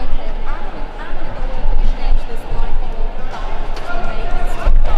Okay, I'm gonna go ahead and change this light bulb to make it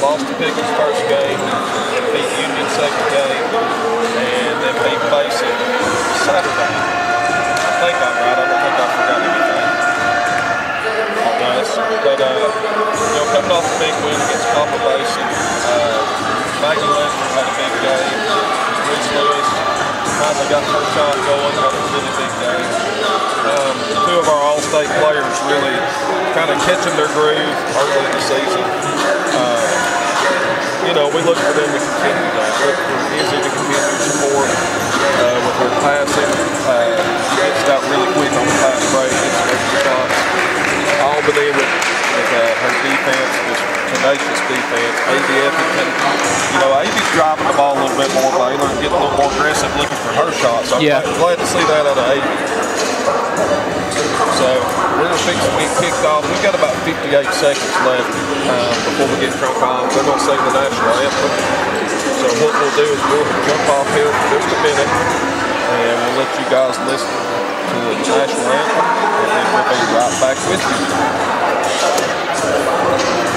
Lost to Pickens first game, beat Union second game, and then beat Basic Saturday. I think I'm right. I don't think I forgot anything. But coming off a big win against Copper Basic, Maggie Lester had a big game. Reese Lewis finally got her shot going, had a really big game. Two of our all-state players really kind of catching their groove early in the season. We look for them to continue that. Look for Izzy to continue to support with her passing. She gets out really quick on the pass break, gets some extra shots. Albany with her defense, just tenacious defense. ABF, AB's driving the ball a little bit more, Baylor, and getting a little more aggressive looking for her shots. So I'm glad to see that out of AB. So we're fixing to get kicked off. We've got about 58 seconds left before we get drunk off. They're going to sing the national anthem. So what we'll do is we'll jump off here for just a minute, and we'll let you guys listen to the national anthem, and then we'll be right back with you.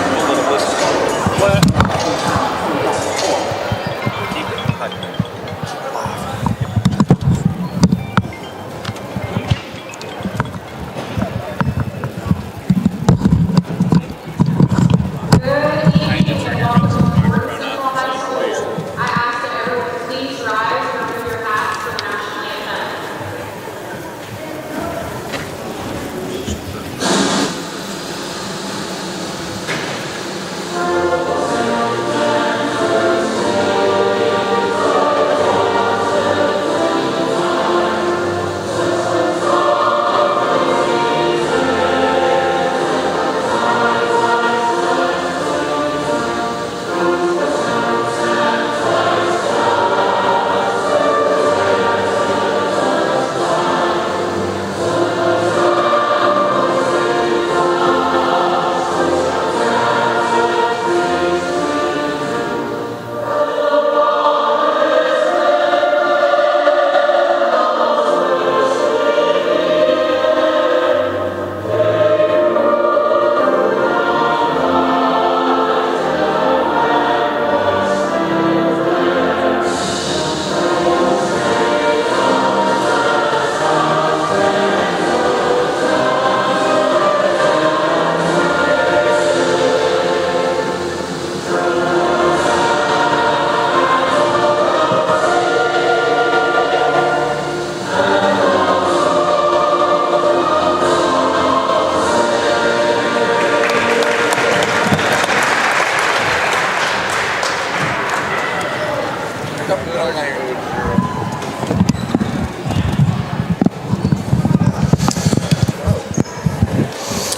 We'll let them listen to it.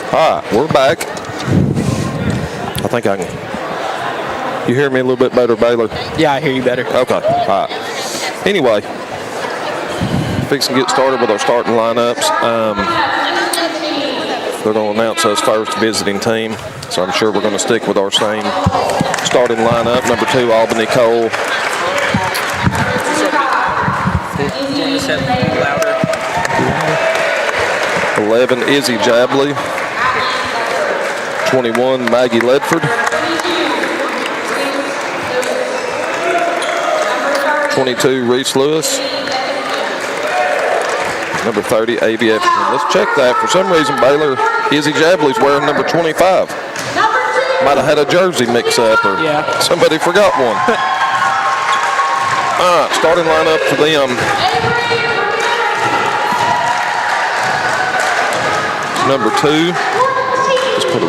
All right, we're back. I think I can. You hear me a little bit better, Baylor? Yeah, I hear you better. Okay. All right. Anyway, fixing to get started with our starting lineups. They're going to announce us first visiting team, so I'm sure we're going to stick with our same starting lineup. Number 2, Albany Cole. 11, Izzy Jabley. 21, Maggie Ledford. 22, Reese Lewis. Number 30, ABF. Let's check that. For some reason, Baylor, Izzy Jabley's wearing number 25. Might have had a jersey mix-up, or somebody forgot one. All right, starting lineup for them. Number 2. Just put a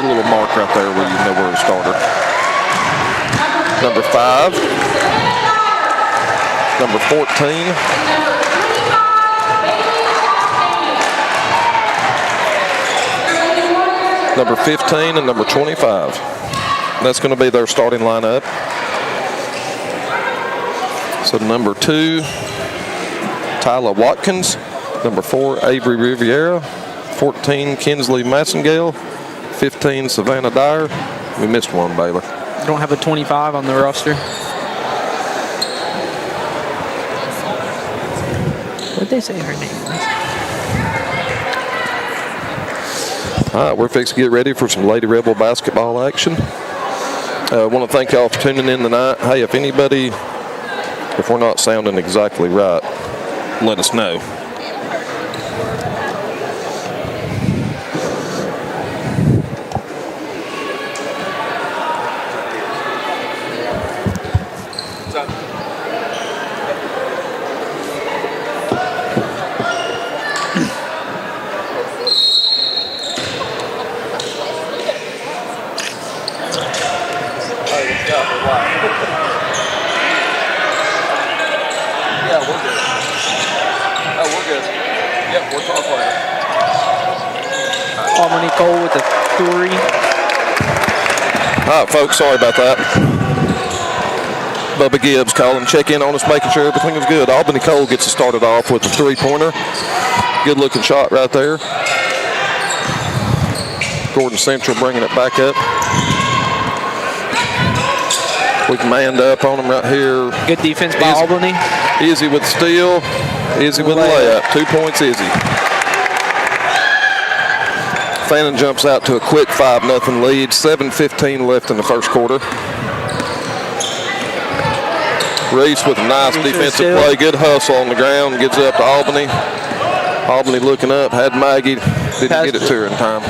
little mark right there where you know where to start her. Number 5. Number 14. Number 15 and number 25. That's going to be their starting lineup. So number 2, Tyler Watkins. Number 4, Avery Riviera. 14, Kinsley Massengale. 15, Savannah Dyer. We missed one, Baylor. Don't have a 25 on the roster. What did they say her name was? All right, we're fixing to get ready for some Lady Rebel basketball action. I want to thank y'all for tuning in tonight. Hey, if we're not sounding exactly right, let us know. Cole with a 3. All right, folks, sorry about that. Bubba Gibbs calling, check in on us, making sure everything is good. Albany Cole gets us started off with a 3-pointer. Good looking shot right there. Gordon Central bringing it back up. We've manned up on them right here. Good defense by Albany. Izzy with the steal. Izzy with a layup. 2 points, Izzy. Fannin jumps out to a quick 5-0 lead. 7:15 left in the first quarter. Reese with a nice defensive play. Good hustle on the ground. Gets up to Albany. Albany looking up. Had Maggie. Didn't get it to her in time.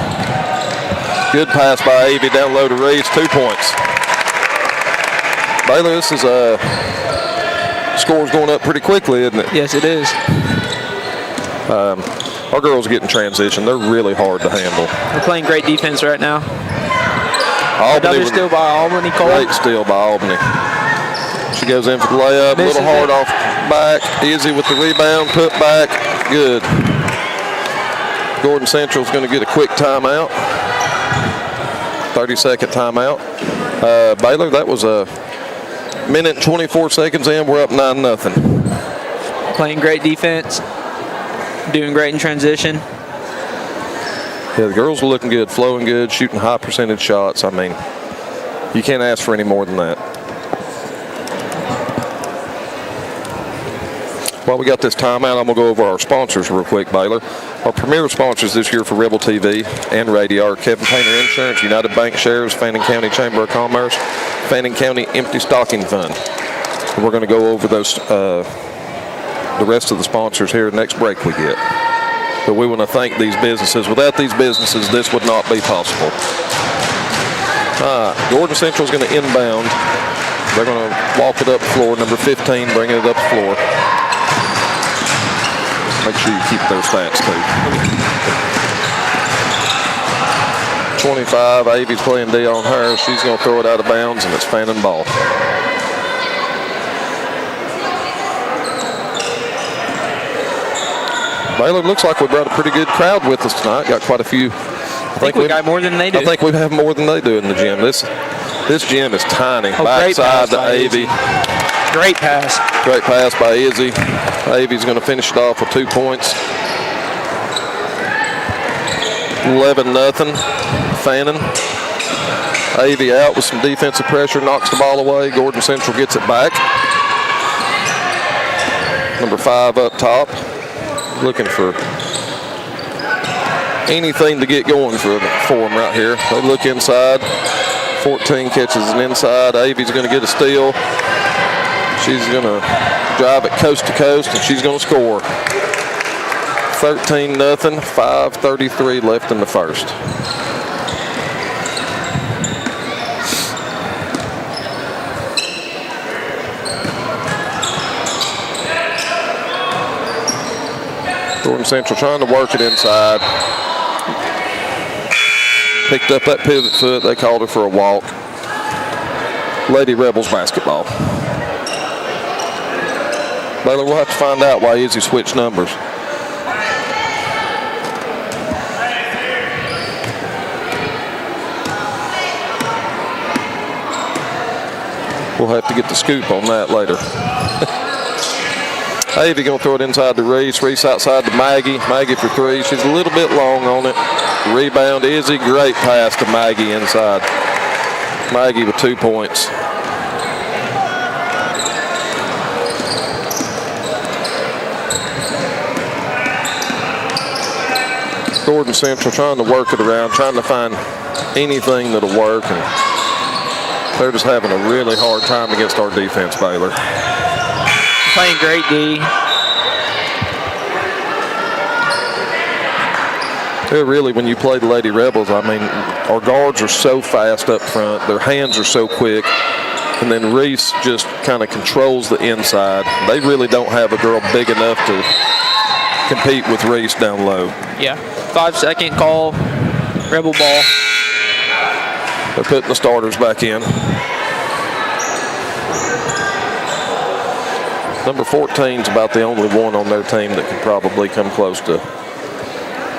Good pass by Avey down low to Reese. 2 points. Baylor, this is score's going up pretty quickly, isn't it? Yes, it is. Our girls get in transition. They're really hard to handle. They're playing great defense right now. Another steal by Albany, Cole. Great steal by Albany. She goes in for the layup. A little hard off back. Izzy with the rebound. Put back. Good. Gordon Central's going to get a quick timeout. 30-second timeout. Baylor, that was a minute and 24 seconds in. We're up 9-0. Playing great defense. Doing great in transition. Yeah, the girls are looking good, flowing good, shooting high percentage shots. I mean, you can't ask for any more than that. While we got this timeout, I'm going to go over our sponsors real quick, Baylor. Our premier sponsors this year for Rebel TV and radio are Kevin Painter Insurance, United Bank Shares, Fannin County Chamber of Commerce, Fannin County Empty Stocking Fund. And we're going to go over those the rest of the sponsors here next break we get. But we want to thank these businesses. Without these businesses, this would not be possible. Gordon Central is going to inbound. They're going to walk it up the floor. Number 15, bringing it up the floor. Make sure you keep those stats, too. 25, Avey's playing D on her. She's going to throw it out of bounds, and it's Fannin ball. Baylor, looks like we brought a pretty good crowd with us tonight. Got quite a few. I think we got more than they do. I think we have more than they do in the gym. This gym is tiny. Backside to Avey. Great pass. Great pass by Izzy. Avey's going to finish it off with 2 points. 11-0. Fannin. Avey out with some defensive pressure. Knocks the ball away. Gordon Central gets it back. Number 5 up top. Looking for anything to get going for them right here. They look inside. 14 catches an inside. Avey's going to get a steal. She's going to drive it coast to coast, and she's going to score. 13-0, 5:33 left in the first. Gordon Central trying to work it inside. Picked up that pivot foot. They called her for a walk. Lady Rebels basketball. Baylor, we'll have to find out why Izzy switched numbers. We'll have to get the scoop on that later. Avey going to throw it inside to Reese. Reese outside to Maggie. Maggie for three. She's a little bit long on it. Rebound, Izzy. Great pass to Maggie inside. Maggie with 2 points. Gordon Central trying to work it around, trying to find anything that'll work, and they're just having a really hard time against our defense, Baylor. Playing great D. Yeah, really, when you play the Lady Rebels, I mean, our guards are so fast up front, their hands are so quick, and then Reese just kind of controls the inside. They really don't have a girl big enough to compete with Reese down low. Yeah. 5-second call. Rebel ball. They're putting the starters back in. Number 14 is about the only one on their team that could probably come close to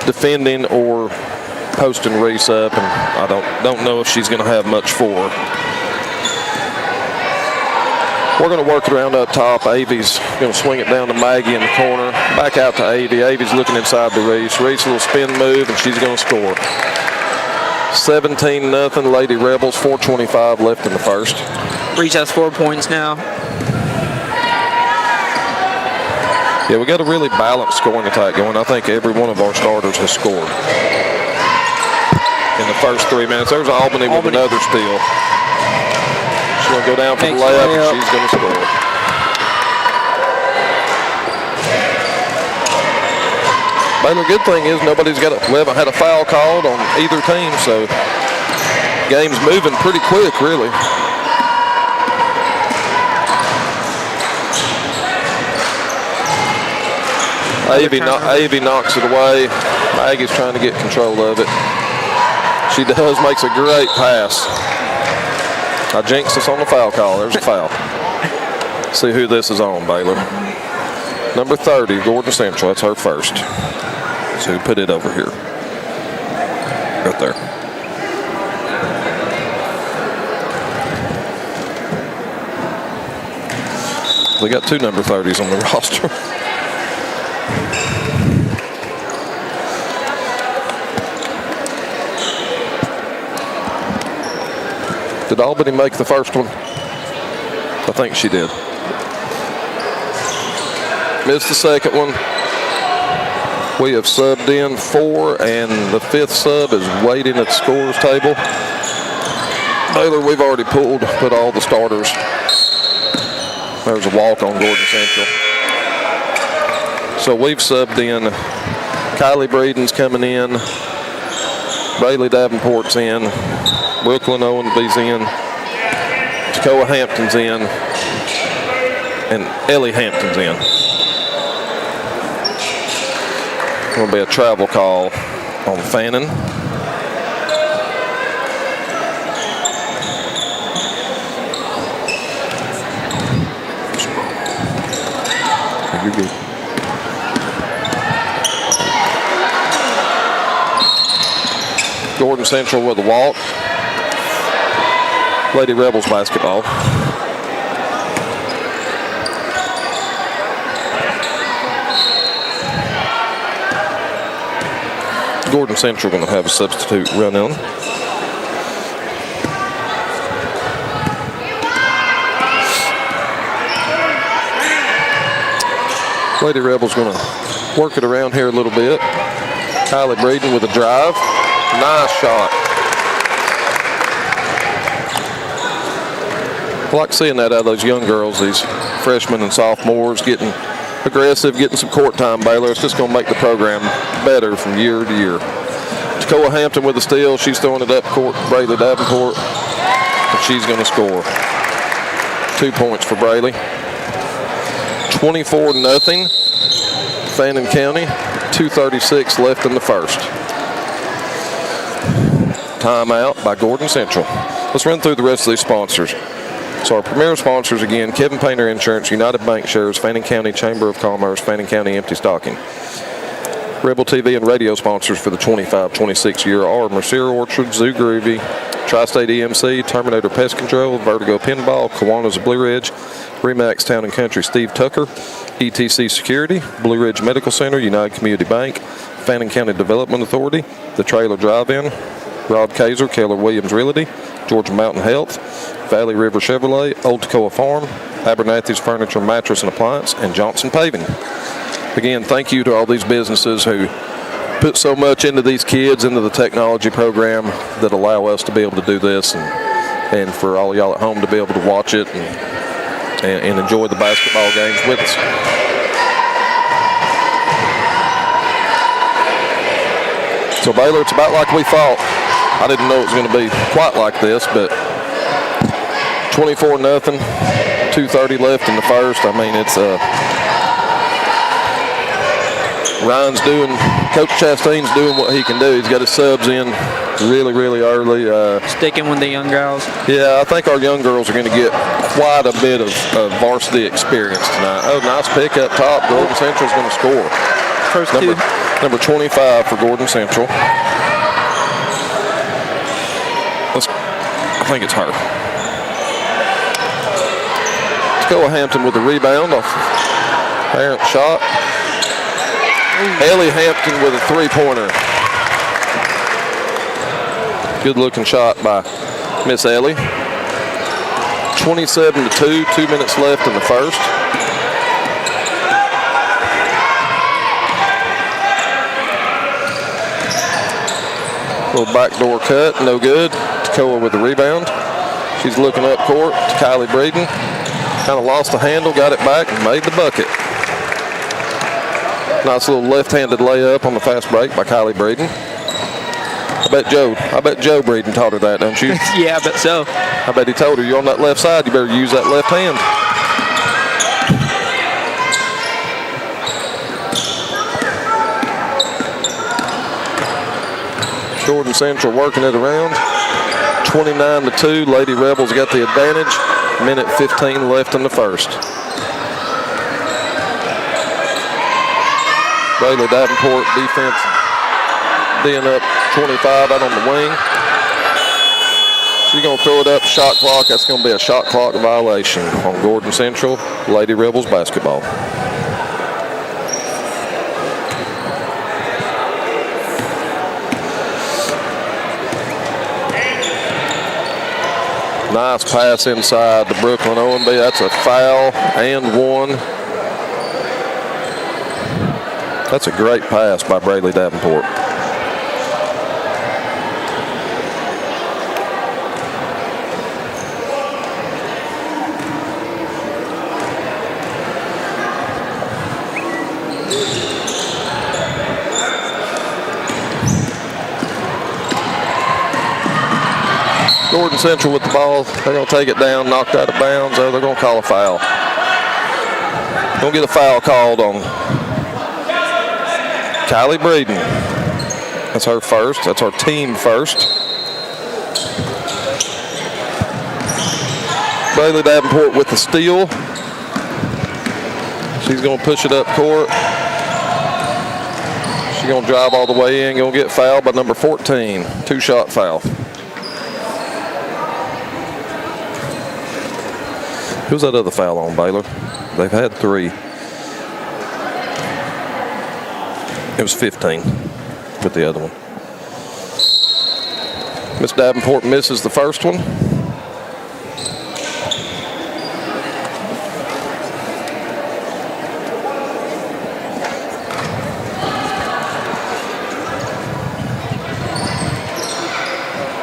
defending or posting Reese up, and I don't know if she's going to have much for her. We're going to work it around up top. Avey's going to swing it down to Maggie in the corner. Back out to Avey. Avey's looking inside to Reese. Reese a little spin move, and she's going to score. 17-0 Lady Rebels. 4:25 left in the first. Reese has 4 points now. Yeah, we got a really balanced scoring attack going. I think every one of our starters has scored in the first 3 minutes. There's Albany with another steal. She's going to go down for the layup, and she's going to score. Baylor, good thing is we haven't had a foul called on either team, so game's moving pretty quick, really. Avey knocks it away. Maggie's trying to get control of it. She does, makes a great pass. I jinxed us on the foul call. There's a foul. See who this is on, Baylor. Number 30, Gordon Central. That's her first. So put it over here. Right there. They got 2 number 30s on the roster. Did Albany make the first one? I think she did. Missed the second one. We have subbed in 4, and the 5th sub is waiting at the scorer's table. Baylor, we've already put all the starters. There's a walk on Gordon Central. So we've subbed in. Kylie Breeden's coming in. Bailey Davenport's in. Brooklyn Owenby's in. Tacoa Hampton's in. And Ellie Hampton's in. Going to be a travel call on Fannin. You're good. Gordon Central with a walk. Lady Rebels basketball. Gordon Central going to have a substitute run in. Lady Rebels going to work it around here a little bit. Kylie Breeden with a drive. Nice shot. I like seeing that out of those young girls, these freshmen and sophomores getting aggressive, getting some court time, Baylor. It's just going to make the program better from year to year. Tacoa Hampton with a steal. She's throwing it up court. Braylee Davenport. And she's going to score. 2 points for Braylee. 24-0. Fannin County. 2:36 left in the first. Timeout by Gordon Central. Let's run through the rest of these sponsors. So our premier sponsors again, Kevin Painter Insurance, United Bank Shares, Fannin County Chamber of Commerce, Fannin County Empty Stocking. Rebel TV and radio sponsors for the 25-26 year are Mercier Orchard, Zoo Groovy, Tri-State EMC, Terminator Pest Control, Vertigo Pinball, Kiwanis of Blue Ridge, Remax Town and Country Steve Tucker, ETC Security, Blue Ridge Medical Center, United Community Bank, Fannin County Development Authority, The Trailer Drive-In, Rod Kaiser, Keller Williams Realty, Georgia Mountain Health, Valley River Chevrolet, Old Toccoa Farm, Abernathy's Furniture, Mattress and Appliance, and Johnson Paving. Again, thank you to all these businesses who put so much into these kids, into the technology program that allow us to be able to do this, and for all y'all at home to be able to watch it and enjoy the basketball games with us. So Baylor, it's about like we thought. I didn't know it was going to be quite like this, but 24-0, 2:30 left in the first. I mean, it's Coach Chastain's doing what he can do. He's got his subs in really, really early. Sticking with the young girls. Yeah, I think our young girls are going to get quite a bit of varsity experience tonight. Oh, nice pick up top. Gordon Central's going to score. First two. Number 25 for Gordon Central. I think it's her. Toccoa Hampton with the rebound off errant shot. Ellie Hampton with a three-pointer. Good looking shot by Miss Ellie. 27-2, 2 minutes left in the first. Little backdoor cut, no good. Toccoa with the rebound. She's looking up court to Kylie Breeden. Kind of lost the handle, got it back, and made the bucket. Nice little left-handed layup on the fast break by Kylie Breeden. I bet Joe Breeden taught her that, don't you? Yeah, I bet so. I bet he told her, you're on that left side, you better use that left hand. Gordon Central working it around. 29-2, Lady Rebels got the advantage. Minute 15 left in the first. Bailey Davenport defense being up 25 out on the wing. She's going to throw it up, shot clock. That's going to be a shot clock violation on Gordon Central, Lady Rebels basketball. Nice pass inside to Brooklyn OMB. That's a foul and one. That's a great pass by Braylee Davenport. Gordon Central with the ball. They're going to take it down, knocked out of bounds. Oh, they're going to call a foul. Going to get a foul called on Kylie Breeden. That's her first. That's our team first. Bailey Davenport with the steal. She's going to push it up court. She's going to drive all the way in. Going to get fouled by number 14. Two-shot foul. Who's that other foul on, Baylor? They've had 3. It was 15 with the other one. Miss Davenport misses the first one.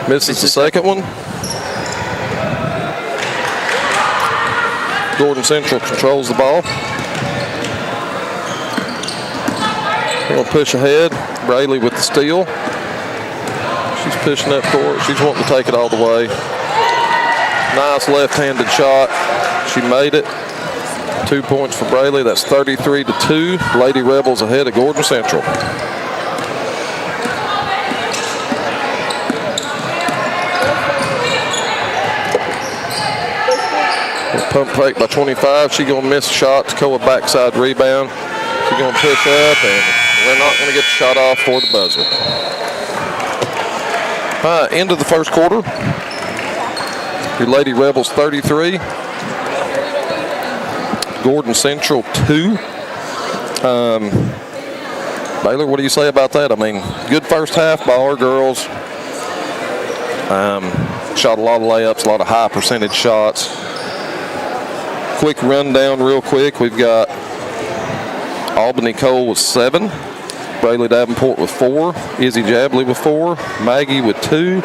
Misses the second one. Gordon Central controls the ball. They're going to push ahead. Braley with the steal. She's pushing up court. She's wanting to take it all the way. Nice left-handed shot. She made it. 2 points for Braley. That's 33-2. Lady Rebels ahead of Gordon Central. Pump fake by 25. She's going to miss a shot. Toccoa backside rebound. She's going to push up and We're not going to get the shot off for the buzzer. End of the first quarter. Your Lady Rebels 33. Gordon Central 2. Baylor, what do you say about that? I mean, good first half by our girls. Shot a lot of layups, a lot of high percentage shots. Quick rundown real quick. We've got Albany Cole with 7. Braylee Davenport with 4. Izzy Jabley with 4. Maggie with 2.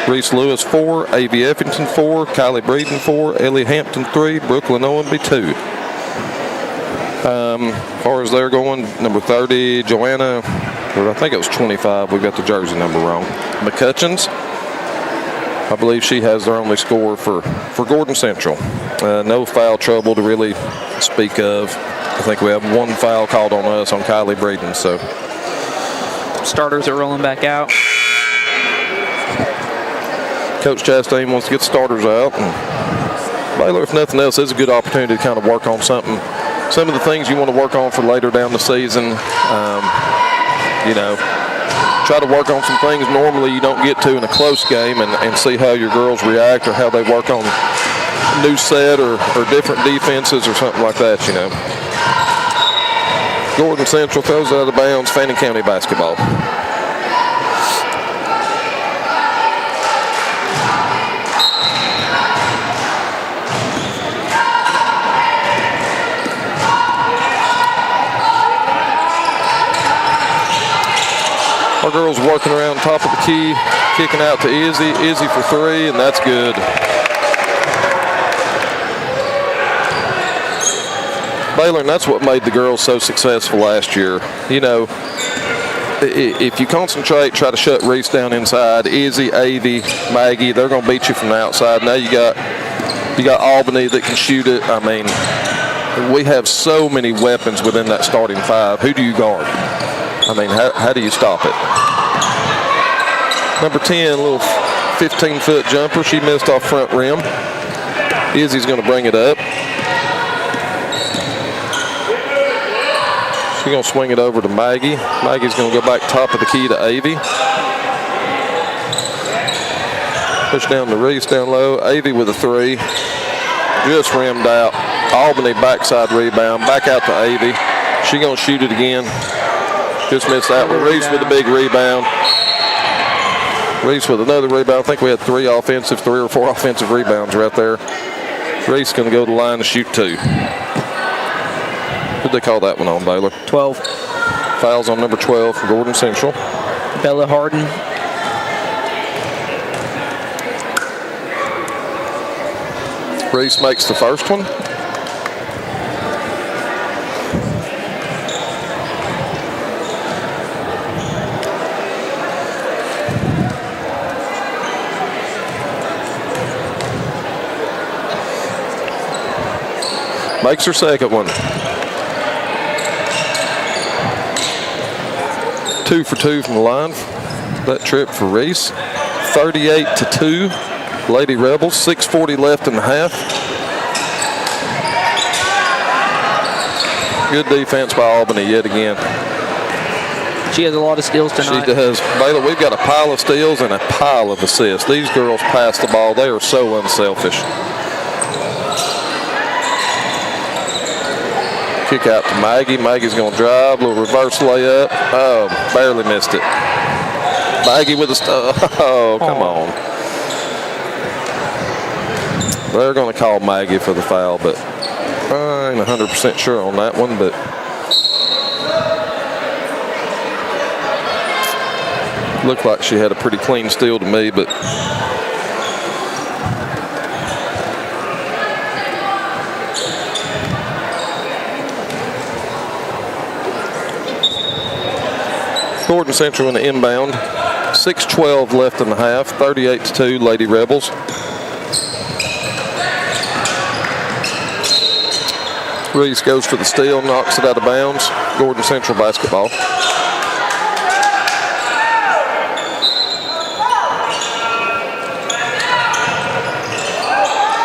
Reese Lewis 4. A.V. Effington 4. Kylie Breeden 4. Ellie Hampton 3. Brooklyn Owenby 2. As far as they're going, number 30, Joanna, or I think it was 25. We got the jersey number wrong. McCutcheons. I believe she has their only score for Gordon Central. No foul trouble to really speak of. I think we have one foul called on us on Kylie Breeden. So starters are rolling back out. Coach Chastain wants to get starters out. And Baylor, if nothing else, is a good opportunity to kind of work on something. Some of the things you want to work on for later down the season. Try to work on some things normally you don't get to in a close game and see how your girls react or how they work on new set or different defenses or something like that, Gordon Central throws out of bounds, Fannin County basketball. Our girls working around top of the key, kicking out to Izzy. Izzy for 3, and that's good. Baylor, and that's what made the girls so successful last year. If you concentrate, try to shut Reese down inside, Izzy, Avy, Maggie, they're going to beat you from the outside. Now you got Albany that can shoot it. I mean, we have so many weapons within that starting 5. Who do you guard? I mean, how do you stop it? Number 10, a little 15-foot jumper. She missed off front rim. Izzy's going to bring it up. She's going to swing it over to Maggie. Maggie's going to go back top of the key to Avy. Push down to Reese down low. Avy with a 3. Just rimmed out. Albany backside rebound. Back out to Avy. She's going to shoot it again. Just missed that one. Reese with a big rebound. Reese with another rebound. I think we had 3 or 4 offensive rebounds right there. Reese going to go to the line to shoot 2. Who'd they call that one on, Baylor? 12. Fouls on number 12 for Gordon Central. Bella Harden. Reese makes the first one. Makes her second one. 2 for 2 from the line. That trip for Reese. 38-2. Lady Rebels. 6:40 left in the half. Good defense by Albany yet again. She has a lot of steals tonight. She does. Baylor, we've got a pile of steals and a pile of assists. These girls pass the ball. They are so unselfish. Kick out to Maggie. Maggie's going to drive. A little reverse layup. Oh, barely missed it. Maggie with a oh, come on. They're going to call Maggie for the foul, but I ain't 100% sure on that one, but looked like she had a pretty clean steal to me, but Gordon Central in the inbound. 6:12 left in the half. 38-2 Lady Rebels. Reese goes for the steal, knocks it out of bounds. Gordon Central basketball.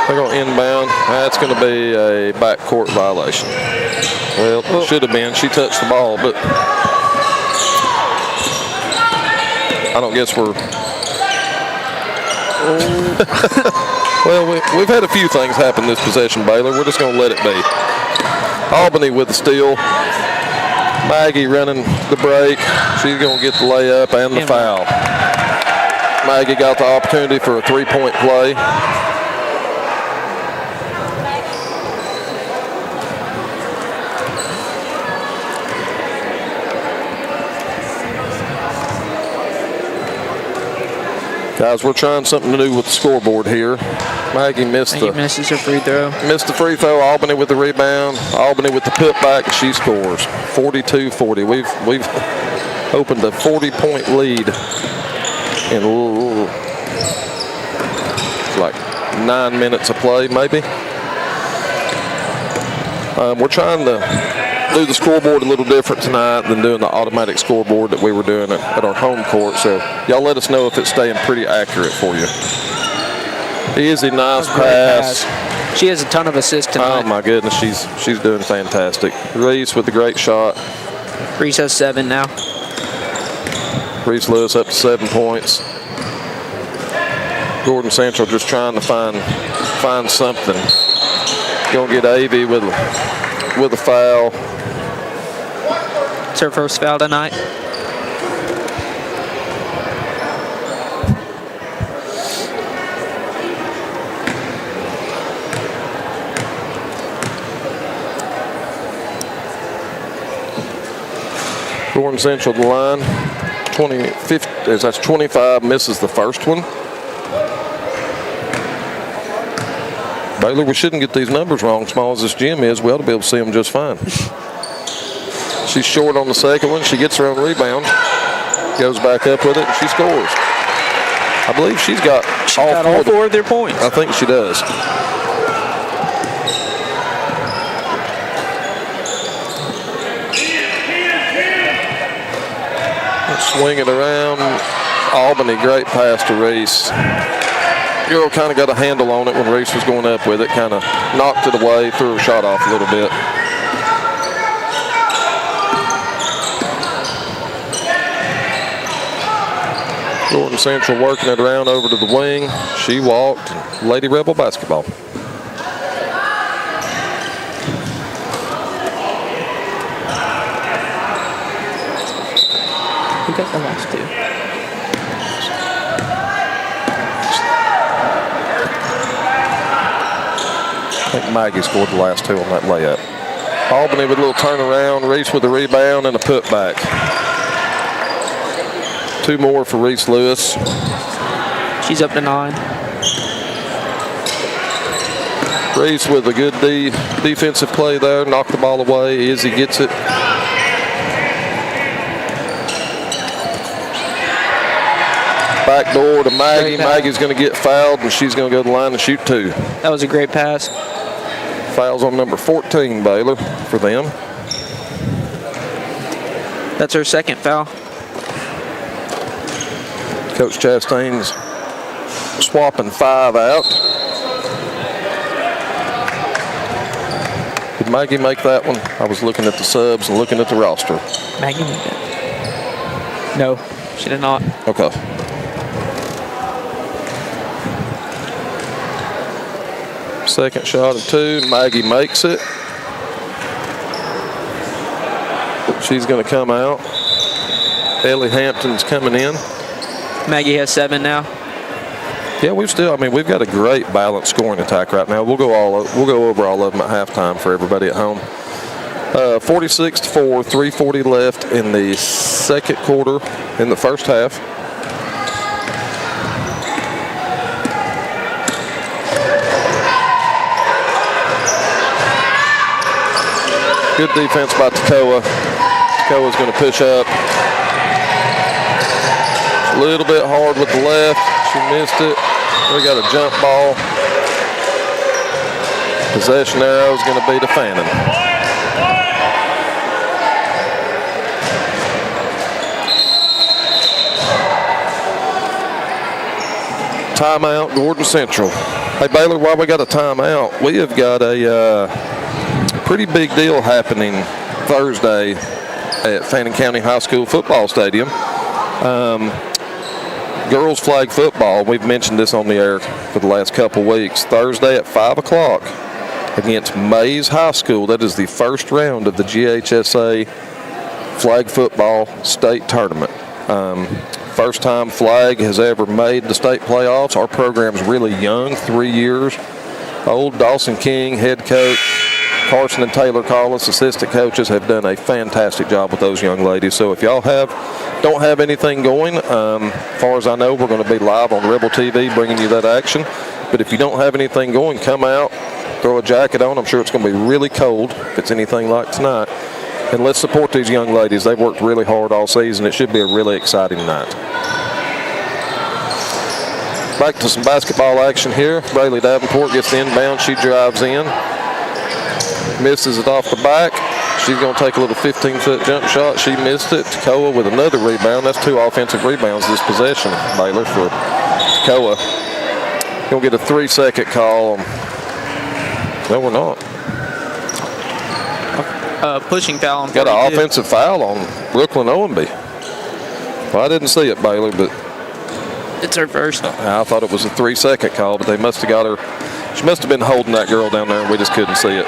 They're going to inbound. That's going to be a backcourt violation. Well, it should have been. She touched the ball, but I don't guess we're. Well, we've had a few things happen this possession, Baylor. We're just going to let it be. Albany with the steal. Maggie running the break. She's going to get the layup and the foul. Maggie got the opportunity for a three-point play. Guys, we're trying something new with the scoreboard here. Maggie misses her free throw. Missed the free throw. Albany with the rebound. Albany with the putback. She scores 42-40. We've opened a 40-point lead in like 9 minutes of play, maybe. We're trying to do the scoreboard a little different tonight than doing the automatic scoreboard that we were doing at our home court. So y'all let us know if it's staying pretty accurate for you. Easy, nice pass. She has a ton of assists tonight. Oh my goodness, she's doing fantastic. Reese with a great shot. Reese has 7 now. Reese Lewis up to 7 points. Gordon Central just trying to find something. Gonna get Avey with a foul. It's her first foul tonight. Gordon Central to the line. 25, misses the first one. Baylor, we shouldn't get these numbers wrong. Small as this gym is, we ought to be able to see them just fine. She's short on the second one. She gets her own rebound. Goes back up with it, and she scores. I believe she's got all four of their points. I think she does. Swing it around. Albany, great pass to Reese. Girl kind of got a handle on it when Reese was going up with it. Kind of knocked it away, threw her shot off a little bit. Gordon Central working it around over to the wing. She walked. Lady Rebel basketball. Who got the last two? I think Maggie scored the last two on that layup. Albany with a little turnaround. Reese with the rebound and a putback. 2 more for Reese Lewis. She's up to 9. Reese with a good defensive play there. Knocked the ball away. Izzy gets it. Back door to Maggie. Maggie's going to get fouled, and she's going to go to the line and shoot 2. That was a great pass. Fouls on number 14, Baylor, for them. That's her second foul. Coach Chastain's swapping 5 out. Did Maggie make that one? I was looking at the subs and looking at the roster. Maggie made it. No, she did not. Okay. Second shot of 2. Maggie makes it. She's going to come out. Ellie Hampton's coming in. Maggie has 7 now. Yeah, we've got a great balanced scoring attack right now. We'll go over all of them at halftime for everybody at home. 46-4, 3:40 left in the second quarter in the first half. Good defense by Tacoa. Tacoa's going to push up. A little bit hard with the left. She missed it. We got a jump ball. Possession arrow is going to be to Fannin. Timeout, Gordon Central. Hey, Baylor, while we got a timeout, we have got a pretty big deal happening Thursday at Fannin County High School football stadium. girls flag football, we've mentioned this on the air for the last couple weeks, Thursday at 5 o'clock against Mays High School. That is the first round of the GHSA flag football state tournament. First time flag has ever made the state playoffs. Our program's really young, 3 years old. Dawson King, head coach, Carson and Taylor Collis, assistant coaches, have done a fantastic job with those young ladies. So if y'all don't have anything going, as far as I know, we're going to be live on Rebel TV bringing you that action. But if you don't have anything going, come out, throw a jacket on. I'm sure it's going to be really cold if it's anything like tonight. And let's support these young ladies. They've worked really hard all season. It should be a really exciting night. Back to some basketball action here. Braylee Davenport gets the inbound. She drives in. Misses it off the back. She's going to take a little 15-foot jump shot. She missed it. Tekoa with another rebound. That's 2 offensive rebounds this possession, Baylor, for Tekoa. Going to get a 3-second call. No, we're not. Pushing foul on Got an offensive foul on Brooklyn Owenby. Well, I didn't see it, Baylor, but it's her first. I thought it was a 3-second call, but they must have got her. She must have been holding that girl down there, and we just couldn't see it.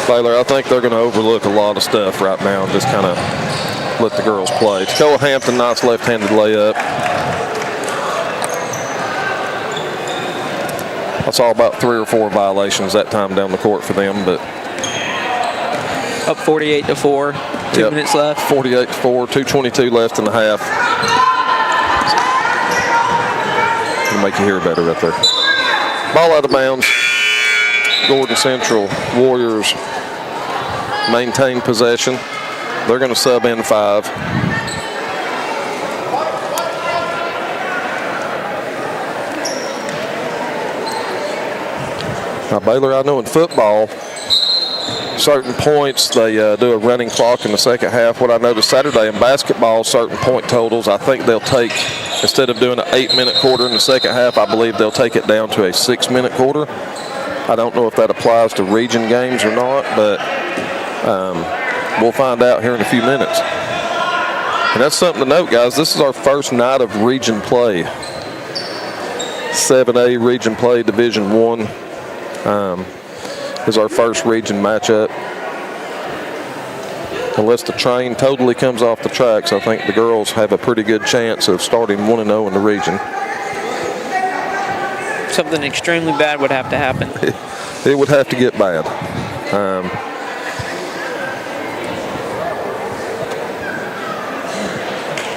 Baylor, I think they're going to overlook a lot of stuff right now and just kind of let the girls play. Tekoa Hampton, nice left-handed layup. I saw about 3 or 4 violations that time down the court for them, but up 48-4, 2 minutes left. 48-4, 2:22 left in the half. It'll make you hear better right there. Ball out of bounds. Gordon Central Warriors maintain possession. They're going to sub in 5. Now, Baylor, I know in football, certain points, they do a running clock in the second half. What I noticed Saturday in basketball, certain point totals, I think they'll take, instead of doing an 8-minute quarter in the second half, I believe they'll take it down to a 6-minute quarter. I don't know if that applies to region games or not, but we'll find out here in a few minutes. And that's something to note, guys. This is our first night of region play. 7A region play, Division I. Is our first region matchup. Unless the train totally comes off the tracks, I think the girls have a pretty good chance of starting 1-0 in the region. Something extremely bad would have to happen. It would have to get bad.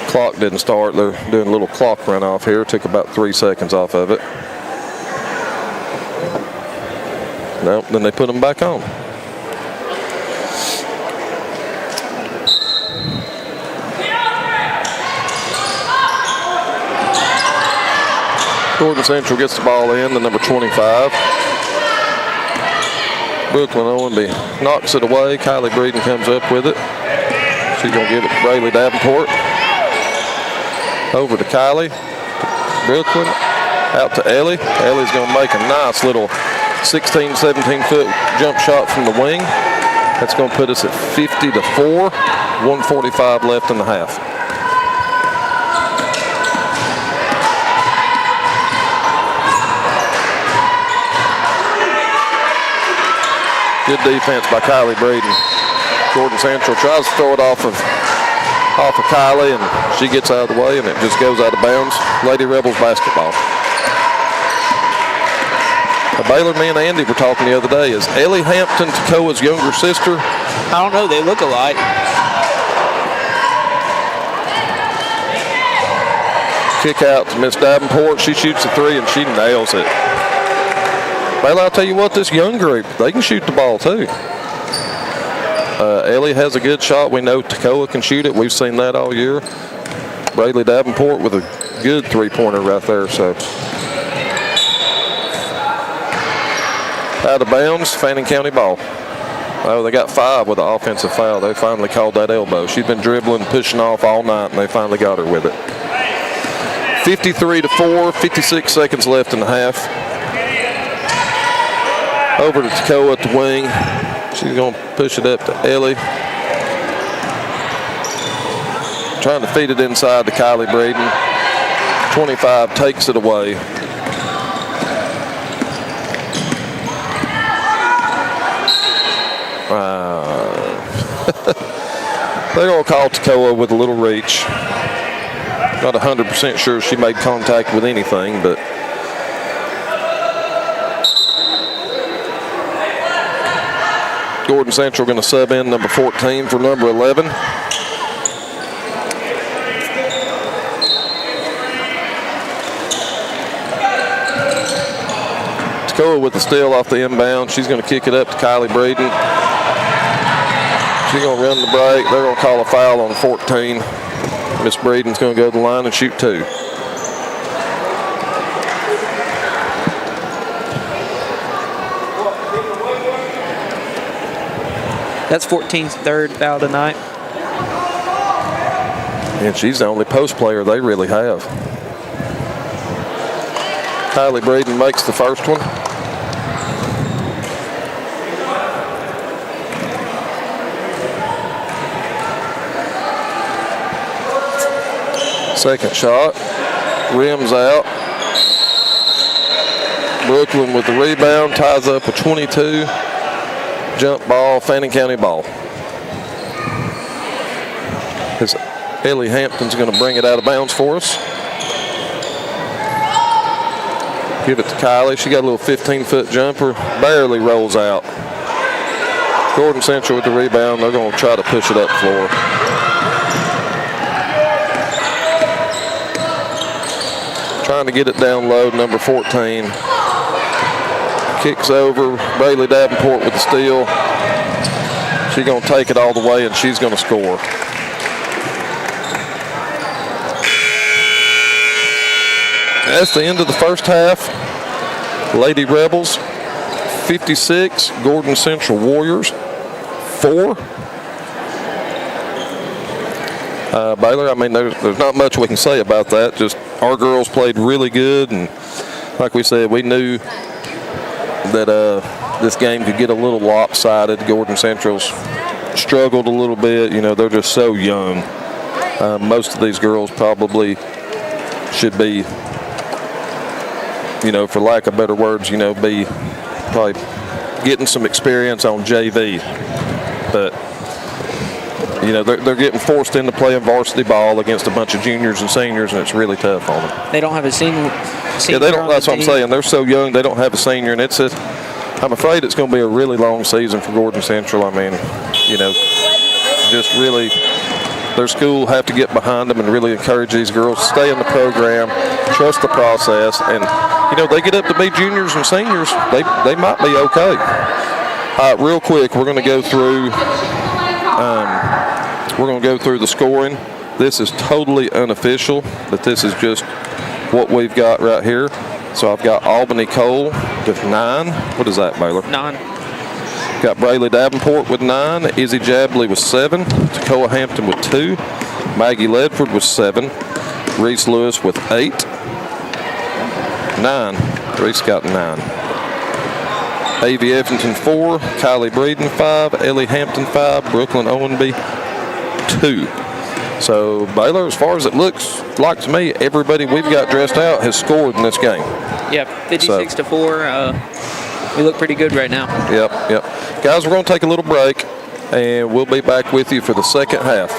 Clock didn't start. They're doing a little clock runoff here. Took about 3 seconds off of it. No, then they put them back on. Gordon Central gets the ball in, the number 25. Brooklyn Owenby knocks it away. Kylie Breeden comes up with it. She's going to give it to Braylee Davenport. Over to Kylie. Brooklyn. Out to Ellie. Ellie's going to make a nice little 16, 17-foot jump shot from the wing. That's going to put us at 50-4. 1:45 left in the half. Good defense by Kylie Breeden. Gordon Central tries to throw it off of Kylie, and she gets out of the way, and it just goes out of bounds. Lady Rebels basketball. Baylor, me and Andy were talking the other day. Is Ellie Hampton Tekoa's younger sister? I don't know. They look alike. Kick out to Miss Davenport. She shoots a 3, and she nails it. Baylor, I'll tell you what, this young group, they can shoot the ball too. Ellie has a good shot. We know Tekoa can shoot it. We've seen that all year. Braylee Davenport with a good 3-pointer right there. So out of bounds, Fannin County ball. Oh, they got 5 with the offensive foul. They finally called that elbow. She's been dribbling, pushing off all night, and they finally got her with it. 53-4, 56 seconds left in the half. Over to Tacoa at the wing. She's going to push it up to Ellie. Trying to feed it inside to Kylie Breeden. 25 takes it away. They're going to call Tacoa with a little reach. Not 100% sure she made contact with anything, but Gordon Central going to sub in number 14 for number 11. Tacoa with the steal off the inbound. She's going to kick it up to Kylie Breeden. She's going to run the break. They're going to call a foul on 14. Miss Breeden's going to go to the line and shoot 2. That's 14's third foul tonight. And she's the only post player they really have. Kylie Breeden makes the first one. Second shot, rims out. Brooklyn with the rebound, ties up a 22. Jump ball, Fannin County ball. As Ellie Hampton's going to bring it out of bounds for us. Give it to Kylie. She got a little 15-foot jumper, barely rolls out. Gordon Central with the rebound. They're going to try to push it up floor. Trying to get it down low, number 14. Kicks over, Bailey Davenport with the steal. She's going to take it all the way, and she's going to score. That's the end of the first half. Lady Rebels 56, Gordon Central Warriors 4. Baylor, I mean, there's not much we can say about that. Just our girls played really good, and like we said, we knew that this game could get a little lopsided. Gordon Central's struggled a little bit. You know, they're just so young. Most of these girls probably should be, you know, for lack of better words, you know, be probably getting some experience on JV. But, you know, they're getting forced into playing varsity ball against a bunch of juniors and seniors, and it's really tough on them. They don't have a senior. Yeah, they don't. That's what I'm saying. They're so young. They don't have a senior, and I'm afraid it's going to be a really long season for Gordon Central. I mean, you know, just really, their school have to get behind them and really encourage these girls to stay in the program, trust the process, and you know, they get up to be juniors and seniors, they might be okay. Real quick, we're going to go through. We're going to go through the scoring. This is totally unofficial, but this is just what we've got right here. So I've got Albany Cole with 9. What is that, Baylor? 9. Got Braylee Davenport with 9. Izzy Jabley with 7. Tacoa Hampton with 2. Maggie Ledford with 7. Reese Lewis with 8. 9. Reese got 9. A.V. Effington 4. Kylie Breeden 5. Ellie Hampton 5. Brooklyn Owenby 2. So, Baylor, as far as it looks like to me, everybody we've got dressed out has scored in this game. Yep, 56-4. We look pretty good right now. Yep. Guys, we're going to take a little break, and we'll be back with you for the second half.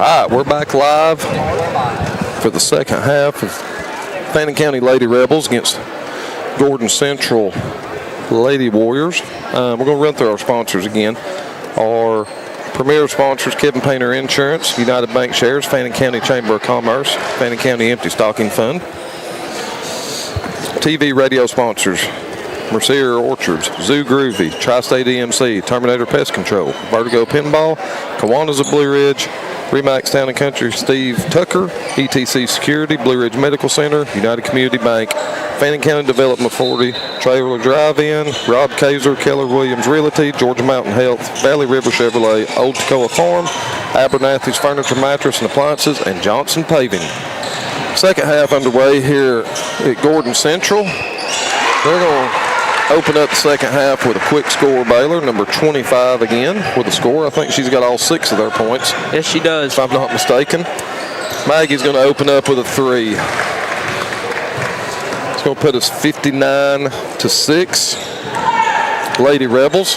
All right, we're back live for the second half of Fannin County Lady Rebels against Gordon Central Lady Warriors. We're going to run through our sponsors again. Our premier sponsors: Kevin Painter Insurance, United Bank Shares, Fannin County Chamber of Commerce, Fannin County Empty Stocking Fund. TV radio sponsors: Mercier Orchards, Zoo Groovy, Tri-State EMC, Terminator Pest Control, Vertigo Pinball, Kiwanis of Blue Ridge, Remax Town & Country, Steve Tucker, ETC Security, Blue Ridge Medical Center, United Community Bank, Fannin County Development Authority, Trailer Drive-In, Rob Kaiser, Keller Williams Realty, Georgia Mountain Health, Valley River Chevrolet, Old Toccoa Farm, Abernathy's Furniture, Mattress and Appliances, and Johnson Paving. Second half underway here at Gordon Central. They're going to open up the second half with a quick score. Baylor, number 25 again with a score. I think she's got all 6 of their points. Yes, she does. If I'm not mistaken. Maggie's going to open up with a 3. It's going to put us 59-6. Lady Rebels.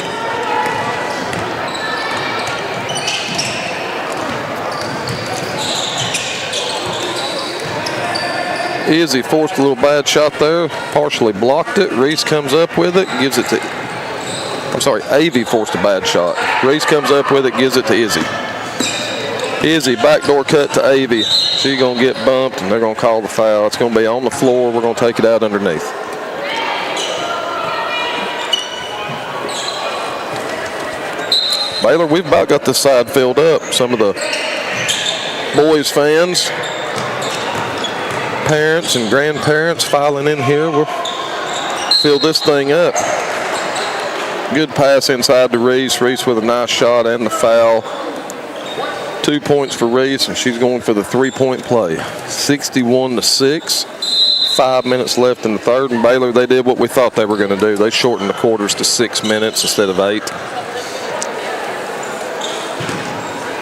Izzy forced a little bad shot there, partially blocked it. Reese comes up with it, gives it to, Avy forced a bad shot. Reese comes up with it, gives it to Izzy. Izzy, backdoor cut to Avy. She's going to get bumped, and they're going to call the foul. It's going to be on the floor. We're going to take it out underneath. Baylor, we've about got this side filled up. Some of the boys fans, parents and grandparents filing in here. We'll fill this thing up. Good pass inside to Reese. Reese with a nice shot and the foul. 2 points for Reese, and she's going for the 3-point play. 61-6. 5 minutes left in the third, and Baylor, they did what we thought they were going to do. They shortened the quarters to 6 minutes instead of 8.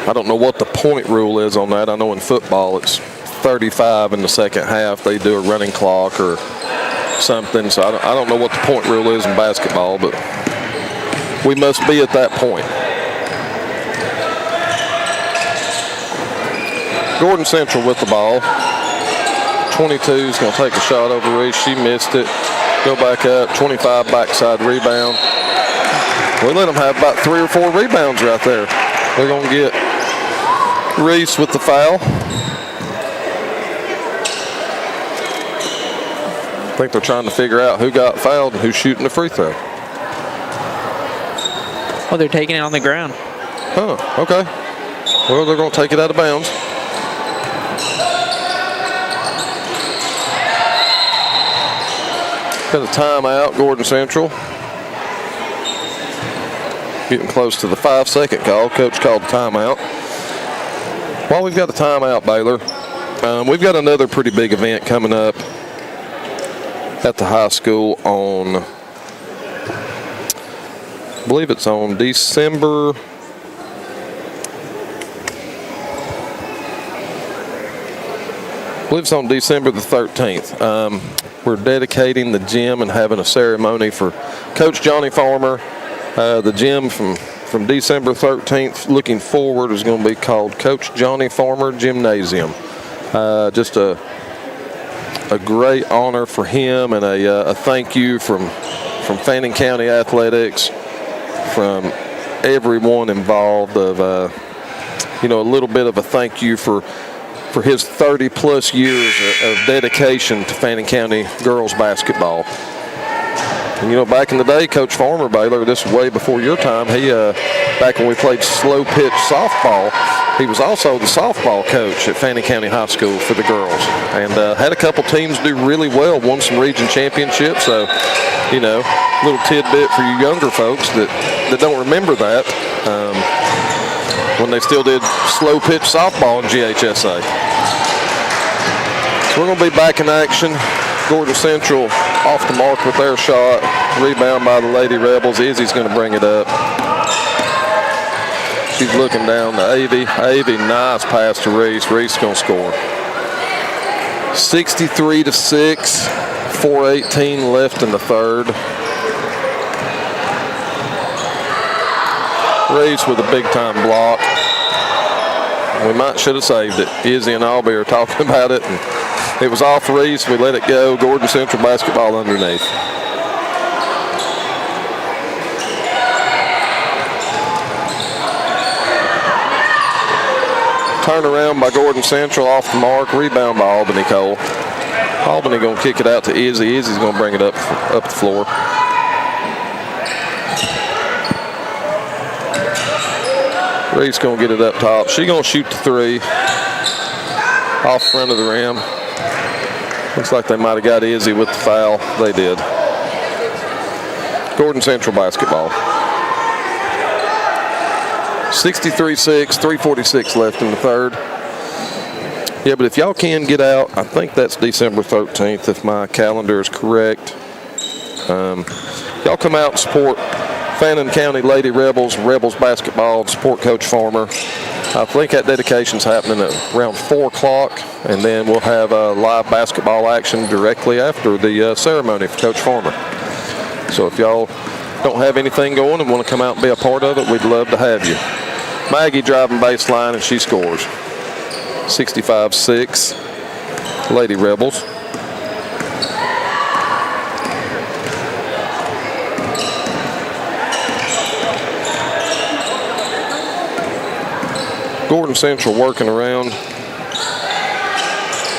I don't know what the point rule is on that. I know in football it's 35 in the second half. They do a running clock or something. So I don't know what the point rule is in basketball, but we must be at that point. Gordon Central with the ball. 22 is going to take a shot over Reese. She missed it. Go back up. 25 backside rebound. We let them have about 3 or 4 rebounds right there. They're going to get Reese with the foul. I think they're trying to figure out who got fouled and who's shooting the free throw. Oh, they're taking it on the ground. Oh, okay. Well, they're going to take it out of bounds. Got a timeout, Gordon Central. Getting close to the 5-second call. Coach called the timeout. While we've got a timeout, Baylor, we've got another pretty big event coming up at the high school on, I believe it's on December. I believe it's on December the 13th. We're dedicating the gym and having a ceremony for Coach Johnny Farmer. The gym from December 13th looking forward is going to be called Coach Johnny Farmer Gymnasium. Just a great honor for him, and a thank you from Fannin County Athletics, from everyone involved, of a little bit of a thank you for his 30-plus years of dedication to Fannin County girls basketball. And, back in the day, Coach Farmer, Baylor, this was way before your time, he, back when we played slow pitch softball, he was also the softball coach at Fannin County High School for the girls, and had a couple teams do really well, won some region championships. So, little tidbit for you younger folks that don't remember that, when they still did slow pitch softball in GHSA. So we're going to be back in action. Gordon Central off the mark with their shot. Rebound by the Lady Rebels. Izzy's going to bring it up. She's looking down to Avy. Avy, nice pass to Reese. Reese going to score. 63-6. 4:18 left in the third. Reese with a big-time block. We might should have saved it. Izzy and Albie are talking about it, and it was off Reese. We let it go. Gordon Central basketball underneath. Turn around by Gordon Central off the mark. Rebound by Albany Cole. Albany going to kick it out to Izzy. Izzy's going to bring it up the floor. Reese going to get it up top. She going to shoot the three off front of the rim. Looks like they might have got Izzy with the foul. They did. Gordon Central basketball. 63-6, 3:46 left in the third. Yeah, but if y'all can get out, I think that's December 13th if my calendar is correct. Y'all come out and support Fannin County Lady Rebels basketball, and support Coach Farmer. I think that dedication's happening at around 4 o'clock, and then we'll have a live basketball action directly after the ceremony for Coach Farmer. So if y'all don't have anything going and want to come out and be a part of it, we'd love to have you. Maggie driving baseline, and she scores. 65-6, Lady Rebels. Gordon Central working around,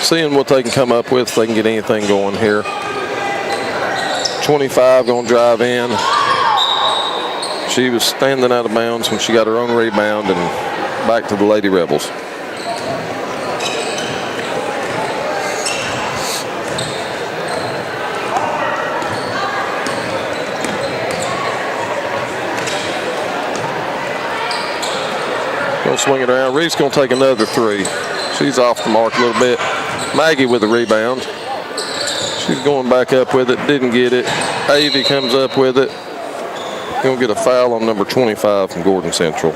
seeing what they can come up with if they can get anything going here. 25 going to drive in. She was standing out of bounds when she got her own rebound, and back to the Lady Rebels. Going to swing it around. Reese going to take another three. She's off the mark a little bit. Maggie with the rebound. She's going back up with it. Didn't get it. Avy comes up with it. Going to get a foul on number 25 from Gordon Central.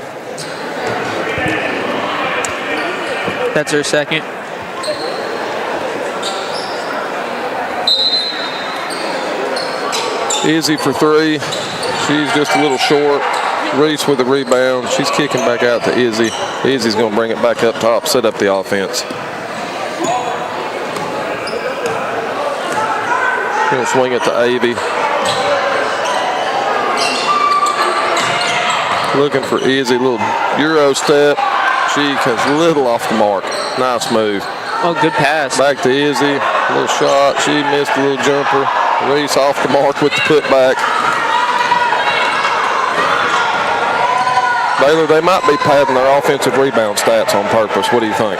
That's her second. Izzy for three. She's just a little short. Reese with the rebound. She's kicking back out to Izzy. Izzy's going to bring it back up top, set up the offense. Going to swing it to Avy. Looking for Izzy, little Euro step. She comes a little off the mark. Nice move. Oh, good pass. Back to Izzy, little shot. She missed a little jumper. Reese off the mark with the putback. Baylor, they might be padding their offensive rebound stats on purpose. What do you think?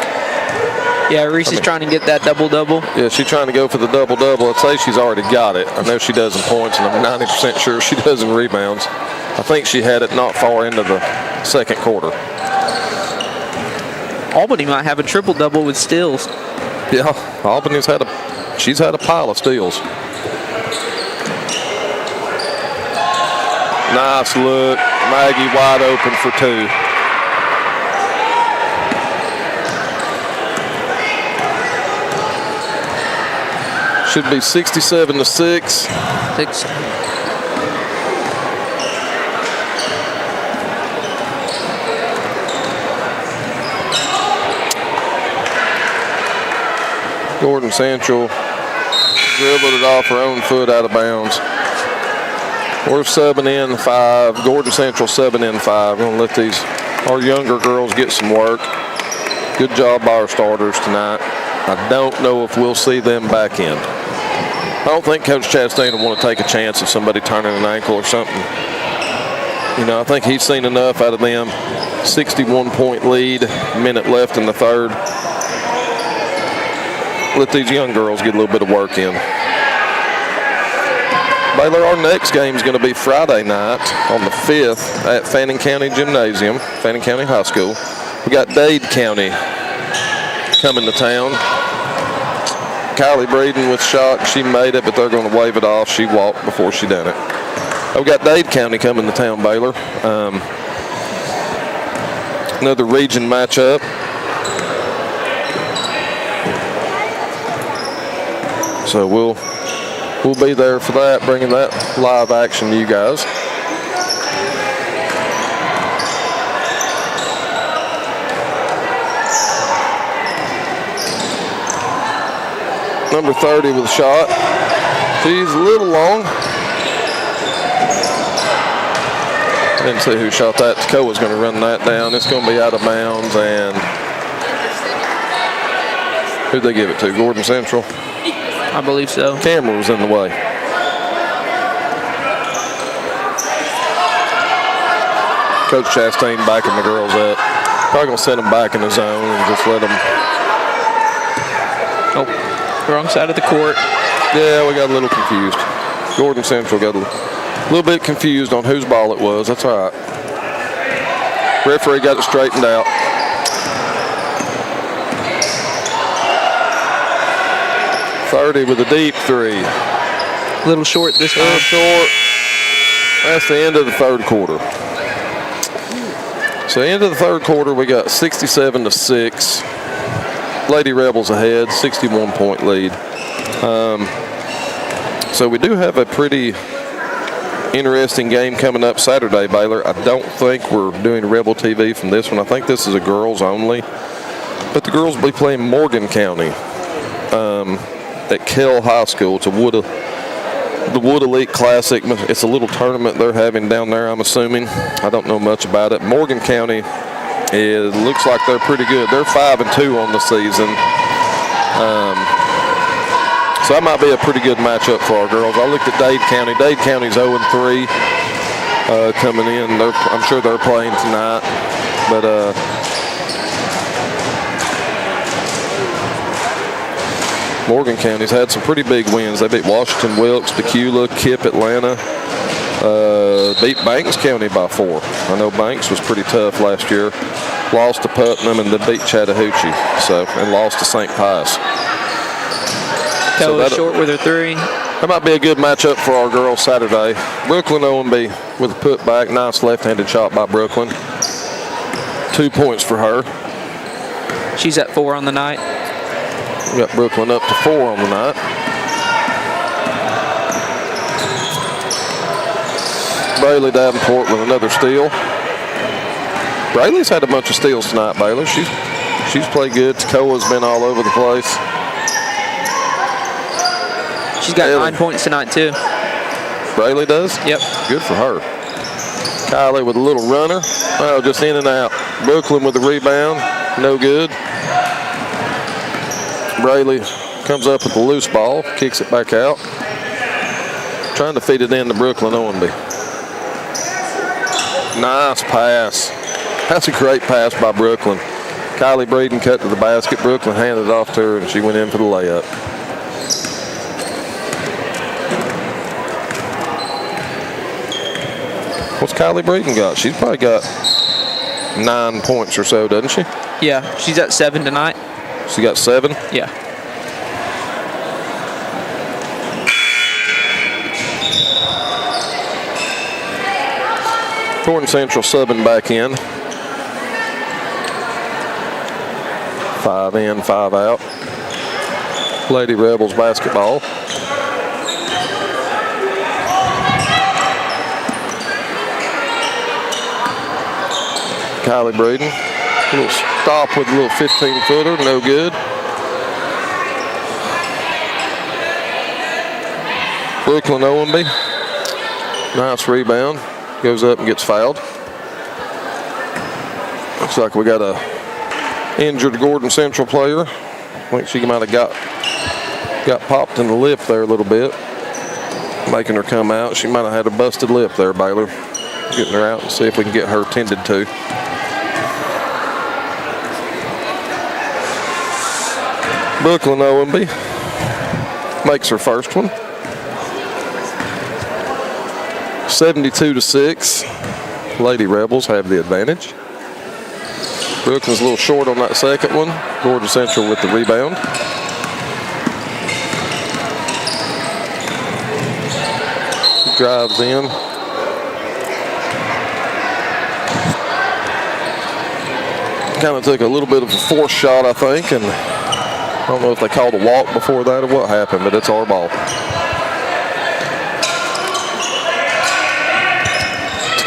Yeah, Reese is trying to get that double-double. Yeah, she's trying to go for the double-double. I'd say she's already got it. I know she does in points, and I'm 90% sure she does in rebounds. I think she had it not far into the second quarter. Albany might have a triple-double with steals. Yeah, Albany's had she's had a pile of steals. Nice look. Maggie wide open for two. Should be 67-6. Gordon Central dribbled it off her own foot out of bounds. We're subbing in 5. Gordon Central subbing in 5. We're going to let our younger girls get some work. Good job by our starters tonight. I don't know if we'll see them back in. I don't think Coach Chastain will want to take a chance of somebody turning an ankle or something. You know, I think he's seen enough out of them. 61-point lead, minute left in the third. Let these young girls get a little bit of work in. Baylor, our next game is going to be Friday night on the 5th at Fannin County Gymnasium, Fannin County High School. We got Dade County coming to town. Kylie Breeden with shot. She made it, but they're going to wave it off. She walked before she done it. We've got Dade County coming to town, Baylor. Another region matchup. So we'll be there for that, bringing that live action to you guys. number 30 with a shot. She's a little long. Didn't see who shot that. Tacoa's going to run that down. It's going to be out of bounds. And who'd they give it to? Gordon Central? I believe so. Camera was in the way. Coach Chastain backing the girls up. Probably going to send them back in the zone and just let them. Oh, wrong side of the court. Yeah, we got a little confused. Gordon Central got a little bit confused on whose ball it was. That's all right. Referee got it straightened out. .30 with a deep three. A little short this time. Little short. That's the end of the third quarter. So end of the third quarter, we got 67-6. Lady Rebels ahead, 61-point lead. So we do have a pretty interesting game coming up Saturday, Baylor. I don't think we're doing Rebel TV from this one. I think this is a girls only. But the girls will be playing Morgan County at Kell High School. It's the Wood Elite Classic. It's a little tournament they're having down there, I'm assuming. I don't know much about it. Morgan County, it looks like they're pretty good. They're 5-2 on the season. So that might be a pretty good matchup for our girls. I looked at Dade County. Dade County's 0-3 coming in. I'm sure they're playing tonight. But Morgan County's had some pretty big wins. They beat Washington, Wilkes, Decula, Kipp, Atlanta. Beat Banks County by 4. I know Banks was pretty tough last year. Lost to Putnam and then beat Chattahoochee. And lost to St. Pius. So short with her three. That might be a good matchup for our girls Saturday. Brooklyn OMB with a putback. Nice left-handed shot by Brooklyn. 2 points for her. She's at 4 on the night. We got Brooklyn up to 4 on the night. Braylee Davenport with another steal. Braylee's had a bunch of steals tonight, Baylor. She's played good. Tacoa's been all over the place. She's got 9 points tonight, too. Braylee does? Yep. Good for her. Kylie with a little runner. Oh, just in and out. Brooklyn with the rebound. No good. Braylee comes up with the loose ball. Kicks it back out. Trying to feed it in to Brooklyn OMB. Nice pass. That's a great pass by Brooklyn. Kylie Breeden cut to the basket. Brooklyn handed it off to her, and she went in for the layup. What's Kylie Breeden got? She's probably got 9 points or so, doesn't she? Yeah, she's at 7 tonight. She got 7? Yeah. Gordon Central subbing back in. 5 in, 5 out. Lady Rebels basketball. Kylie Breeden. A little stop with a little 15-footer, no good. Brooklyn OMB. Nice rebound. Goes up and gets fouled. Looks like we got a injured Gordon Central player. I think she might have got popped in the lip there a little bit, making her come out. She might have had a busted lip there, Baylor. Getting her out and see if we can get her tended to. Brooklyn OMB makes her first one. 72-6. Lady Rebels have the advantage. Brooklyn's a little short on that second one. Gordon Central with the rebound. Drives in. Kind of took a little bit of a forced shot, I think, and I don't know if they called a walk before that or what happened, but it's our ball.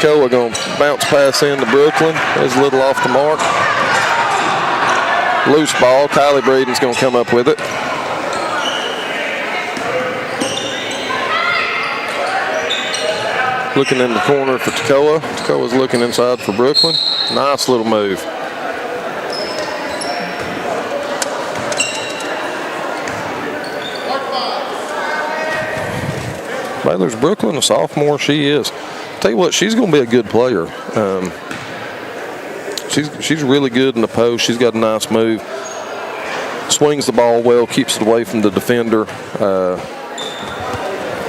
Tacoa going to bounce pass into Brooklyn. Is a little off the mark. Loose ball. Kylie Breeden's going to come up with it. Looking in the corner for Tacoa. Tacoa's looking inside for Brooklyn. Nice little move. Baylor's Brooklyn, a sophomore. She is. Tell you what, she's going to be a good player. She's really good in the post. She's got a nice move. Swings the ball well, keeps it away from the defender.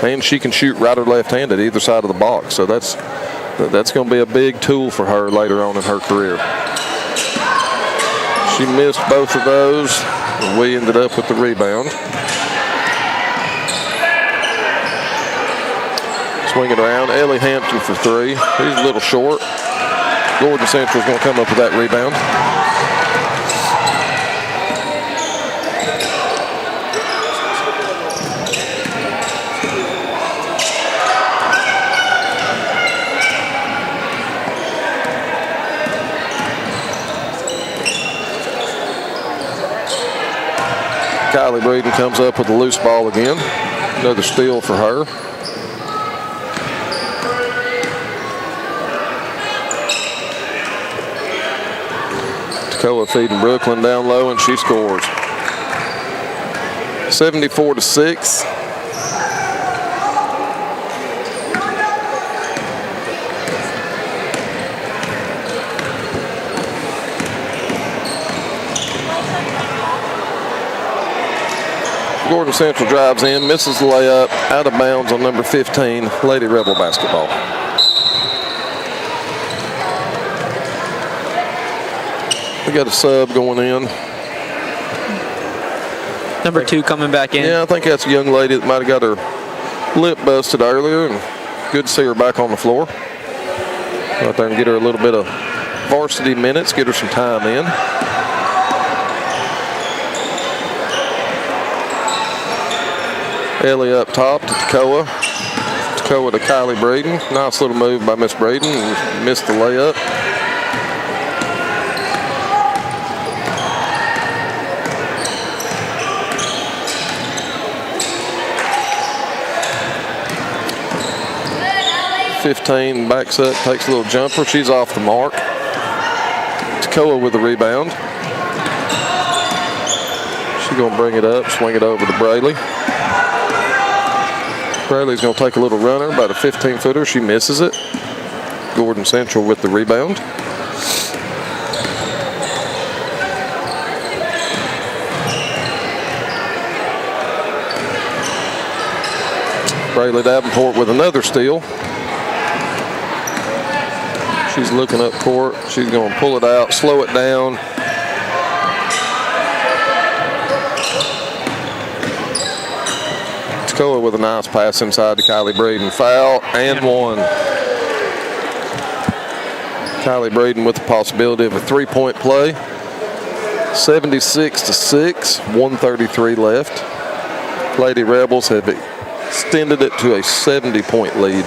And she can shoot right or left-handed either side of the box. So that's going to be a big tool for her later on in her career. She missed both of those, and we ended up with the rebound. Swing it around. Ellie Hampton for three. He's a little short. Gordon Central's going to come up with that rebound. Kylie Breeden comes up with a loose ball again. Another steal for her. Tacoa feeding Brooklyn down low, and she scores. 74-6. Gordon Central drives in, misses the layup, out of bounds on number 15, Lady Rebel basketball. We got a sub going in. Number 2 coming back in. Yeah, I think that's a young lady that might have got her lip busted earlier, and good to see her back on the floor. Go out there and get her a little bit of varsity minutes, get her some time in. Ellie up top to Tacoa. Tacoa to Kylie Breeden. Nice little move by Miss Breeden. Missed the layup. .15 backs up, takes a little jumper. She's off the mark. Tacoa with the rebound. She's going to bring it up, swing it over to Braley. Braley's going to take a little runner, about a 15-footer. She misses it. Gordon Central with the rebound. Braley Davenport with another steal. She's looking up court. She's going to pull it out, slow it down. Tacoa with a nice pass inside to Kylie Breeden. Foul and one. Kylie Breeden with the possibility of a three-point play. 76-6, 1:33 left. Lady Rebels have extended it to a 70-point lead.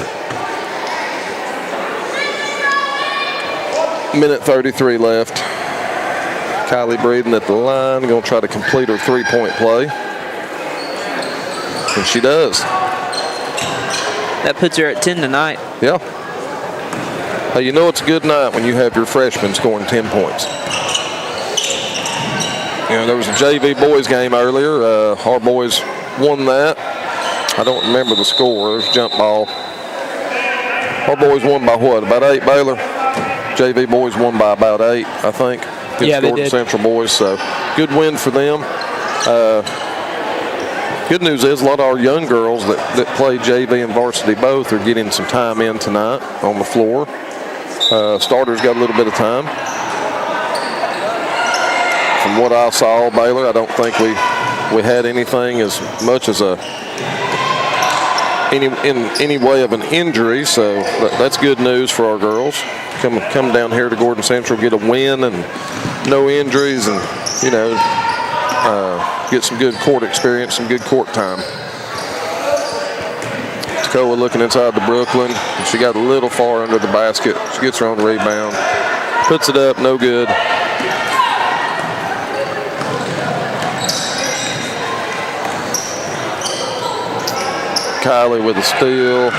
Minute 33 left. Kylie Breeden at the line, going to try to complete her three-point play. And she does. That puts her at 10 tonight. Yeah. Hey, you know it's a good night when you have your freshmen scoring 10 points. You know, there was a JV boys game earlier. Our boys won that. I don't remember the score. There's a jump ball. Our boys won by what, about 8, Baylor? JV boys won by about 8, I think. Yeah, they did. Central boys, so good win for them. Good news is a lot of our young girls that play JV and varsity both are getting some time in tonight on the floor. Starters got a little bit of time. From what I saw, Baylor, I don't think we had anything as much as any way of an injury, so that's good news for our girls. Come down here to Gordon Central, get a win and no injuries, and you know, get some good court experience, some good court time. Tacoa looking inside to Brooklyn. She got a little far under the basket. She gets her own rebound, puts it up, no good. Kylie with a steal.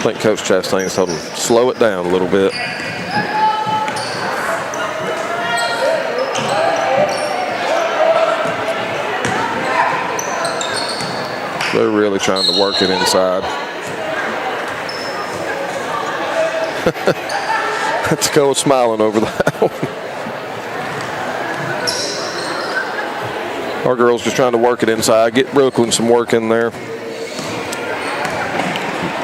think Coach Chastain's told them slow it down a little bit. They're really trying to work it inside. Tacoa smiling over that one. Our girls just trying to work it inside, get Brooklyn some work in there.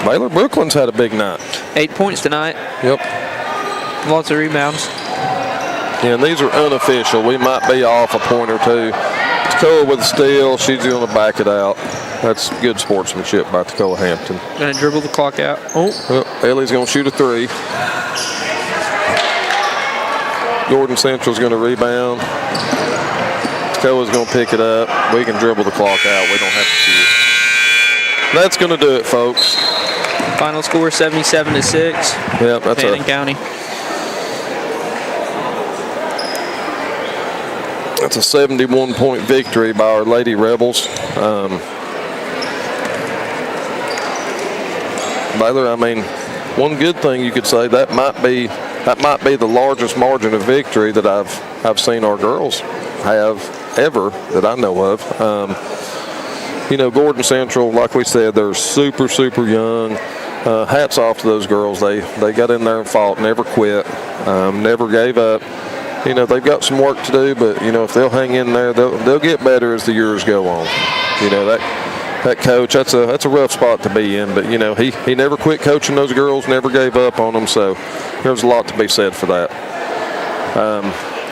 Baylor Brooklyn's had a big night. 8 points tonight. Yep. Lots of rebounds. Yeah, and these are unofficial. We might be off a point or two. Tacoa with the steal. She's going to back it out. That's good sportsmanship by Tacoa Hampton. Going to dribble the clock out. Oh. Well, Ellie's going to shoot a three. Gordon Central's going to rebound. Tacoa's going to pick it up. We can dribble the clock out. We don't have to shoot. That's going to do it, folks. Final score 77-6. Yep, that's Fannin County. That's a 71-point victory by our Lady Rebels. Baylor, I mean, one good thing you could say that might be the largest margin of victory that I've seen our girls have ever that I know of. You know, Gordon Central, like we said, they're super, super young. Hats off to those girls. They got in there and fought, never quit, never gave up. You know, they've got some work to do, but, you know, if they'll hang in there, they'll get better as the years go on. You know, that coach, that's a rough spot to be in, but, you know, he never quit coaching those girls, never gave up on them, so there's a lot to be said for that.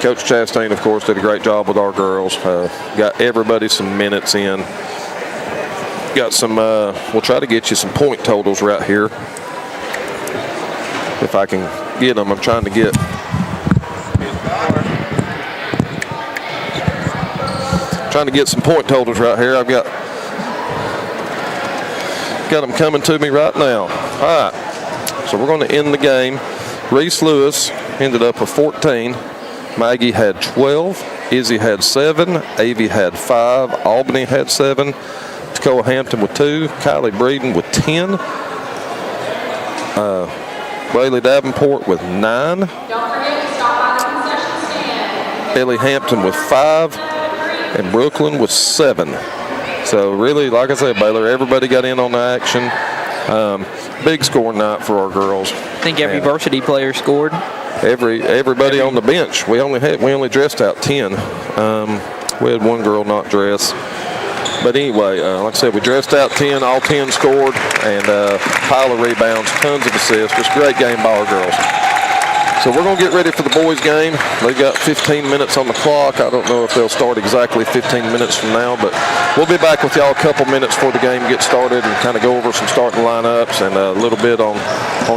Coach Chastain, of course, did a great job with our girls. Got everybody some minutes in. Got some, we'll try to get you some point totals right here. If I can get them, I'm trying to get. Trying to get some point totals right here. I've got them coming to me right now. All right, so we're going to end the game. Reese Lewis ended up with 14. Maggie had 12. Izzy had 7. Avie had 5. Albany had 7. Tacoa Hampton with 2. Kylie Breeden with 10. Bailey Davenport with 9. Don't forget to stop by the concession stand. Ellie Hampton with 5. And Brooklyn with 7. So really, like I said, Baylor, everybody got in on the action. Big score night for our girls. I think every varsity player scored. Everybody on the bench. We only dressed out 10. We had one girl not dress. But anyway, like I said, we dressed out 10. All 10 scored, and pile of rebounds, tons of assists. Just a great game by our girls. So we're going to get ready for the boys' game. They've got 15 minutes on the clock. I don't know if they'll start exactly 15 minutes from now, but we'll be back with y'all a couple minutes before the game gets started and kind of go over some starting lineups and a little bit on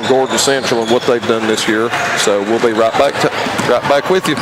Gordon Central and what they've done this year. So we'll be right back with you.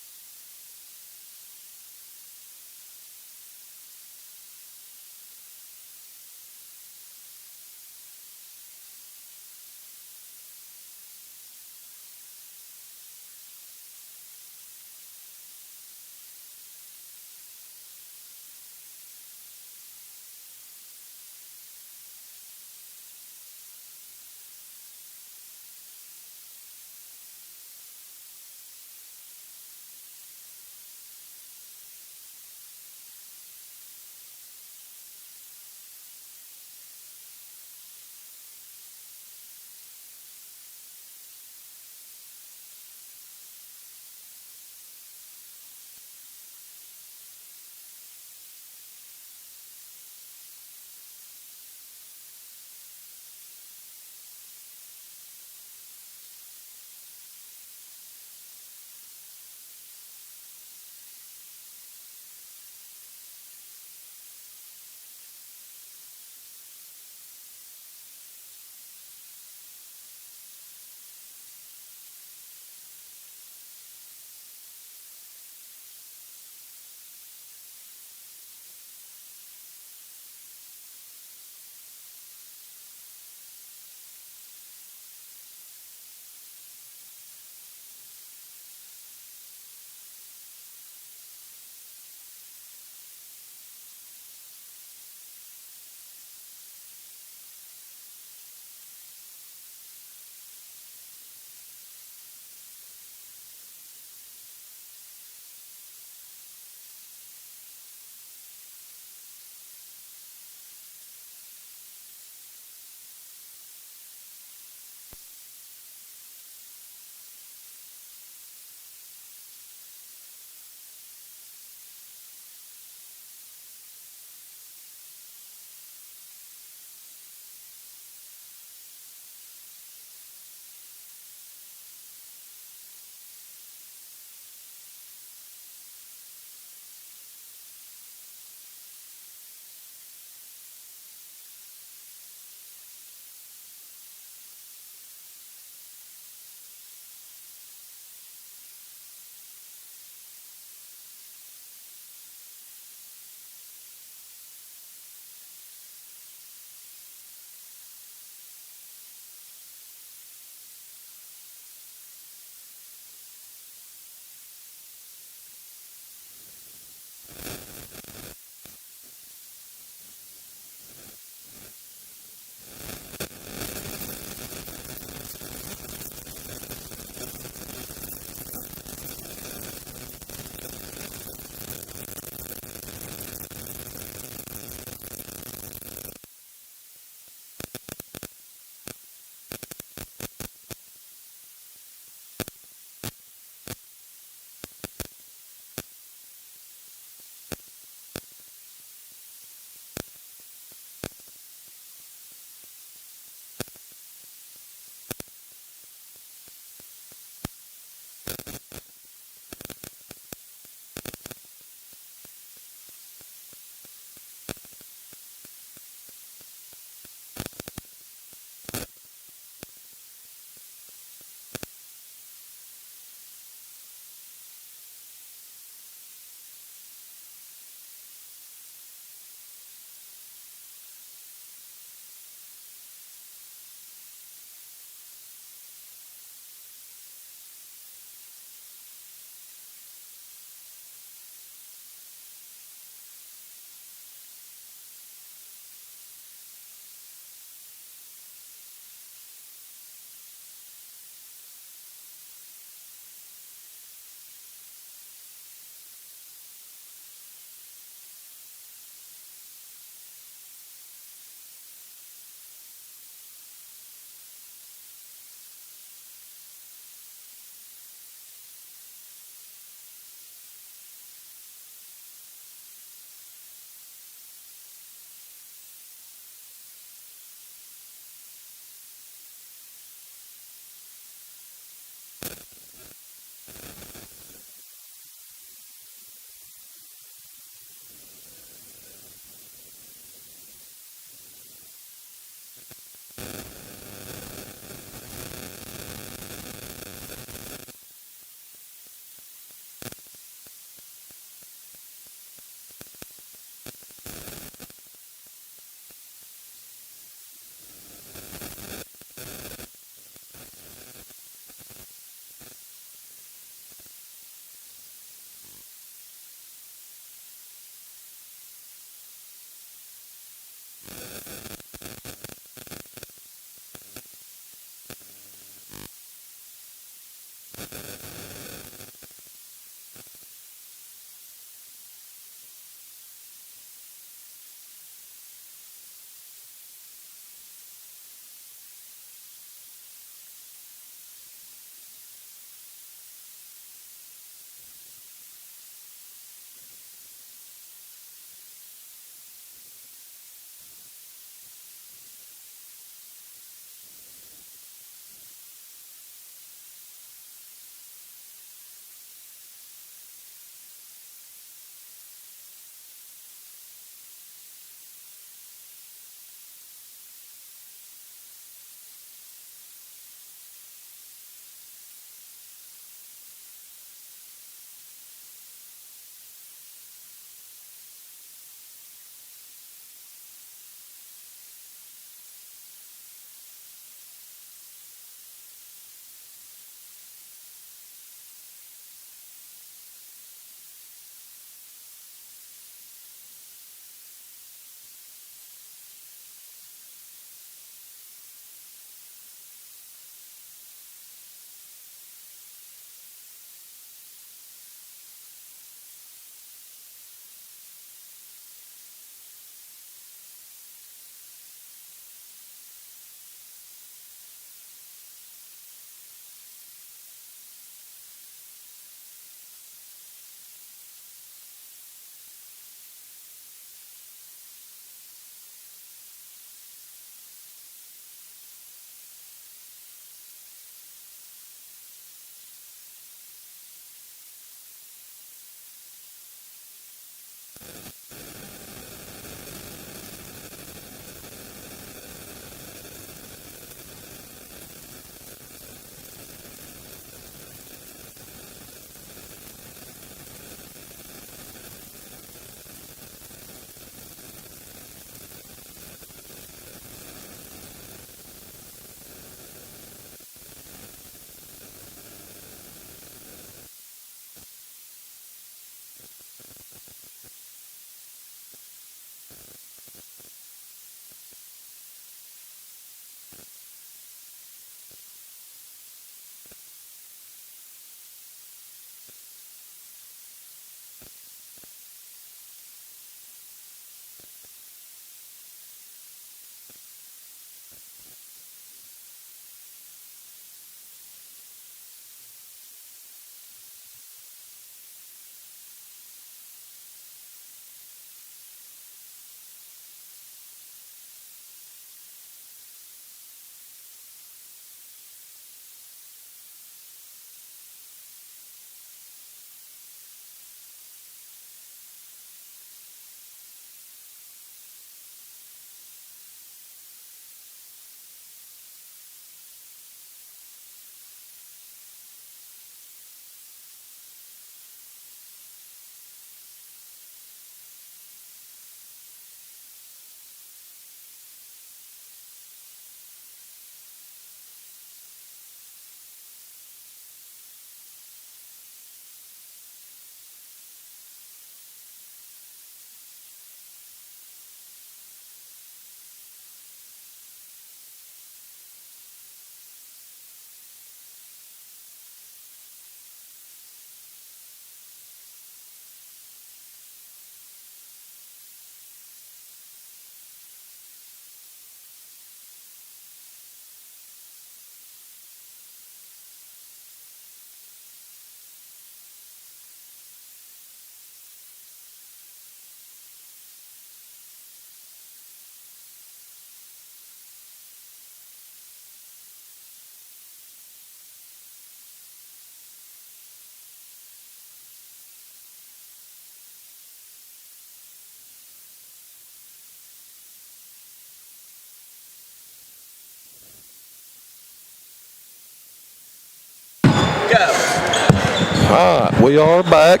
All right, we are back.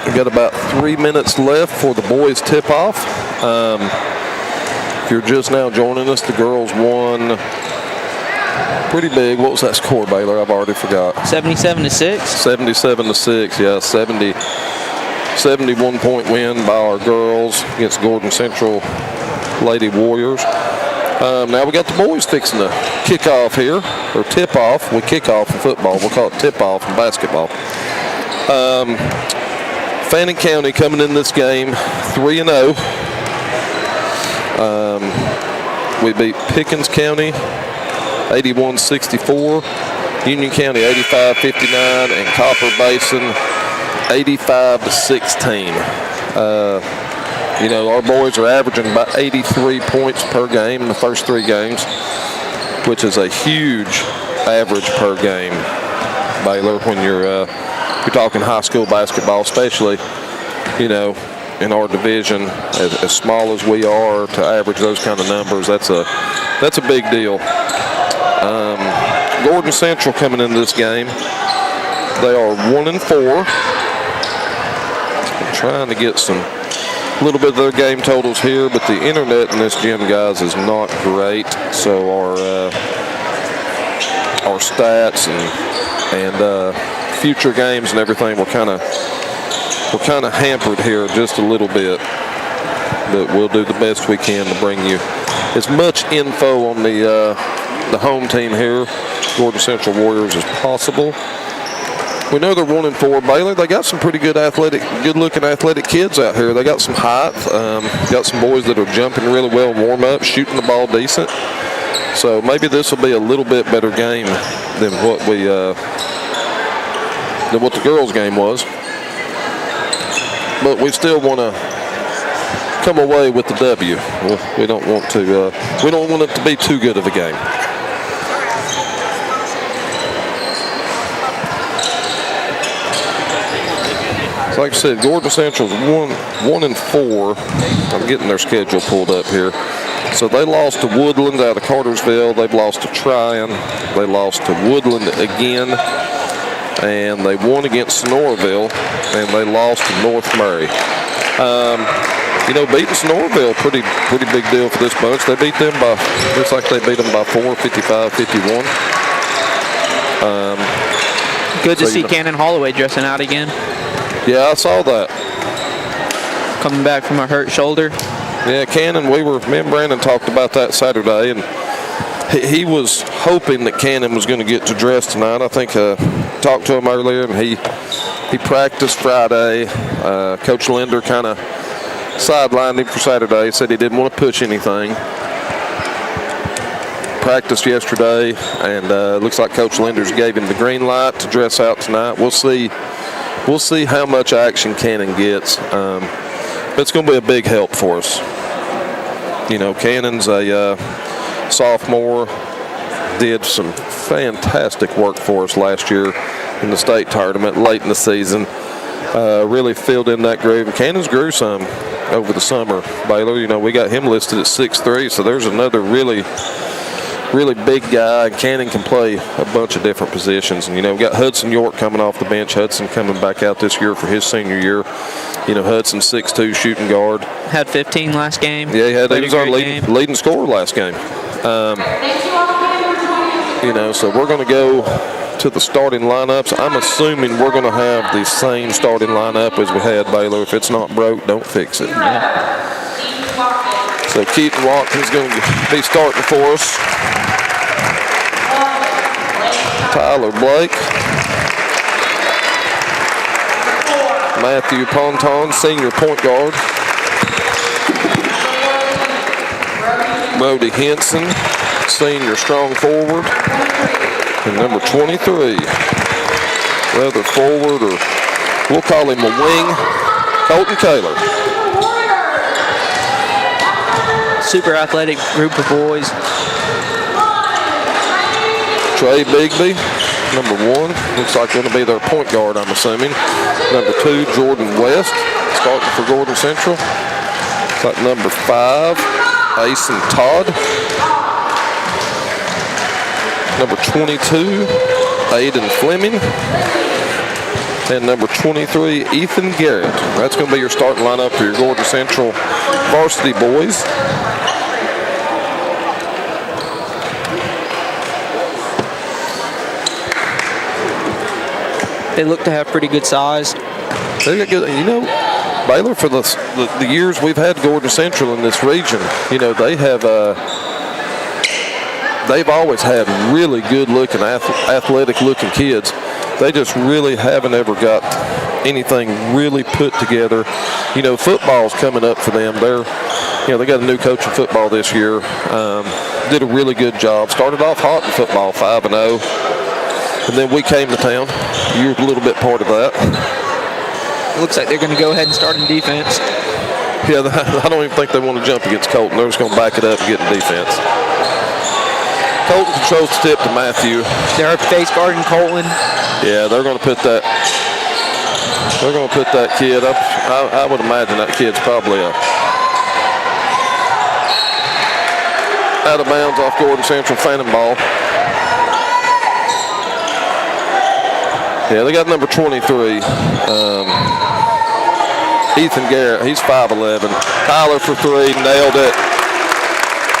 We've got about 3 minutes left for the boys tip-off. If you're just now joining us, the girls won pretty big. What was that score, Baylor? I've already forgot. 77-6. 77-6, yeah. 71-point win by our girls against Gordon Central Lady Warriors. Now we got the boys fixing to kick off here, or tip off. We kick off in football. We'll call it tip off in basketball. Fannin County coming in this game 3-0. We beat Pickens County 81-64, Union County 85-59, and Copper Basin 85-16. You know, our boys are averaging about 83 points per game in the first 3 games, which is a huge average per game, Baylor, when you're talking high school basketball, especially, you know, in our division, as small as we are, to average those kind of numbers, that's a big deal. Gordon Central coming into this game, they are 1-4. I'm trying to get a little bit of their game totals here, but the internet in this gym, guys, is not great. So our stats and future games and everything, we're kind of hampered here just a little bit. But we'll do the best we can to bring you as much info on the home team here, Gordon Central Warriors, as possible. We know they're 1-4. Baylor, they got some pretty good-looking athletic kids out here. They got some height. Got some boys that are jumping really well, warm up, shooting the ball decent. So maybe this will be a little bit better game than what the girls' game was. But we still want to come away with the W. We don't want it to be too good of a game. So like I said, Gordon Central's 1-4. I'm getting their schedule pulled up here. So they lost to Woodland out of Cartersville. They've lost to Tryon. They lost to Woodland again. And they won against Sonoraville. And they lost to North Murray. You know, beating Sonoraville, pretty big deal for this bunch. They beat them by, looks like they beat them by 4, 55-51. Good to see Cannon Holloway dressing out again. Yeah, I saw that. Coming back from a hurt shoulder. Yeah, Cannon, me and Brandon talked about that Saturday, and he was hoping that Cannon was going to get to dress tonight. I think talked to him earlier, and he practiced Friday. Coach Linder kind of sidelined him for Saturday. He said he didn't want to push anything. Practiced yesterday, and looks like Coach Linder's gave him the green light to dress out tonight. We'll see how much action Cannon gets. But it's going to be a big help for us. You know, Cannon's a sophomore, did some fantastic work for us last year in the state tournament late in the season. Really filled in that groove. And Cannon's grew some over the summer, Baylor. You know, we got him listed at 6'3", so there's another really big guy. Cannon can play a bunch of different positions. And, you know, we got Hudson York coming off the bench. Hudson coming back out this year for his senior year. You know, Hudson 6'2", shooting guard. Had 15 last game. Yeah, he was our leading scorer last game. You know, so we're going to go to the starting lineups. I'm assuming we're going to have the same starting lineup as we had, Baylor. If it's not broke, don't fix it. Yeah. So Keaton Watkins going to be starting for us. Tyler Blake. Matthew Ponton, senior point guard. Brody Henson, senior strong forward. And number 23, rather forward, or we'll call him a wing, Colton Kaler. Super athletic group of boys. Trey Bigby, number 1, looks like going to be their point guard, I'm assuming. Number 2, Jordan West, starting for Gordon Central. Looks like number 5, Asen Todd. Number 22, Aiden Fleming. And number 23, Ethan Garrett. That's going to be your starting lineup for your Gordon Central varsity boys. They look to have pretty good size. They got good, you know, Baylor, for the years we've had Gordon Central in this region, you know, they have they've always had really good-looking, athletic-looking kids. They just really haven't ever got anything really put together. You know, football's coming up for them. They got a new coach in football this year. Did a really good job. Started off hot in football, 5-0. And then we came to town. You were a little bit part of that. It looks like they're going to go ahead and start in defense. Yeah, I don't even think they want to jump against Colton. They're just going to back it up and get in defense. Colton controls the tip to Matthew. They're face guarding Colton. Yeah, they're going to put that. They're going to put that kid up. I would imagine that kid's probably out of bounds off Gordon Central Fannin ball. Yeah, they got number 23, Ethan Garrett. He's 5'11". Tyler for 3, nailed it.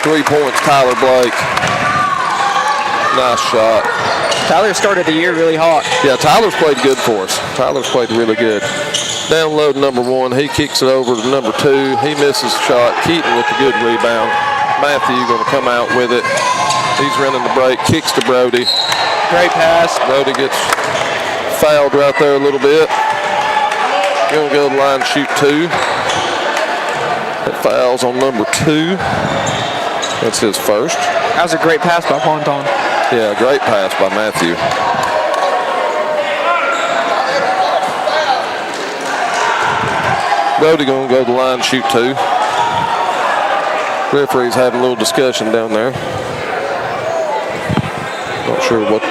3 points, Tyler Blake. Nice shot. Tyler started the year really hot. Yeah, Tyler's played good for us. Tyler's played really good. Down low to number 1. He kicks it over to number 2. He misses the shot. Keaton with a good rebound. Matthew going to come out with it. He's running the break. Kicks to Brody. Great pass. Brody gets fouled right there a little bit. Going to go to the line and shoot 2. That fouls on number 2. That's his first. That was a great pass by Ponton. Yeah, great pass by Matthew. Brody going to go to the line and shoot 2. Referee's having a little discussion down there. Not sure what.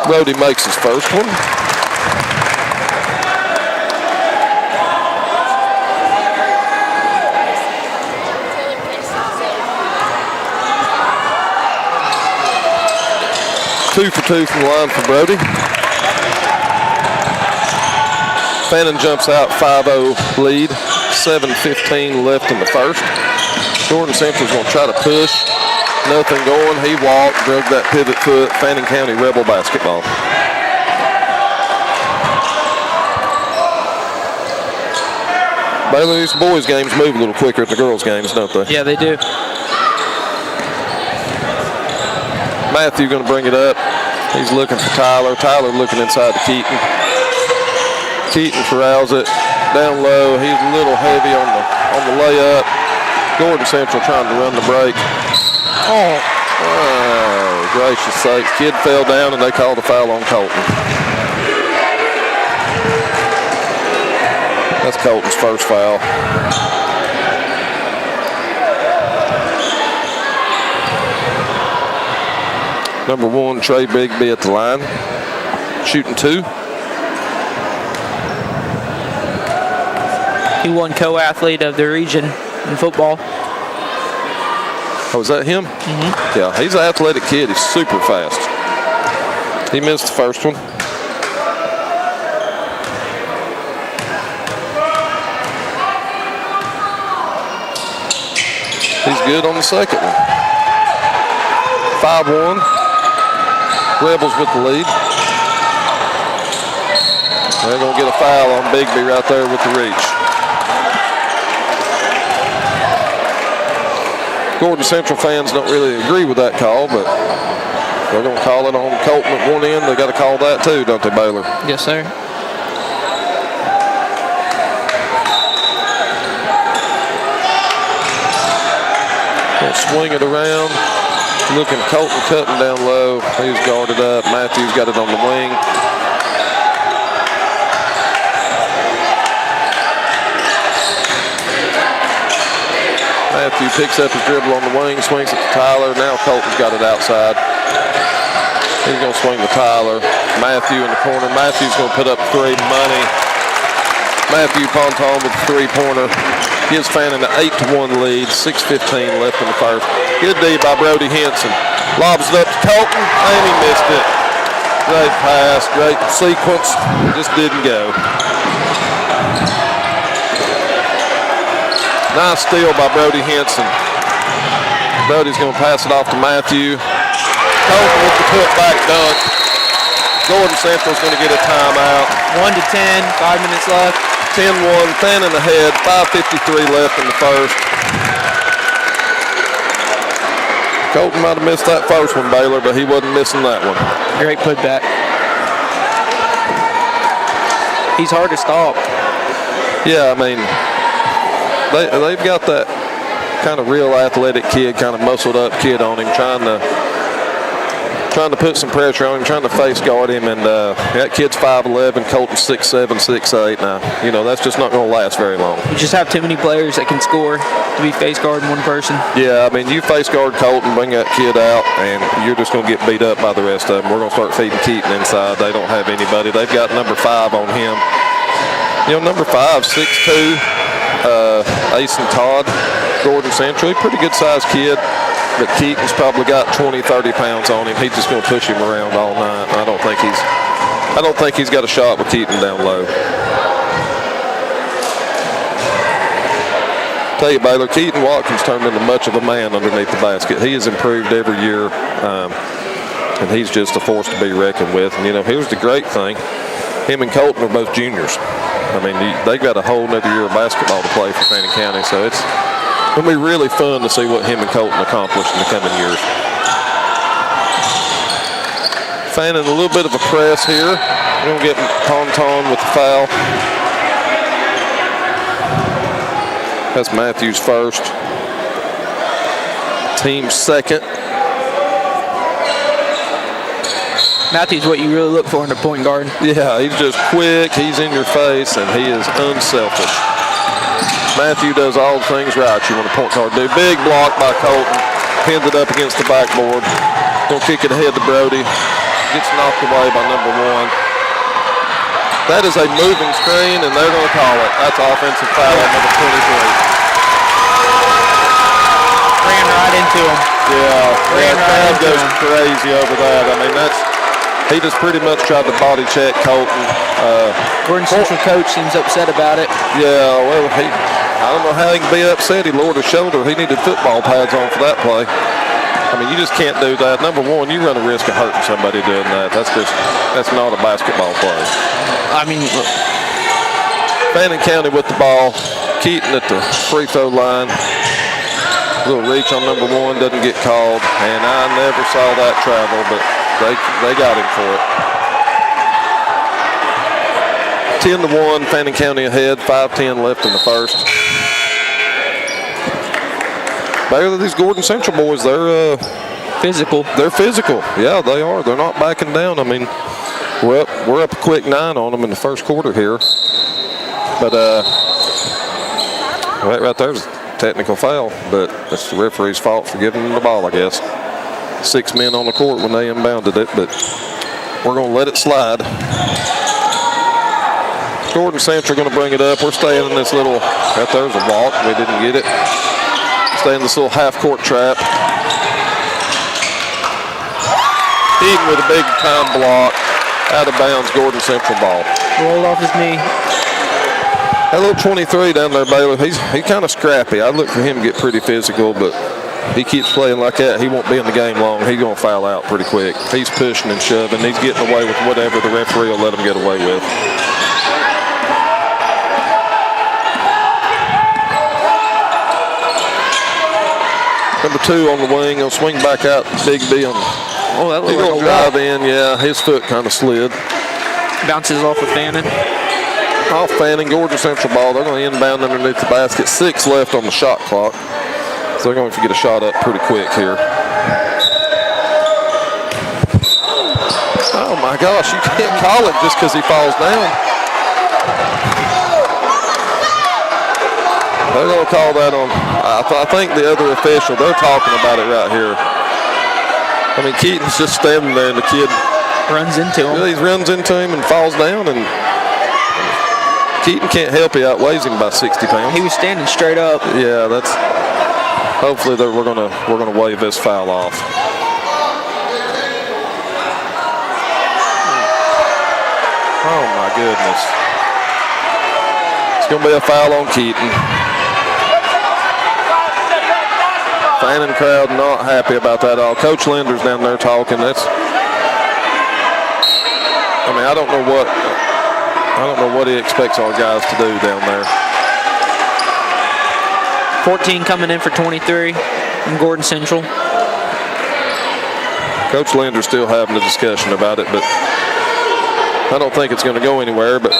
Brody makes his first one. Two for 2 from the line for Brody. Fannin jumps out, 5-0 lead. 7:15 left in the first. Gordon Central's going to try to push. Nothing going. He walked, drug that pivot foot. Fannin County Rebel basketball. Baylor, these boys' games move a little quicker than the girls' games, don't they? Yeah, they do. Matthew going to bring it up. He's looking for Tyler. Tyler looking inside to Keaton. Keaton corrals it. Down low. He's a little heavy on the layup. Gordon Central trying to run the break. Oh, gracious sake. Kid fell down and they called a foul on Colton. That's Colton's first foul. Number 1, Trey Bigby at the line. Shooting 2. He won co-athlete of the region in football. Oh, is that him? Mm-hmm. Yeah, he's an athletic kid. He's super fast. He missed the first one. He's good on the second one. 5-1. Rebels with the lead. They're going to get a foul on Bigby right there with the reach. Gordon Central fans don't really agree with that call, but they're going to call it on Colton at one end. They got to call that too, don't they, Baylor? Yes, sir. They'll swing it around. Looking, Colton cutting down low. He's guarded up. Matthew's got it on the wing. Matthew picks up his dribble on the wing, swings it to Tyler. Now Colton's got it outside. He's going to swing to Tyler. Matthew in the corner. Matthew's going to put up 3. Money. Matthew Ponton with the 3-pointer. Gives Fannin an 8-1 lead, 6:15 left in the first. Good D by Brody Henson. Lobs it up to Colton, and he missed it. Great pass, great sequence, just didn't go. Nice steal by Brody Henson. Brody's going to pass it off to Matthew. Colton with the putback dunk. Gordon Central's going to get a timeout. 1-10, 5 minutes left. 10-1, Fannin ahead, 5:53 left in the first. Colton might have missed that first one, Baylor, but he wasn't missing that one. Great putback. He's hard to stop. Yeah, I mean, they've got that kind of real athletic kid, kind of muscled up kid on him, trying to put some pressure on him, trying to face guard him, and that kid's 5'11", Colton's 6'7", 6'8". Now, you know, that's just not going to last very long. You just have too many players that can score to be face guarding one person. Yeah, I mean, you face guard Colton, bring that kid out, and you're just going to get beat up by the rest of them. We're going to start feeding Keaton inside. They don't have anybody. They've got number 5 on him. You know, number 5, 6'2", Ace and Todd, Gordon Central, pretty good sized kid. But Keaton's probably got 20, 30 pounds on him. He's just going to push him around all night. I don't think he's got a shot with Keaton down low. Tell you, Baylor, Keaton Watkins turned into much of a man underneath the basket. He has improved every year, and he's just a force to be reckoned with. And, you know, here's the great thing. Him and Colton are both juniors. I mean, they've got a whole nother year of basketball to play for Fannin County, so it's going to be really fun to see what him and Colton accomplish in the coming years. Fannin a little bit of a press here. We're going to get Ponton with the foul. That's Matthews first. Team second. Matthews, what you really look for in a point guard. Yeah, he's just quick, he's in your face, and he is unselfish. Matthew does all the things right you want a point guard to do. Big block by Colton. Pins it up against the backboard. Gonna kick it ahead to Brody. Gets knocked away by number 1. That is a moving screen, and they're gonna call it. That's offensive foul on number 23. Ran right into him. Yeah, Ran that right crowd into goes him. crazy over that. I mean, he just pretty much tried to body check Colton. Gordon Central coach seems upset about it. Yeah, well, I don't know how he can be upset. He lowered his shoulder. He needed football pads on for that play. I mean, you just can't do that. Number 1, you run a risk of hurting somebody doing that. That's not a basketball play. I mean, look. Fannin County with the ball. Keaton at the free throw line. Little reach on number 1, doesn't get called. And I never saw that travel, but they got him for it. 10-1, Fannin County ahead, 5:10 left in the first. Baylor, these Gordon Central boys, they're Physical. They're physical. Yeah, they are. They're not backing down. I mean, we're up a quick 9 on them in the first quarter here. But right there's a technical foul, but that's the referee's fault for giving them the ball, I guess. 6 men on the court when they inbounded it, but we're going to let it slide. Gordon Central going to bring it up. We're staying in this little, right there's a walk. We didn't get it. Stay in this little half-court trap. Eden with a big time block. Out of bounds, Gordon Central ball. Rolled off his knee. That little 23 down there, Baylor, he's kind of scrappy. I'd look for him to get pretty physical, but he keeps playing like that. He won't be in the game long. He's going to foul out pretty quick. He's pushing and shoving. He's getting away with whatever the referee will let him get away with. Number 2 on the wing. He'll swing back out. Big B on. Oh, that He's looks going like to a drive walk. in. Yeah, his foot kind of slid. Bounces off of Fannin. Off Fannin, Gordon Central ball. They're going to inbound underneath the basket. 6 left on the shot clock. So they're going to get a shot up pretty quick here. Oh my gosh, you can't call it just because he falls down. They're going to call that on, I think the other official, they're talking about it right here. I mean, Keaton's just standing there and the kid Runs into him. really runs into him and falls down, and Keaton can't help. He outweighs him by 60 pounds. He was standing straight up. Yeah, that's. Hopefully, we're gonna wave this foul off. Oh my goodness! It's gonna be a foul on Keaton. Fannin crowd not happy about that at all. Coach Linder's down there talking. I don't know what he expects our guys to do down there. 14 coming in for 23 from Gordon Central. Coach Linder's still having a discussion about it, but I don't think it's going to go anywhere, but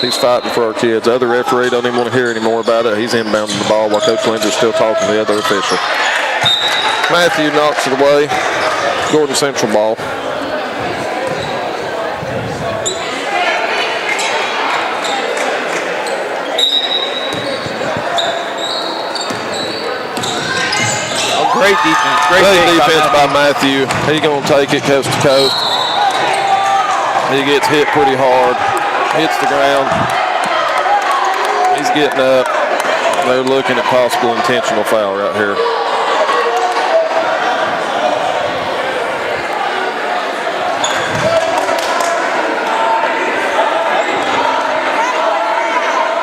he's fighting for our kids. The other referee don't even want to hear any more about it. He's inbounding the ball while Coach Linder's still talking to the other official. Matthew knocks it away. Gordon Central ball. Great defense. Great defense by Matthew. He's going to take it coast to coast. He gets hit pretty hard. Hits the ground. He's getting up. They're looking at possible intentional foul right here.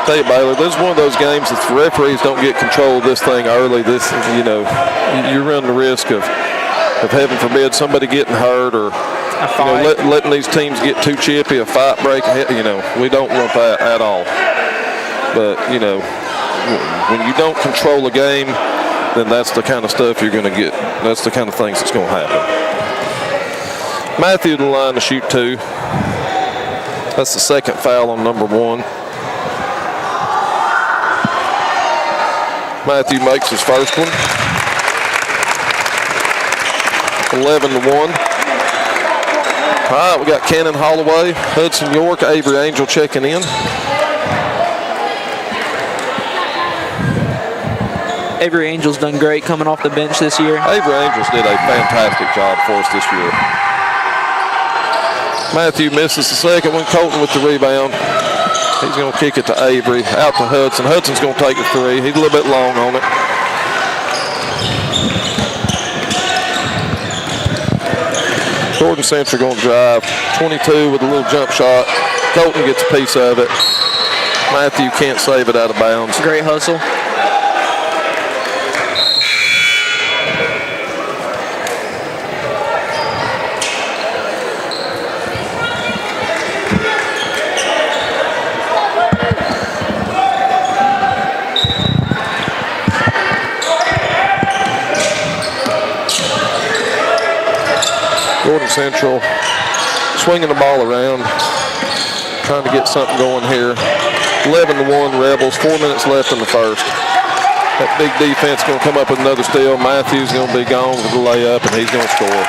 Tell you, Baylor, this is one of those games that the referees don't get control of this thing early. You run the risk of heaven forbid somebody getting hurt or letting these teams get too chippy, a fight break. We don't want that at all. But when you don't control a game, then that's the kind of stuff you're going to get. That's the kind of things that's going to happen. Matthew to the line to shoot 2. That's the second foul on number 1. Matthew makes his first one. 11-1. All right, we got Cannon Holloway, Hudson York, Avery Angel checking in. Avery Angel's done great coming off the bench this year. Avery Angels did a fantastic job for us this year. Matthew misses the second one. Colton with the rebound. He's going to kick it to Avery, out to Hudson. Hudson's going to take the 3. He's a little bit long on it. Gordon Central going to drive. 22 with a little jump shot. Colton gets a piece of it. Matthew can't save it out of bounds. Great hustle. Gordon Central swinging the ball around, trying to get something going here. 11-1 Rebels, 4 minutes left in the first. That big defense going to come up with another steal. Matthews going to be gone with the layup, and he's going to score.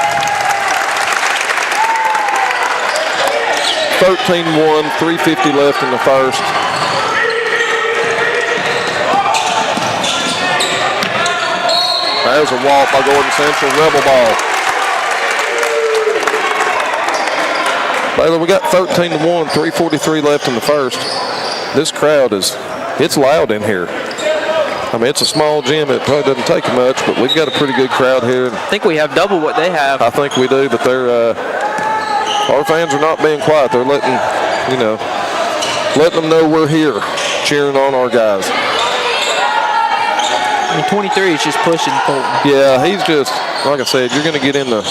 13-1, 3:50 left in the first. There's a walk by Gordon Central, Rebel ball. Baylor, we got 13-1, 3:43 left in the first. This crowd it's loud in here. I mean, it's a small gym. It probably doesn't take much, but we've got a pretty good crowd here. I think we have double what they have. I think we do, but our fans are not being quiet. They're letting them know we're here, cheering on our guys. I mean, 23 is just pushing Colton. Yeah, he's just, like I said, you're going to get in the...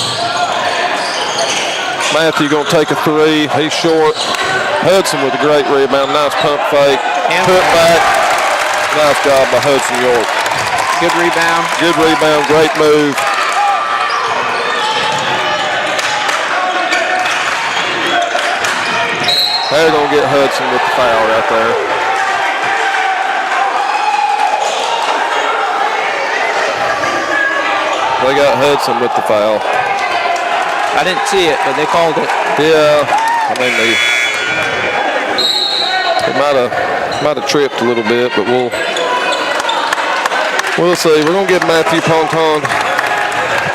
Matthew going to take a 3. He's short. Hudson with a great rebound. Nice pump fake. Put back. Nice job by Hudson York. Good rebound. Good rebound. Great move. They're going to get Hudson with the foul right there. They got Hudson with the foul. I didn't see it, but they called it. Yeah, I mean they might have tripped a little bit, but we'll see. We're gonna give Matthew Ponton,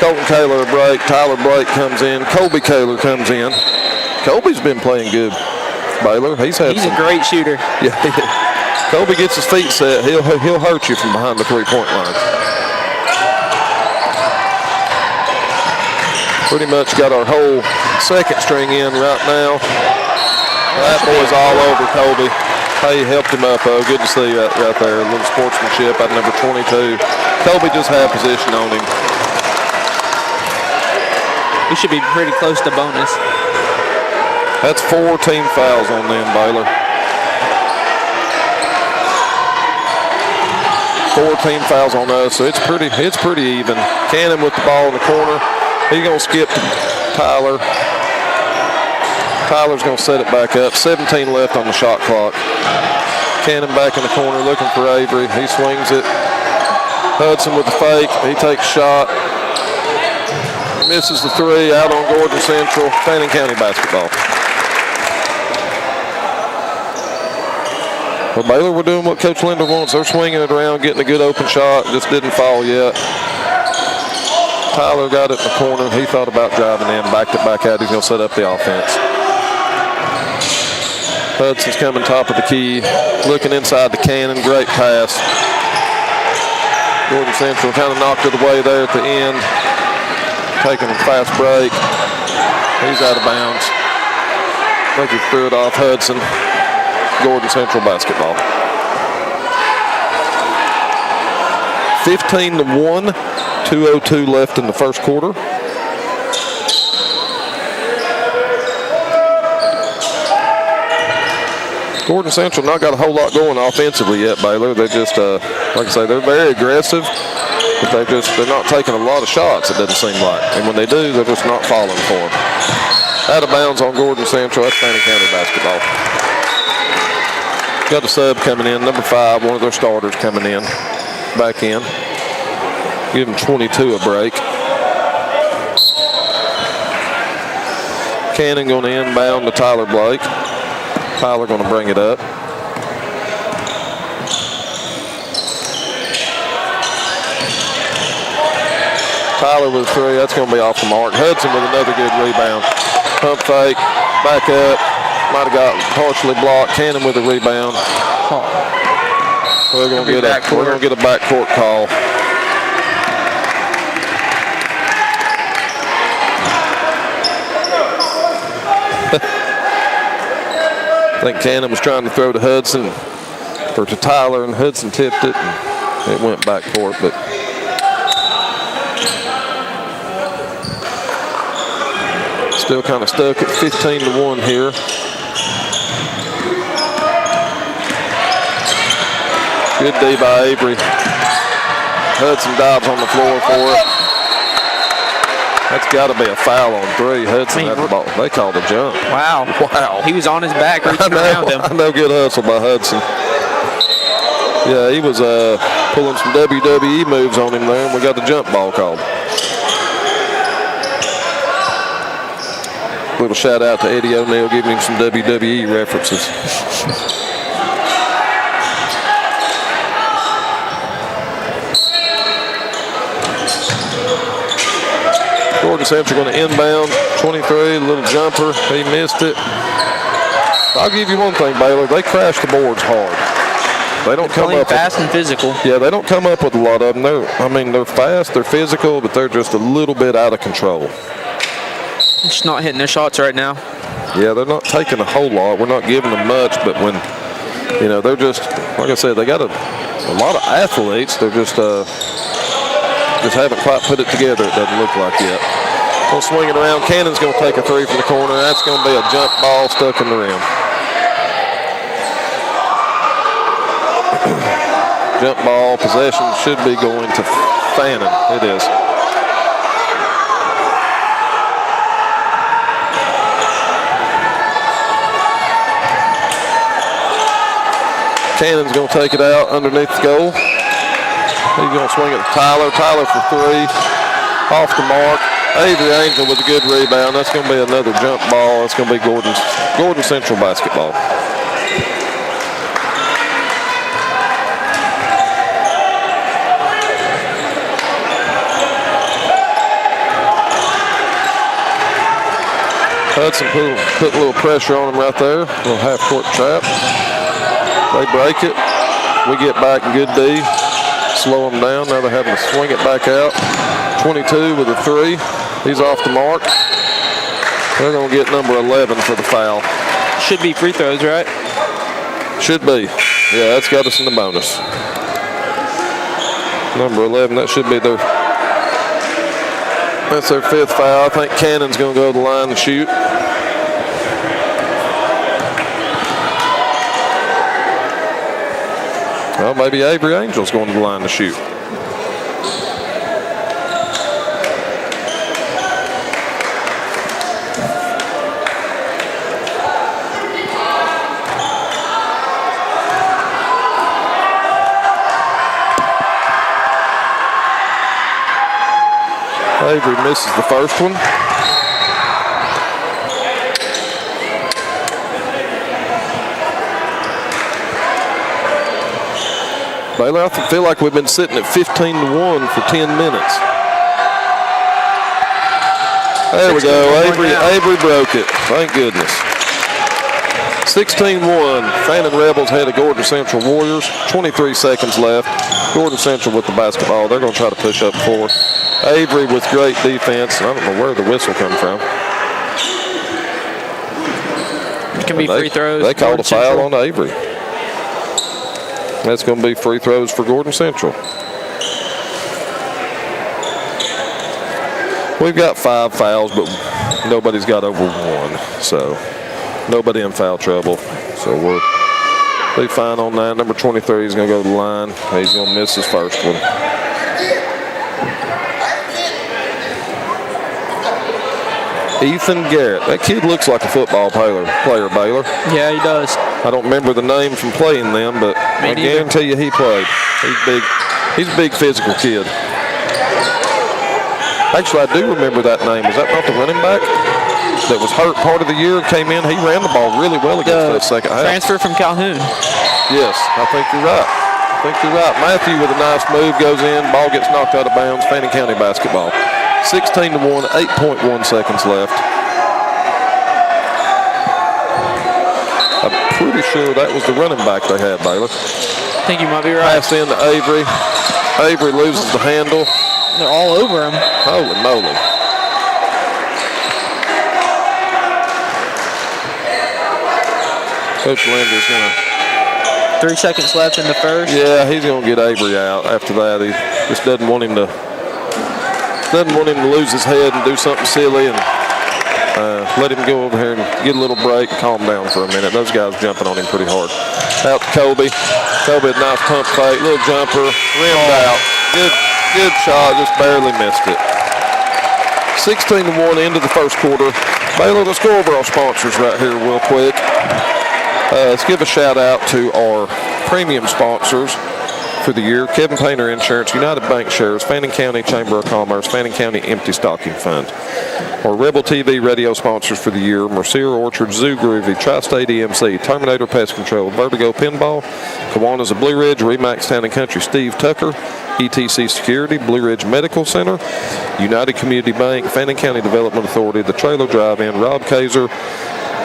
Colton Kaler a break. Tyler Blake comes in. Colby Kaler comes in. Colby's been playing good Baylor. He's a great shooter. Yeah, Kobe gets his feet set. He'll hurt you from behind the three-point line. Pretty much got our whole second string in right now. That boy's all over Kobe. Hey, helped him up. Good to see right there. A little sportsmanship at number 22. Kobe just had position on him. We should be pretty close to bonus. That's 4 team fouls on them, Baylor. 4 team fouls on us, so it's pretty even. Fannin with the ball in the corner. He's gonna skip to Tyler. Tyler's gonna set it back up. 17 left on the shot clock. Fannin back in the corner looking for Avery. He swings it. Hudson with the fake. He takes a shot. Misses the 3 out on Gordon Central. Fannin County basketball. Well, Baylor, we're doing what Coach Linder wants. They're swinging it around, getting a good open shot. Just didn't fall yet. Tyler got it in the corner. He thought about driving in, backed it back out. He's going to set up the offense. Hudson's coming top of the key, looking inside the cannon. Great pass. Gordon Central kind of knocked it away there at the end. Taking a fast break. He's out of bounds. I think he threw it off Hudson. Gordon Central basketball. 15-1. 2:02 left in the first quarter. Gordon Central not got a whole lot going offensively yet, Baylor. They just, like I say, they're very aggressive, but they're not taking a lot of shots, it doesn't seem like. And when they do, they're just not falling for them. Out of bounds on Gordon Central. That's Fannin County basketball. Got a sub coming in, number 5, one of their starters coming in, back in. Give him 22 a break. Cannon going to inbound to Tyler Blake. Tyler going to bring it up. Tyler with a 3. That's going to be off the mark. Hudson with another good rebound. Pump fake. Back up. Might have got partially blocked. Cannon with a rebound. We're going to get a backcourt call. I think Cannon was trying to throw to Hudson or to Tyler, and Hudson tipped it, and it went backcourt. But still kind of stuck at 15-1 here. Good D by Avery. Hudson dives on the floor for it. That's got to be a foul on 3. Hudson had the ball. They called a jump. Wow. He was on his back reaching around him. I know, good hustle by Hudson. Yeah, he was pulling some WWE moves on him there, and we got the jump ball called. Little shout out to Eddie O'Neal giving him some WWE references. Gordon Central going to inbound. 23, little jumper. He missed it. I'll give you one thing, Baylor. They crash the boards hard. They don't come up fast and physical. Yeah, they don't come up with a lot of them. They're fast, they're physical, but they're just a little bit out of control. Just not hitting their shots right now. Yeah, they're not taking a whole lot. We're not giving them much, but when, they're just, like I said, they got a lot of athletes. They're just haven't quite put it together, it doesn't look like yet. We'll swing it around. Cannon's going to take a 3 from the corner. That's going to be a jump ball stuck in the rim. Jump ball possession should be going to Fannin. It is. Cannon's going to take it out underneath the goal. He's going to swing it to Tyler. Tyler for 3. Off the mark. Avery Angel with a good rebound. That's going to be another jump ball. That's going to be Gordon Central basketball. Hudson put a little pressure on him right there. A little half-court trap. They break it. We get back in good D. Slow them down. Now they're having to swing it back out. 22 with a 3. He's off the mark. They're going to get number 11 for the foul. Should be free throws, right? Should be. Yeah, that's got us in the bonus. Number 11, that should be that's their 5th foul. I think Cannon's going to go to the line and shoot. Well, maybe Avery Angel's going to the line to shoot. Avery misses the first one. Baylor, I feel like we've been sitting at 15-1 for 10 minutes. There we go. Avery broke it. Thank goodness. 16-1. Fannin Rebels head of Gordon Central Warriors. 23 seconds left. Gordon Central with the basketball. They're going to try to push up forward. Avery with great defense. I don't know where the whistle come from. It can be free throws. They called a foul on Avery. That's going to be free throws for Gordon Central. We've got 5 fouls, but nobody's got over 1. So nobody in foul trouble. So we'll be fine on that. Number 23 is going to go to the line. He's going to miss his first one. Ethan Garrett. That kid looks like a football player, Baylor. Yeah, he does. I don't remember the name from playing them, but I guarantee you he played. He's big. He's a big physical kid. Actually, I do remember that name. Was that not the running back that was hurt part of the year, came in? He ran the ball really well against that second half. Transfer from Calhoun. Yes, I think you're right. Matthew with a nice move goes in. Ball gets knocked out of bounds. Fannin County basketball. 16-1, 8.1 seconds left. I'm pretty sure that was the running back they had, Baylor. I think you might be right. Pass in to Avery. Avery loses the handle. They're all over him. Holy moly. Coach Linder's going to... 3 seconds left in the first. Yeah, he's going to get Avery out. After that, he just doesn't want him to lose his head and do something silly, and let him go over here and get a little break, calm down for a minute. Those guys jumping on him pretty hard. Out to Kobe. Kobe, a nice pump fake, little jumper, rimmed out. Good shot, just barely missed it. 16-1 into the first quarter. Baylor, let's go over our sponsors right here real quick. Let's give a shout out to our premium sponsors for the year: Kevin Painter Insurance, United Bank Shares, Fannin County Chamber of Commerce, Fannin County Empty Stocking Fund. Our Rebel TV radio sponsors for the year: Mercier Orchard, Zoo Groovy, Tri-State EMC, Terminator Pest Control, Vertigo Pinball, Kiwanis of Blue Ridge, Remax Town and Country, Steve Tucker, ETC Security, Blue Ridge Medical Center, United Community Bank, Fannin County Development Authority, The Trailer Drive-In, Rob Kaiser,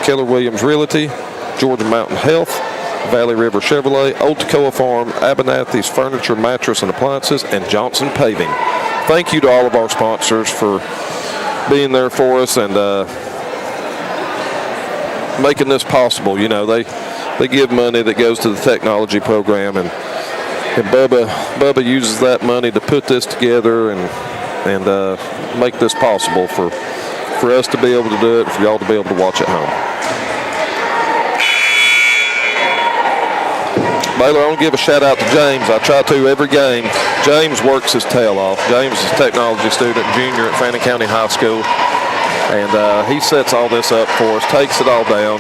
Keller Williams Realty, Georgia Mountain Health, Valley River Chevrolet, Old Toccoa Farm, Abernathy's Furniture, Mattress, and Appliances, and Johnson Paving. Thank you to all of our sponsors for being there for us and making this possible. You know, they give money that goes to the technology program, and Bubba uses that money to put this together and make this possible for us to be able to do it, for y'all to be able to watch at home. Baylor, I want to give a shout out to James. I try to every game. James works his tail off. James is a technology student, junior at Fannin County High School. And he sets all this up for us, takes it all down.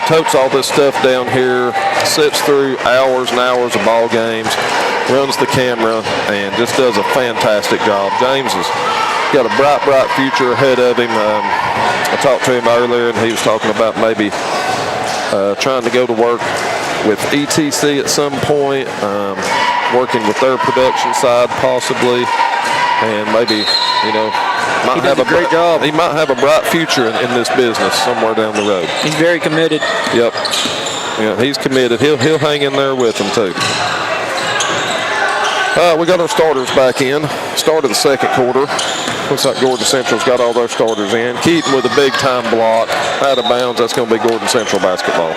Totes all this stuff down here, sits through hours and hours of ball games, runs the camera, and just does a fantastic job. James has got a bright future ahead of him. I talked to him earlier, and he was talking about maybe trying to go to work with ETC at some point, working with their production side possibly, and maybe, He does a great job. He might have a bright future in this business somewhere down the road. He's very committed. Yep. Yeah, he's committed. He'll hang in there with them too. We got our starters back in. Start of the second quarter. Looks like Gordon Central's got all their starters in. Keaton with a big time block. Out of bounds. That's going to be Gordon Central basketball.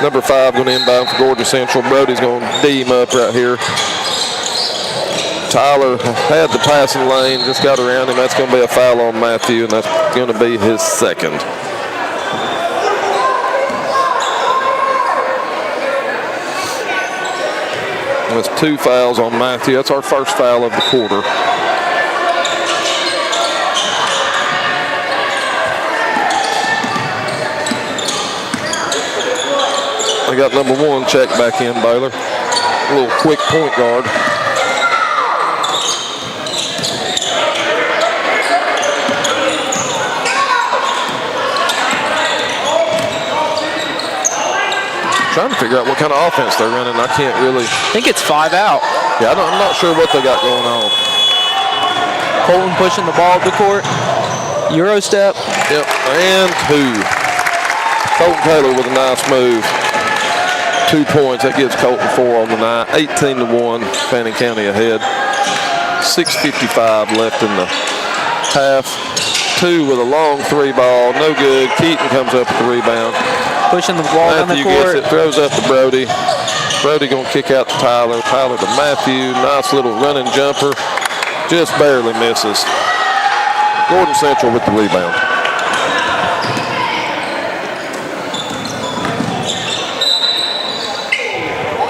Number 5 going to inbound for Gordon Central. Brody's going to D him up right here. Tyler had the passing lane, just got around him. That's going to be a foul on Matthew, and that's going to be his second. That's 2 fouls on Matthew. That's our first foul of the quarter. I got number 1 check back in, Baylor. A little quick point guard. Trying to figure out what kind of offense they're running. I can't really. I think it's 5 out. Yeah, I'm not sure what they got going on. Colton pushing the ball up the court. Euro step. Yep, and 2. Colton Taylor with a nice move. 2 points. That gives Colton 4 on the night. 18-1. Fannin County ahead. 6:55 left in the half. 2 with a long 3 ball. No good. Keaton comes up with the rebound. Pushing the ball down the Matthew court. gets it, throws up to Brody. Brody going to kick out to Tyler. Tyler to Matthew. Nice little running jumper. Just barely misses. Gordon Central with the rebound.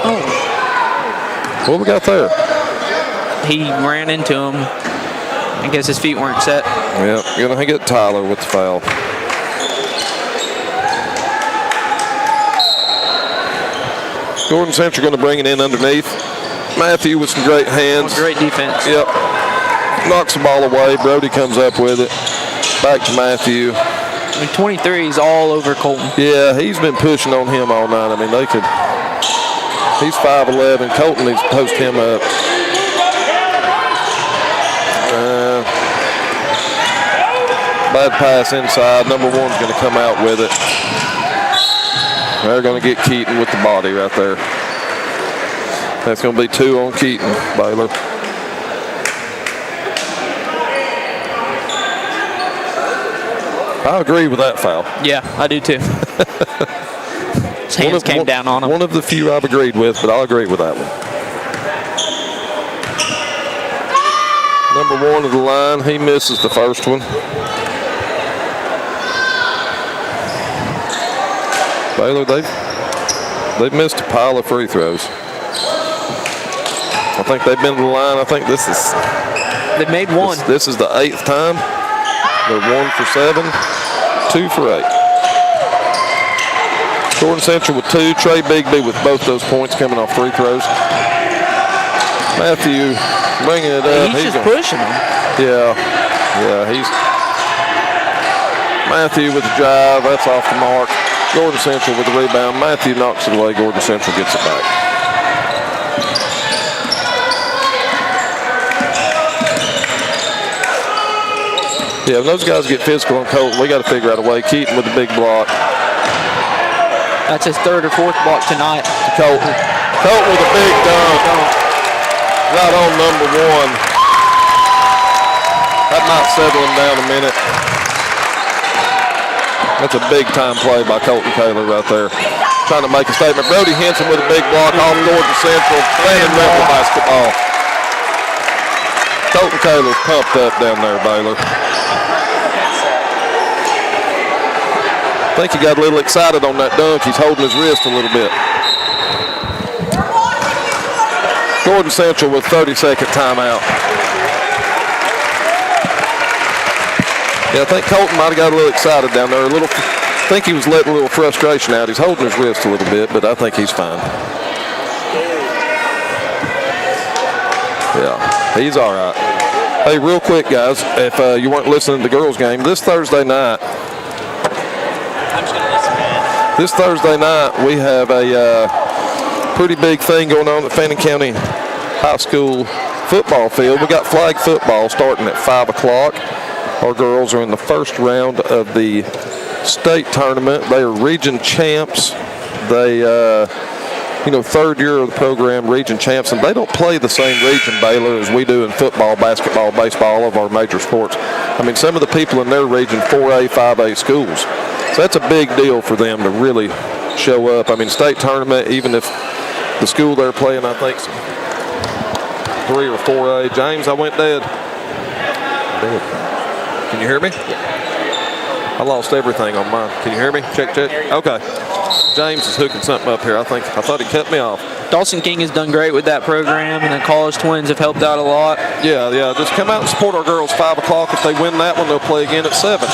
Oh. What we got there? He ran into him. I guess his feet weren't set. Yep, going to get Tyler with the foul. Gordon Central going to bring it in underneath. Matthew with some great hands. Great defense. Yep. Knocks the ball away. Brody comes up with it. Back to Matthew. 23 is all over Colton. Yeah, he's been pushing on him all night. I mean, they could. He's 5'11". Colton needs to post him up. Bad pass inside. Number 1's going to come out with it. They're going to get Keaton with the body right there. That's going to be 2 on Keaton, Baylor. I agree with that foul. Yeah, I do too. His hands came down on him. One of the few I've agreed with, but I'll agree with that one. Number 1 of the line, he misses the first one. Baylor, they've missed a pile of free throws. I think they've been to the line. I think this is. They made 1. This is the 8th time. They're 1 for 7, 2 for 8. Gordon Central with 2. Trey Bigby with both those points coming off free throws. Matthew bringing it up. He's just pushing him. Yeah, he's. Matthew with the drive. That's off the mark. Gordon Central with the rebound. Matthew knocks it away. Gordon Central gets it back. Yeah, when those guys get physical on Colton, we got to figure out a way. Keaton with the big block. That's his 3rd or 4th block tonight. To Colton. Colton with a big dunk. Right on number 1. That might settle him down a minute. That's a big-time play by Colton Taylor right there. Trying to make a statement. Brody Henson with a big block off Gordon Central. Playing rebel basketball. Colton Taylor's pumped up down there, Baylor. I think he got a little excited on that dunk. He's holding his wrist a little bit. Gordon Central with 30-second timeout. Yeah, I think Colton might have got a little excited down there. I think he was letting a little frustration out. He's holding his wrist a little bit, but I think he's fine. Yeah, he's all right. Hey, real quick, guys, if you weren't listening to the girls' game, this Thursday night, This Thursday night, we have a pretty big thing going on at Fannin County High School football field. We got flag football starting at 5 o'clock. Our girls are in the first round of the state tournament. They are region champs. They, third year of the program, region champs, and they don't play the same region, Baylor, as we do in football, basketball, baseball, all of our major sports. I mean, some of the people in their region, 4A, 5A schools. So that's a big deal for them to really show up. I mean, state tournament, even if the school they're playing, I think, 3 or 4A. James, I went dead. Dead. Can you hear me? I lost everything on mine. Can you hear me? Check. Okay. James is hooking something up here. I thought he cut me off. Dawson King has done great with that program, and the College Twins have helped out a lot. Yeah. Just come out and support our girls 5 o'clock. If they win that one, they'll play again at 7.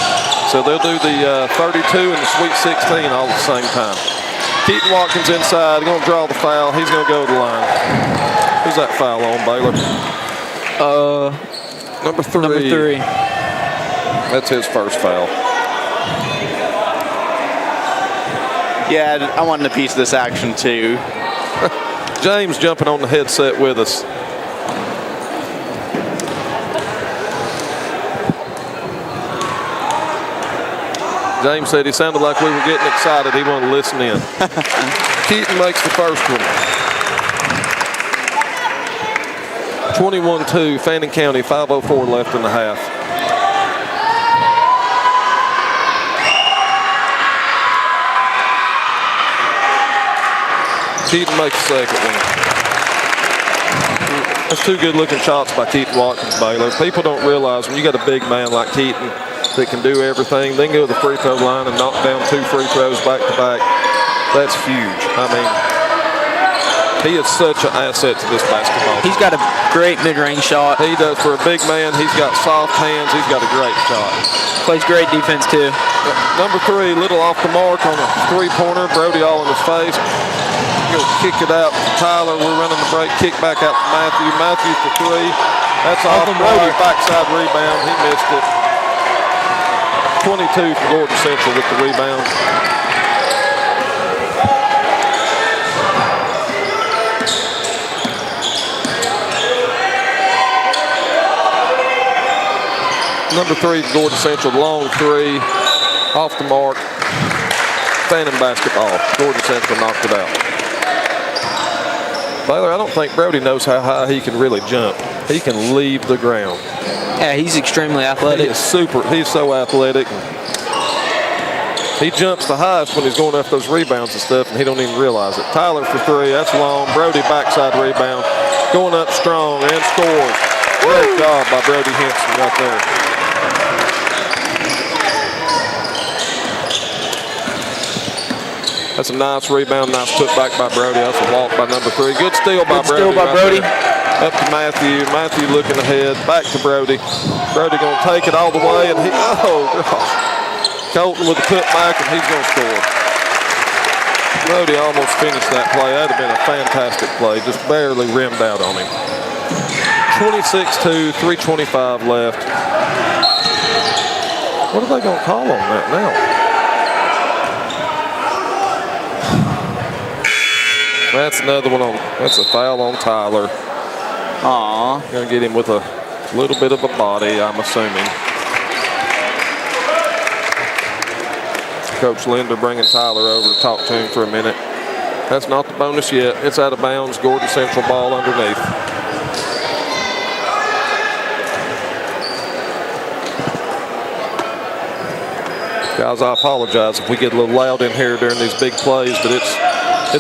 So they'll do the 32 and the Sweet 16 all at the same time. Keaton Watkins inside. Going to draw the foul. He's going to go to the line. Who's that foul on, Baylor? Number 3. Number 3. That's his first foul. Yeah, I wanted a piece of this action too. James jumping on the headset with us. James said he sounded like we were getting excited. He wanted to listen in. Keaton makes the first one. 21-2, Fannin County, 5:04 left in the half. Keaton makes the second one. That's 2 good-looking shots by Keaton Watkins, Baylor. People don't realize when you got a big man like Keaton that can do everything, they can go to the free throw line and knock down 2 free throws back-to-back. That's huge. I mean, he is such an asset to this basketball team. He's got a great mid-range shot. He does. For a big man, he's got soft hands. He's got a great shot. Plays great defense, too. Number 3, little off the mark on a three-pointer. Brody all in his face. He'll kick it out to Tyler. We're running the break. Kick back out to Matthew. Matthew for 3. That's off Brody. Backside rebound. He missed it. 22 for Gordon Central with the rebound. Number 3 for Gordon Central. Long 3. Off the mark. Fannin basketball. Gordon Central knocked it out. Baylor, I don't think Brody knows how high he can really jump. He can leave the ground. Yeah, he's extremely athletic. He is super. He's so athletic. He jumps the highest when he's going after those rebounds and stuff, and he don't even realize it. Tyler for 3. That's long. Brody backside rebound. Going up strong and scores. Great job by Brody Henson right there. That's a nice rebound, nice put back by Brody. That's a walk by number 3. Good steal by Brody. Steal by Brody. Up to Matthew. Matthew looking ahead. Back to Brody. Brody going to take it all the way, and gosh. Colton with the putback, and he's going to score. Brody almost finished that play. That would have been a fantastic play. Just barely rimmed out on him. 26-2, 3:25 left. What are they going to call on that now? That's another one on. That's a foul on Tyler. Aw. Going to get him with a little bit of a body, I'm assuming. Coach Linder bringing Tyler over to talk to him for a minute. That's not the bonus yet. It's out of bounds. Gordon Central ball underneath. Guys, I apologize if we get a little loud in here during these big plays, but it's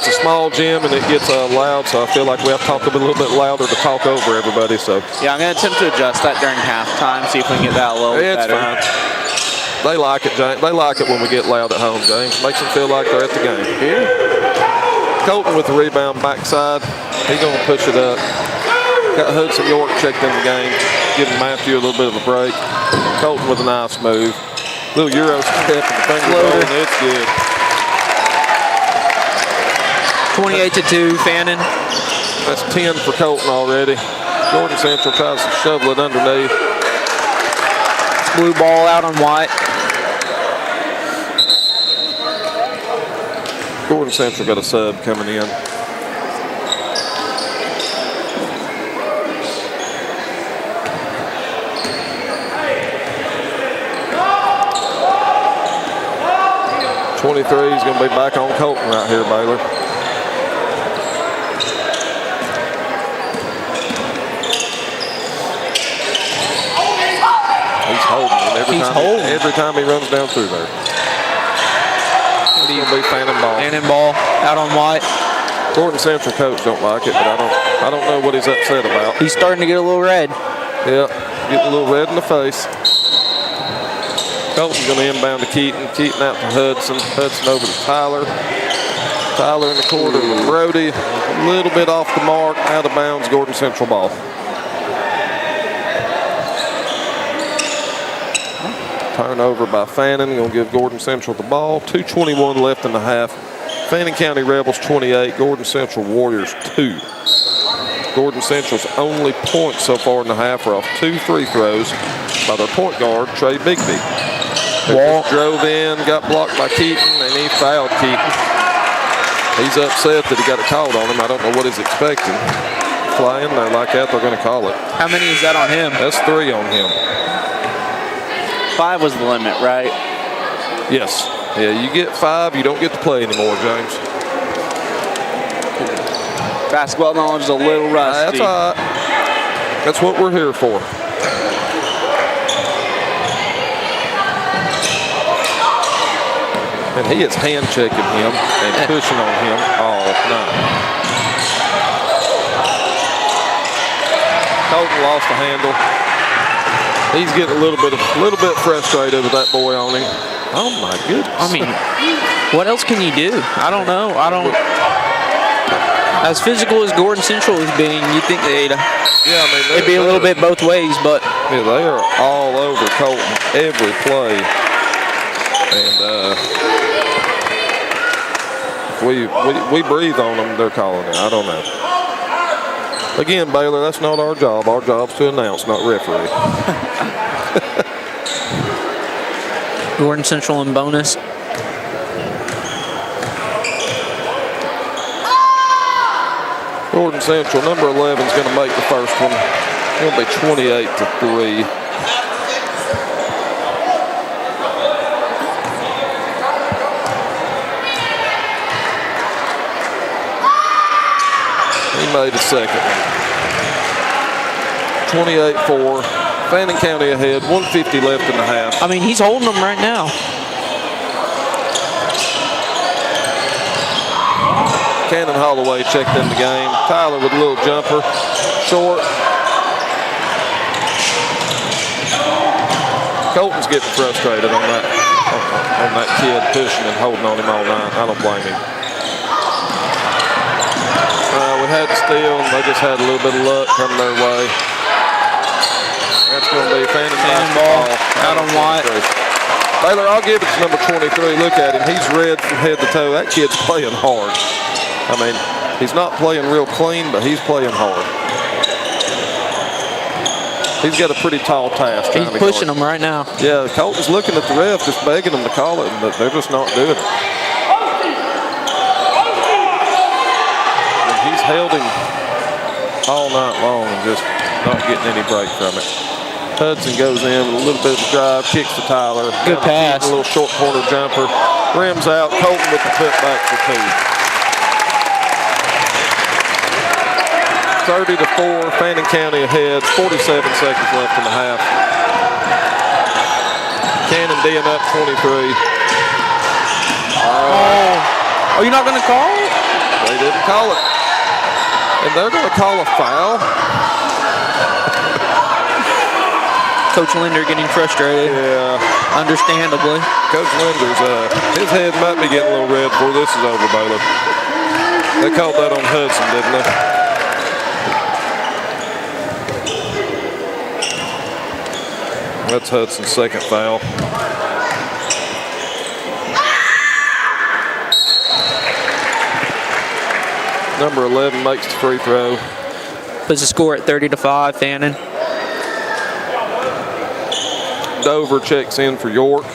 a small gym and it gets loud, so I feel like we have to talk a little bit louder to talk over everybody. So yeah, I'm going to attempt to adjust that during halftime, see if we can get that a little bit better. Fine. They like it, James. They like it when we get loud at home, James. Makes them feel like they're at the game. Here. Colton with the rebound backside. He's going to push it up. Got Hudson York checked in the game, giving Matthew a little bit of a break. Colton with a nice move. Little Euro step and the finger roll, and it's good. 28-2, Fannin. That's 10 for Colton already. Gordon Central tries to shovel it underneath. Blue ball out on white. Gordon Central got a sub coming in. .23 is going to be back on Colton right here, Baylor. He's holding him every time he runs down through there. It's going to be Fannin ball. Fannin ball out on White. Gordon Central coach don't like it, but I don't know what he's upset about. He's starting to get a little red. Yeah, getting a little red in the face. Colton's going to inbound to Keaton. Keaton out to Hudson. Hudson over to Tyler. Tyler in the corner with Brody. A little bit off the mark. Out of bounds. Gordon Central ball. Turnover by Fannin. Going to give Gordon Central the ball. 2:21 left in the half. Fannin County Rebels 28. Gordon Central Warriors 2. Gordon Central's only points so far in the half are off 2 free throws by their point guard, Trey Bigby. Wall drove in, got blocked by Keaton, and he fouled Keaton. He's upset that he got it called on him. I don't know what he's expecting. Fly in there like that, they're going to call it. How many is that on him? That's 3 on him. 5 was the limit, right? Yes. Yeah, you get 5, you don't get to play anymore, James. Basketball knowledge is a little rusty. That's all right. That's what we're here for. And he is hand-checking him and pushing on him all night. Colton lost the handle. He's getting a little bit frustrated with that boy on him. Oh my goodness. I mean, what else can you do? I don't know. As physical as Gordon Central is being, you'd think they'd be a little bit both ways, but yeah, they are all over Colton every play. And we breathe on them, they're calling it. I don't know. Again, Baylor, that's not our job. Our job's to announce, not referee. Gordon Central in bonus. Gordon Central, number 11 is going to make the first one. It'll be 28-3. He made a second one. 28-4. Fannin County ahead. 150 left in the half. I mean, he's holding them right now. Cannon Holloway checked in the game. Tyler with a little jumper. Short. Colton's getting frustrated on that kid pushing and holding on him all night. I don't blame him. We had to steal, and they just had a little bit of luck coming their way. That's going to be Fannin ball out on White. Baylor, I'll give it to number 23. Look at him. He's red from head to toe. That kid's playing hard. I mean, he's not playing real clean, but he's playing hard. He's got a pretty tall task. He's pushing them right now. Yeah, Colton's looking at the ref, just begging them to call it, but they're just not doing it. And he's held him all night long and just not getting any break from it. Hudson goes in with a little bit of a drive, kicks to Tyler. Good pass. A little short corner jumper. Rims out. Colton with the putback for 2. 30-4. Fannin County ahead. 47 seconds left in the half. Cannon Dean up 23. Are you not going to call it? They didn't call it. And they're going to call a foul. Coach Linder getting frustrated. Yeah. Understandably. Coach Linder's, his head might be getting a little red before this is over, Baylor. They called that on Hudson, didn't they? That's Hudson's second foul. Number 11 makes the free throw. Puts the score at 30-5, Fannin. Dover checks in for York.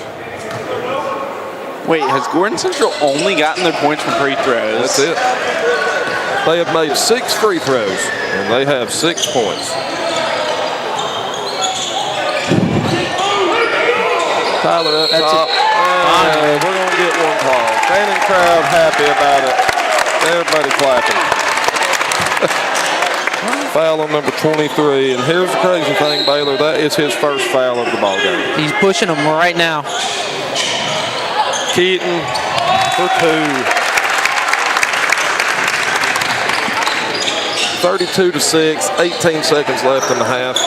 Wait, has Gordon Central only gotten their points from free throws? That's it. They have made 6 free throws, and they have 6 points. Tyler up top. We're going to get one call. Fannin crowd happy about it. Everybody clapping. Foul on number 23. And here's the crazy thing, Baylor. That is his first foul of the ball game. He's pushing them right now. Keaton for 2. 32-6, 18 seconds left in the half.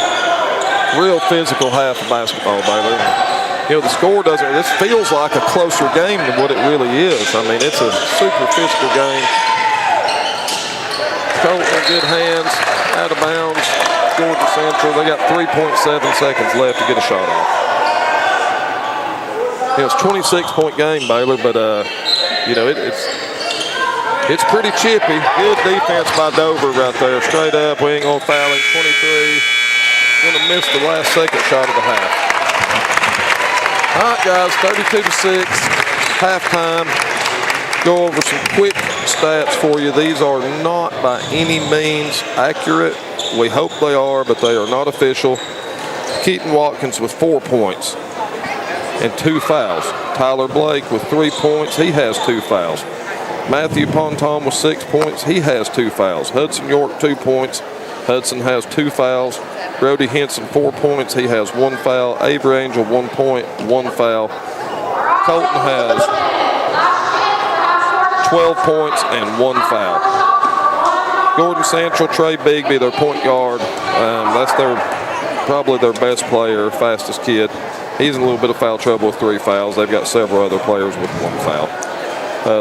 Real physical half of basketball, Baylor. You know, the score doesn't, this feels like a closer game than what it really is. I mean, it's a super physical game. Colton in good hands, out of bounds, Georgia Central. They got 3.7 seconds left to get a shot off. You know, it's a 26-point game, Baylor, but, you know, it's pretty chippy. Good defense by Dover right there. Straight up, we ain't gonna foul him. 23. Gonna miss the last second shot of the half. All right, guys, 32-6, halftime. Go over some quick stats for you. These are not by any means accurate. We hope they are, but they are not official. Keaton Watkins with 4 points and 2 fouls. Tyler Blake with 3 points. He has 2 fouls. Matthew Ponton with 6 points. He has 2 fouls. Hudson York, 2 points. Hudson has 2 fouls. Brody Henson, 4 points. He has 1 foul. Avery Angel, 1 point, 1 foul. Colton has 12 points and 1 foul. Gordon Central, Trey Bigby, their point guard. That's probably their best player, fastest kid. He's in a little bit of foul trouble with 3 fouls. They've got several other players with 1 foul.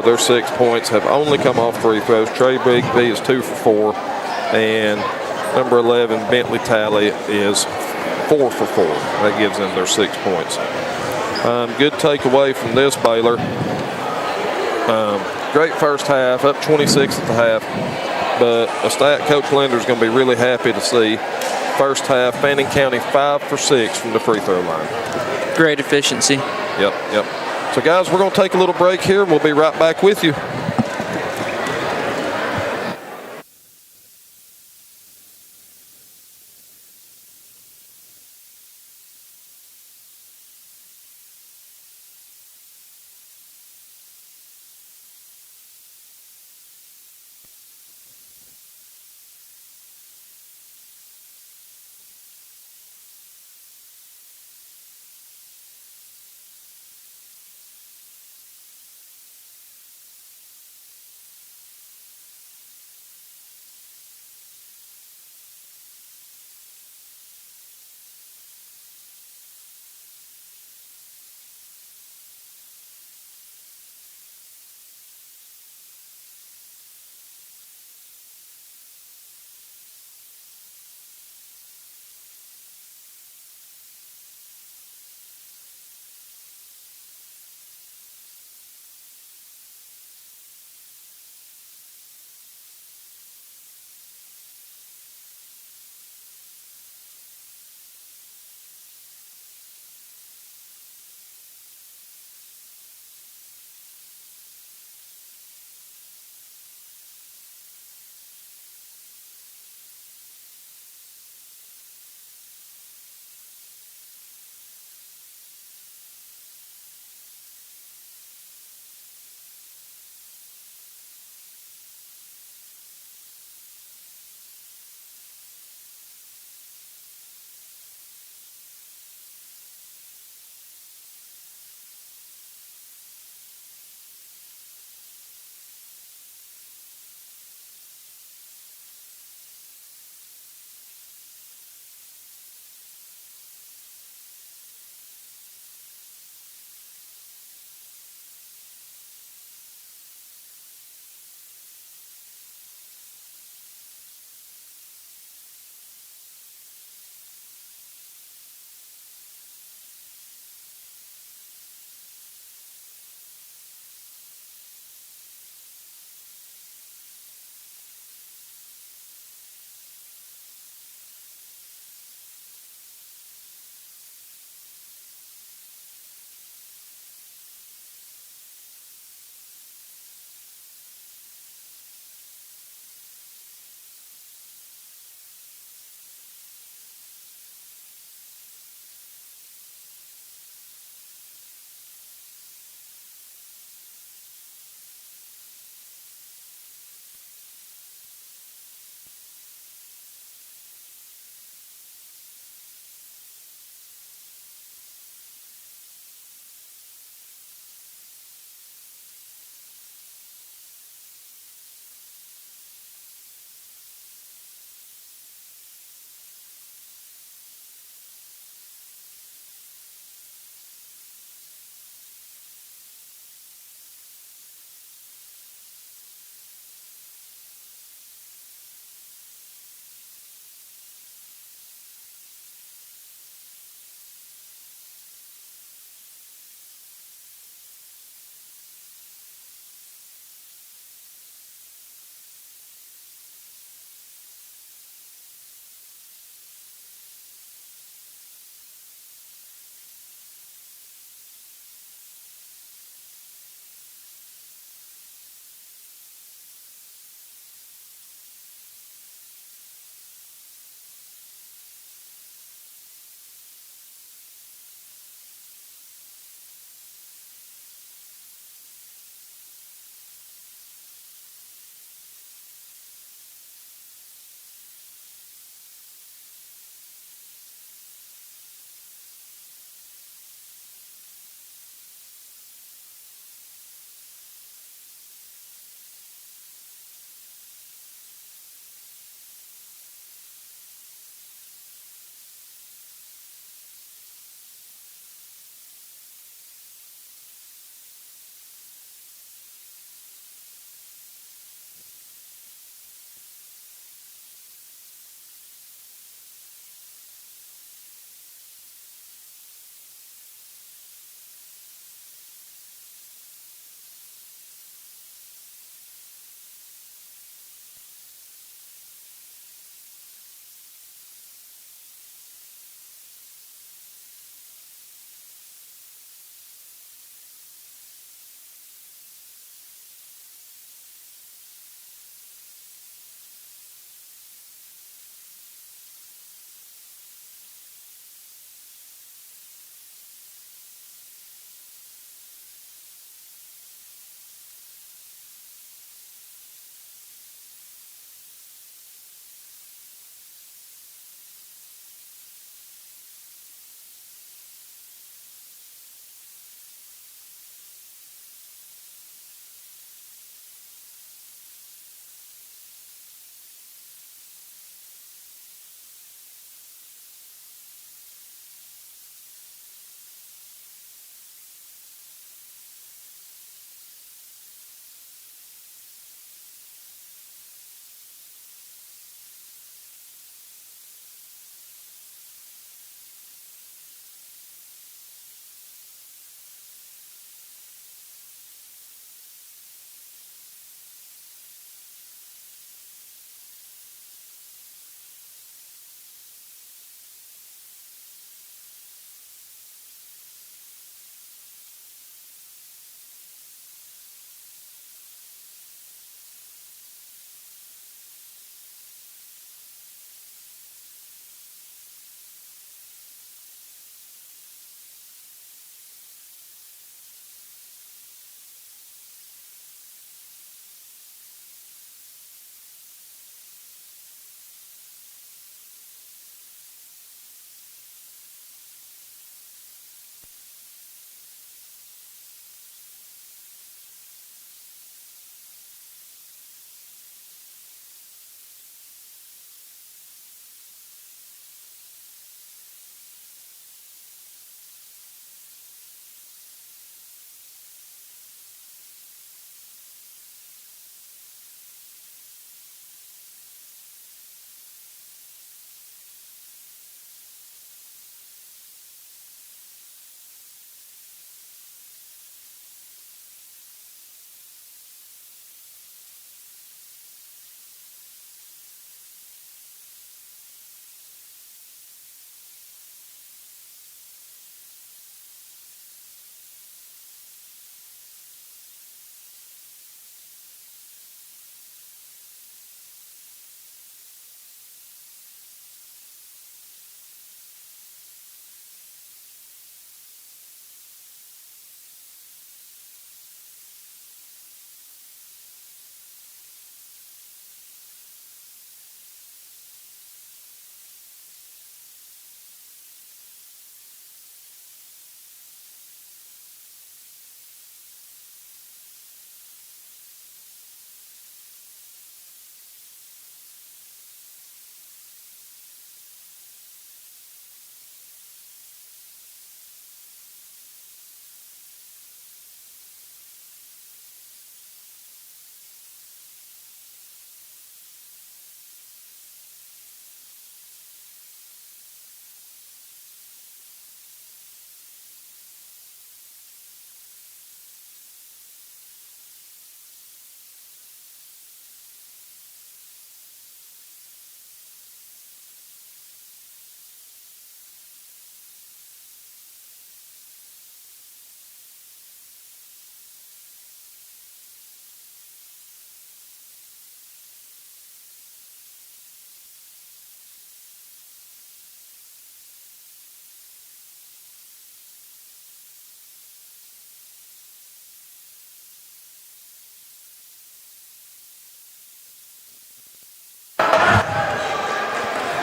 Their 6 points have only come off free throws. Trey Bigby is 2 for 4. And number 11, Bentley Talley, is 4 for 4. That gives them their 6 points. Good takeaway from this, Baylor. Great first half, up 26 at the half. But a stat Coach Linder is going to be really happy to see. First half, Fannin County 5 for 6 from the free throw line. Great efficiency. Yep. So, guys, we're going to take a little break here. We'll be right back with you.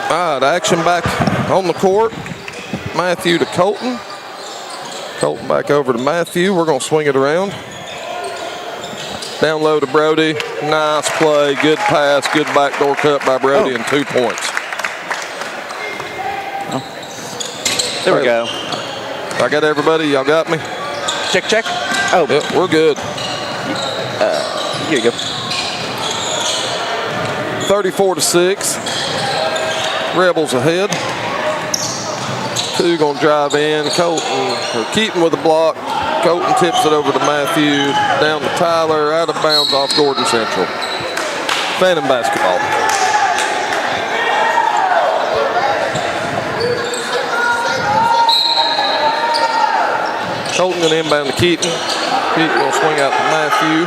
All right, action back on the court. Matthew to Colton. Colton back over to Matthew. We're going to swing it around. Down low to Brody. Nice play. Good pass. Good backdoor cut by Brody and 2 points. There we go. I got everybody. Y'all got me? Check, check. Oh, Yep, we're good. here you go. 34-6. Rebels ahead. 2 going to drive in. Keaton with the block. Colton tips it over to Matthew. Down to Tyler. Out of bounds off Gordon Central. Fannin basketball. Colton going to inbound to Keaton. Keaton going to swing out to Matthew.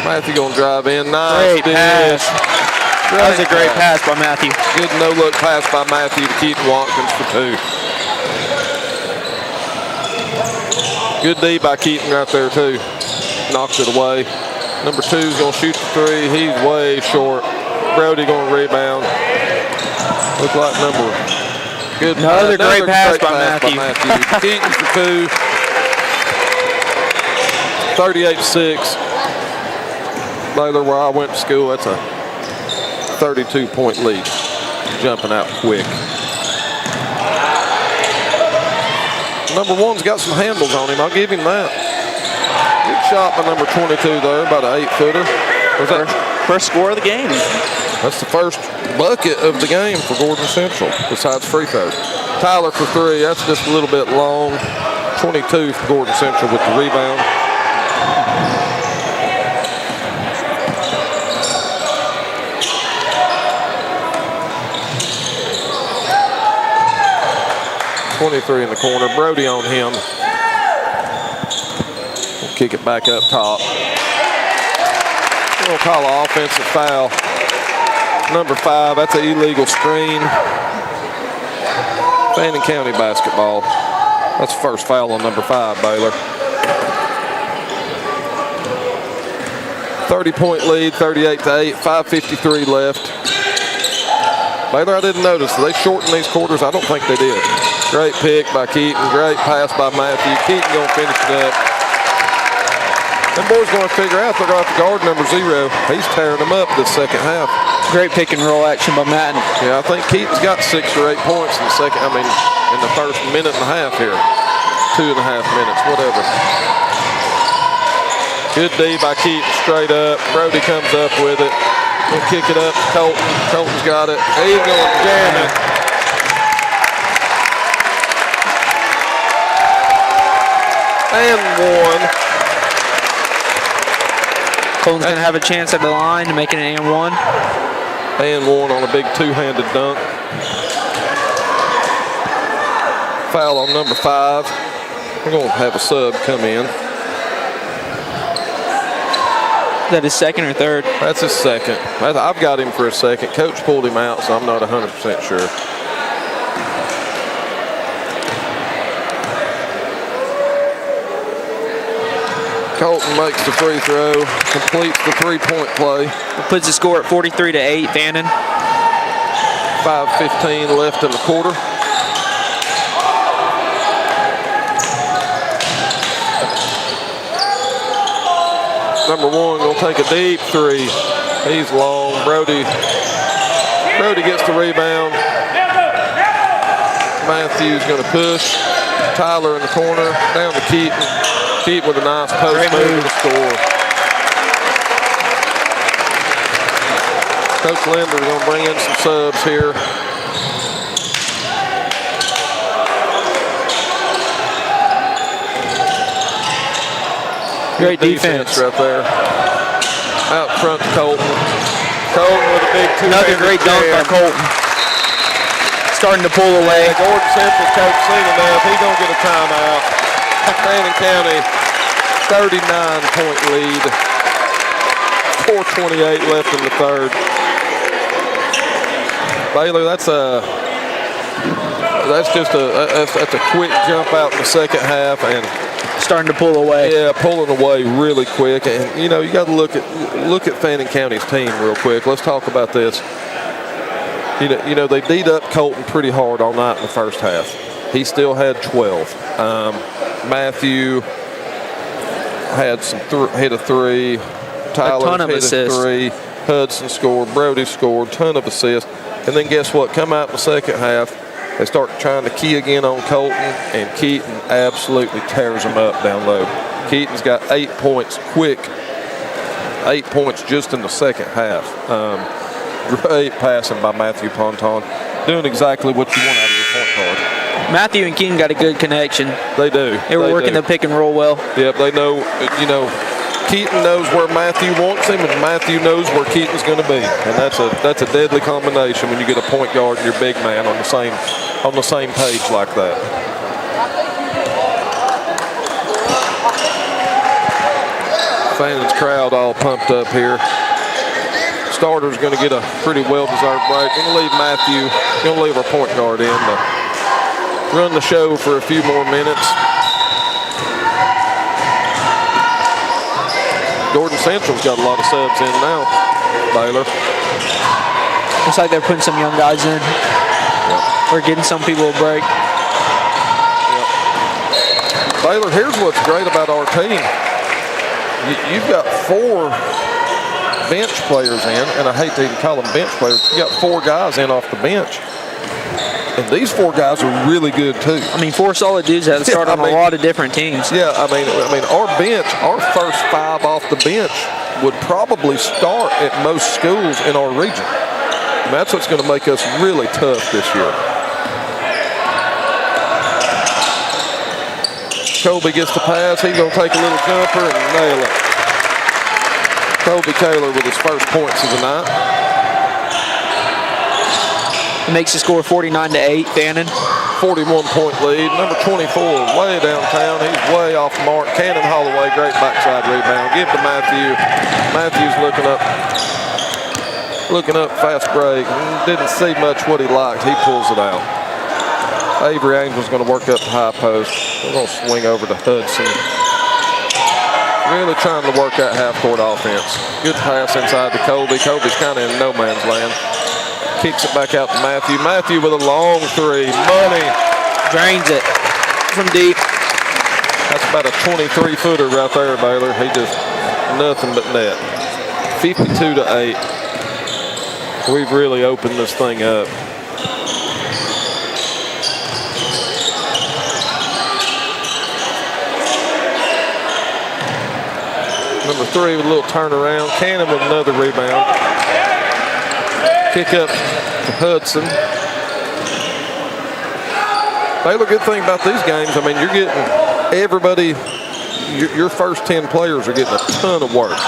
Matthew going to drive in. Nice Great pass. That was a great pass by Matthew. Good no-look pass by Matthew to Keaton Watkins for 2. Good D by Keaton right there, too. Knocks it away. Number 2's going to shoot the 3. He's way short. Brody going to rebound. Looks like number. Good. Another great pass by Matthew. Keaton for 2. 38-6. Baylor, where I went to school, that's a 32-point lead. Jumping out quick. Number 1's got some handles on him. I'll give him that. Good shot by number 22 there, about an 8-footer. Was that First score of the game. That's the first bucket of the game for Gordon Central, besides free throws. Tyler for 3. That's just a little bit long. 22 for Gordon Central with the rebound. .23 in the corner. Brody on him. We'll kick it back up top. We'll call an offensive foul. Number 5, that's an illegal screen. Fannin County basketball. That's the first foul on number 5, Baylor. 30-point lead, 38-8, 5:53 left. Baylor, I didn't notice. Did they shorten these quarters? I don't think they did. Great pick by Keaton. Great pass by Matthew. Keaton going to finish it up. Them boys going to figure out they're going to have to guard number 0. He's tearing them up this second half. Great pick and roll action by Madden. Yeah, I think Keaton's got 6 or 8 points in the second. In the first minute and a half here. 2.5 minutes, whatever. Good D by Keaton, straight up. Brody comes up with it. We'll kick it up to Colton. Colton's got it. He's going to jam it. And 1. Colton's going to have a chance at the line to make it an and 1. And 1 on a big 2-handed dunk. Foul on number 5. We're going to have a sub come in. Is that his second or third? That's his second. I've got him for a second. Coach pulled him out, so I'm not 100% sure. Colton makes the free throw, completes the 3-point play. Puts the score at 43-8, Fannin. 5:15 left in the quarter. Number 1 gonna take a deep 3. He's long. Brody gets the rebound. Matthews gonna push. Tyler in the corner, down to Keaton. Keaton with a nice post move to score. Coach Linder gonna bring in some subs here. Great defense right there. Out front to Colton. Colton with a big 2. Another great dunk by Colton. Starting to pull away. Yeah, Gordon Central coach seen enough. He's going to get a timeout. Fannin County, 39-point lead. 4:28 left in the third. Baylor, that's a quick jump out in the second half and starting to pull away. Yeah, pulling away really quick. And you know, you got to look at Fannin County's team real quick. Let's talk about this. You know, they beat up Colton pretty hard all night in the first half. He still had 12. Matthew had hit a 3. Tyler hit a 3. Hudson scored. Brody scored. Ton of assists. And then guess what? Come out in the second half, they start trying to key again on Colton, and Keaton absolutely tears them up down low. Keaton's got 8 points quick. 8 points just in the second half. Great passing by Matthew Ponton. Doing exactly what you want out of your point guard. Matthew and Keaton got a good connection. They do. They were working the pick and roll well. Yep, they know, you know, Keaton knows where Matthew wants him, and Matthew knows where Keaton's going to be. And that's a deadly combination when you get a point guard and your big man on the same page like that. Fannin's crowd all pumped up here. Starter's going to get a pretty well-deserved break. Going to leave Matthew, going to leave our point guard in to run the show for a few more minutes. Gordon Central's got a lot of subs in now. Baylor. Looks like they're putting some young guys in. Yep. Or getting some people a break. Yep. Baylor, here's what's great about our team. You've got 4 bench players in, and I hate to even call them bench players. You got 4 guys in off the bench. And these 4 guys are really good too. I mean, 4 solid dudes that start on a lot of different teams. Yeah, I mean, our bench, our first 5 off the bench would probably start at most schools in our region. And that's what's going to make us really tough this year. Colby gets the pass. He's going to take a little jumper and nail it. Colby Kaler with his first points of the night. It makes the score 49-8, Fannin. 41-point lead. Number 24, way downtown. He's way off the mark. Cannon Holloway, great backside rebound. Give to Matthew. Matthew's looking up, fast break. Didn't see much what he liked. He pulls it out. Avery Angel's going to work up the high post. We're going to swing over to Hudson. Really trying to work that half-court offense. Good pass inside to Colby. Colby's kind of in no man's land. Kicks it back out to Matthew. Matthew with a long 3. Money. Drains it from deep. That's about a 23-footer right there, Baylor. He just nothing but net. 52-8. We've really opened this thing up. Number 3 with a little turnaround. Cannon with another rebound. Kick up to Hudson. Baylor, good thing about these games, I mean, you're getting everybody, your first 10 players are getting a ton of work.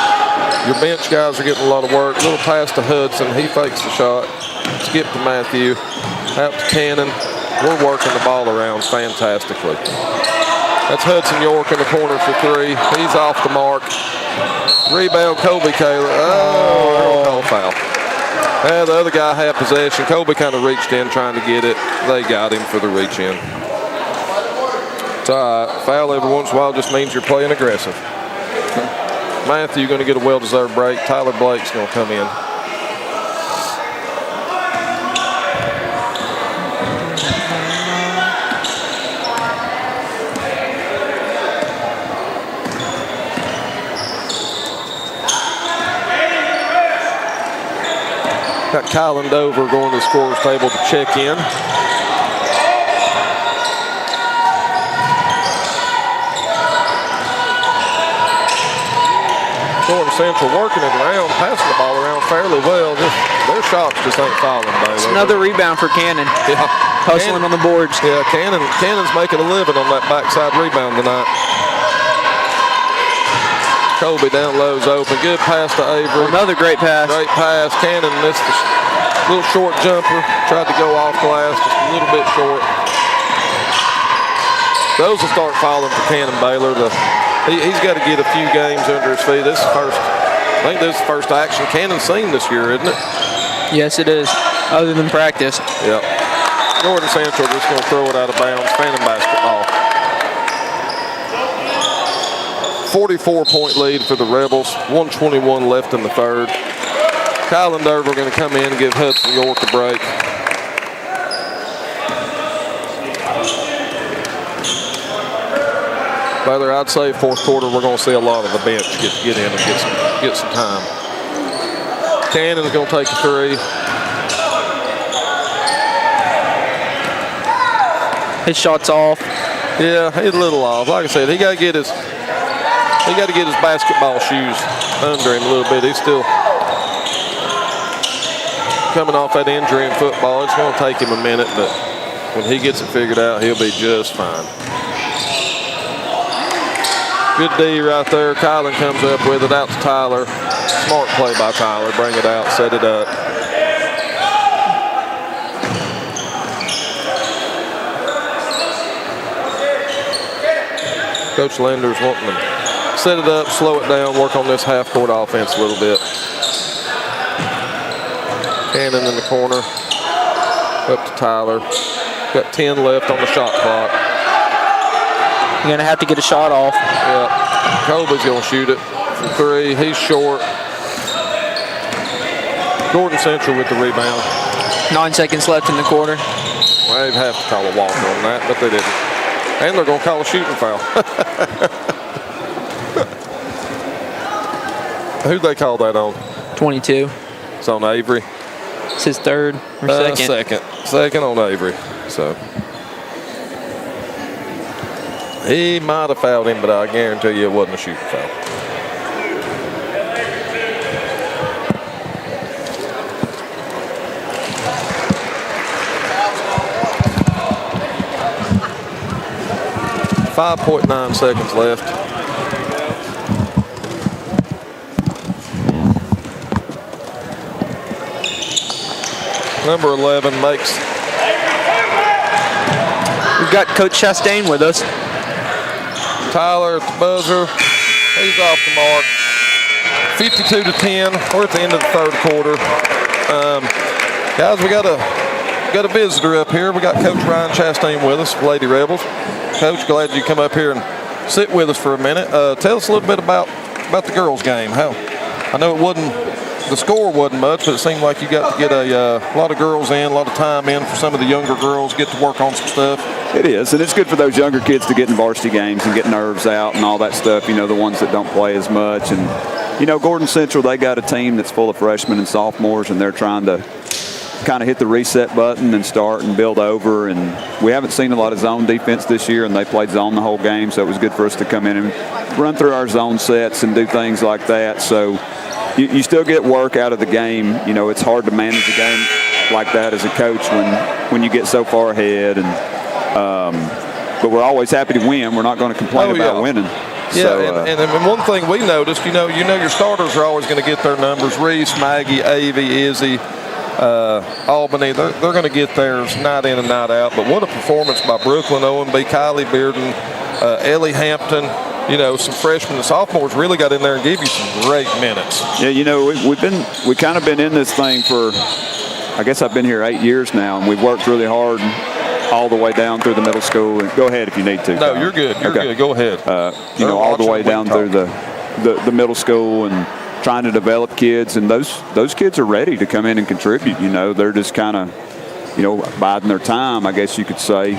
Your bench guys are getting a lot of work. Little pass to Hudson. He fakes the shot. Skip to Matthew. Out to Cannon. We're working the ball around fantastically. That's Hudson York in the corner for 3. He's off the mark. Rebound, Colby Kaler. Oh, call foul. Yeah, the other guy had possession. Colby kind of reached in trying to get it. They got him for the reach in. It's all right. Foul every once in a while just means you're playing aggressive. Matthew going to get a well-deserved break. Tyler Blake's going to come in. Got Kylan Dover going to the scorer's table to check in. Gordon Central working it around, passing the ball around fairly well. Their shots just ain't falling, baby. It's another rebound for Cannon. Yeah. Hustling on the boards. Yeah, Cannon's making a living on that backside rebound tonight. Colby down low's open. Good pass to Avery. Another great pass. Great pass. Cannon missed a little short jumper. Tried to go off glass, just a little bit short. Those will start falling for Cannon Baylor. He's got to get a few games under his feet. I think this is the first action Cannon's seen this year, isn't it? Yes, it is. Other than practice. Yep. Gordon Central just going to throw it out of bounds. Fannin basketball. 44-point lead for the Rebels. 1:21 left in the third. Kylan Derver going to come in and give Hudson York a break. Brother, I'd say fourth quarter we're going to see a lot of the bench get in and get some time. Cannon's going to take a three. His shot's off. Yeah, he's a little off. Like I said, he got to get his basketball shoes under him a little bit. He's still coming off that injury in football. It's going to take him a minute, but when he gets it figured out, he'll be just fine. Good D right there. Kylan comes up with it out to Tyler. Smart play by Tyler. Bring it out, set it up. Coach Linder's wanting to set it up, slow it down, work on this half-court offense a little bit. Fannin in the corner. Up to Tyler. Got 10 left on the shot clock. You're going to have to get a shot off. Yeah. Colby's going to shoot it from three. He's short. Gordon Central with the rebound. 9 seconds left in the quarter. Well, they'd have to call a walk on that, but they didn't. And they're going to call a shooting foul. Who'd they call that on? 22. It's on Avery. It's his third or second. Second on Avery. So he might have fouled him, but I guarantee you it wasn't a shooting foul. .9 seconds left. Number 11 makes. We've got Coach Chastain with us. Tyler at the buzzer. He's off the mark. 52-10. We're at the end of the third quarter. Guys, we got a visitor up here. We got Coach Ryan Chastain with us, Lady Rebels. Coach, glad you come up here and sit with us for a minute. Tell us a little bit about the girls' game. How I know the score wasn't much, but it seemed like you got to get a lot of girls in, a lot of time in for some of the younger girls, get to work on some stuff. It is, and it's good for those younger kids to get in varsity games and get nerves out and all that stuff, you know, the ones that don't play as much. And, you know, Gordon Central, they got a team that's full of freshmen and sophomores, and they're trying to kind of hit the reset button and start and build over. And we haven't seen a lot of zone defense this year, and they played zone the whole game, so it was good for us to come in and run through our zone sets and do things like that. So you still get work out of the game. You know, it's hard to manage a game like that as a coach when you get so far ahead. And but we're always happy to win. We're not going to complain about winning. Yeah, so, and one thing we noticed, you know your starters are always going to get their numbers. Reese, Maggie, Avie, Izzy, Albany, they're going to get theirs night in and night out. But what a performance by Brooklyn, OMB, Kylie Bearden, Ellie Hampton. You know, some freshmen and sophomores really got in there and gave you some great minutes. Yeah, you know, we kind of been in this thing for, I guess I've been here 8 years now, and we've worked really hard all the way down through the middle school. And go ahead if you need to. No, you're good. You're good. Go ahead. You know, all the way down through the middle school and trying to develop kids, and those kids are ready to come in and contribute. You know, they're just kind of, you know, biding their time, I guess you could say.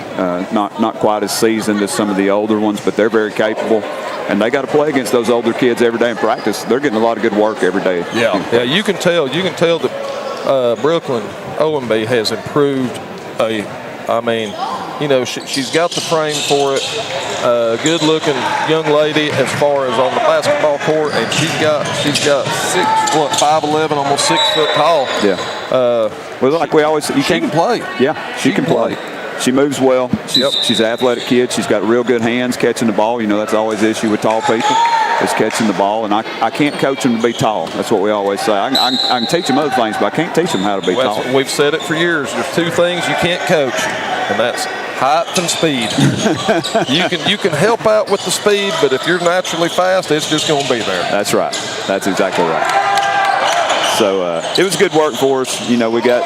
Not quite as seasoned as some of the older ones, but they're very capable. And they got to play against those older kids every day in practice. They're getting a lot of good work every day. Yeah, you can tell that Brooklyn OMB has improved. I mean, you know, she's got the frame for it. Good-looking young lady as far as on the basketball court, and she's got 5'11", almost 6 foot tall. Yeah. Well, like we always, she can play. Yeah, she can play. She moves well. She's an athletic kid. She's got real good hands catching the ball. You know, that's always the issue with tall people, is catching the ball. And I can't coach them to be tall. That's what we always say. I can teach them other things, but I can't teach them how to be tall. We've said it for years. There's two things you can't coach, and that's height and speed. You can help out with the speed, but if you're naturally fast, it's just going to be there. That's right. That's exactly right. So it was good work for us. You know, we got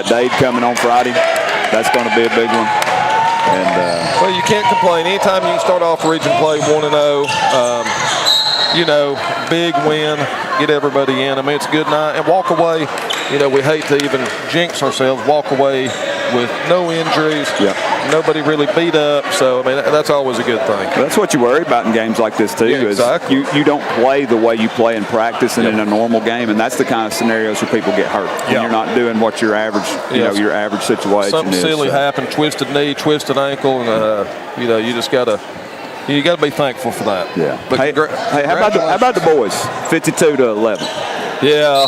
Dade coming on Friday. That's going to be a big one. And well, you can't complain. Anytime you can start off region play 1-0, you know, big win, get everybody in. I mean, it's a good night. And walk away, you know, we hate to even jinx ourselves, walk away with no injuries, nobody really beat up. So, I mean, that's always a good thing. That's what you worry about in games like this, too. Yeah, exactly. Is you don't play the way you play in practice and in a normal game, and that's the kind of scenarios where people get hurt. And you're not doing what your average, your average situation Something is. silly happened, twisted knee, twisted ankle, and, you know, you just got to be thankful for that. Yeah. But hey, how about the boys? 52-11. Yeah,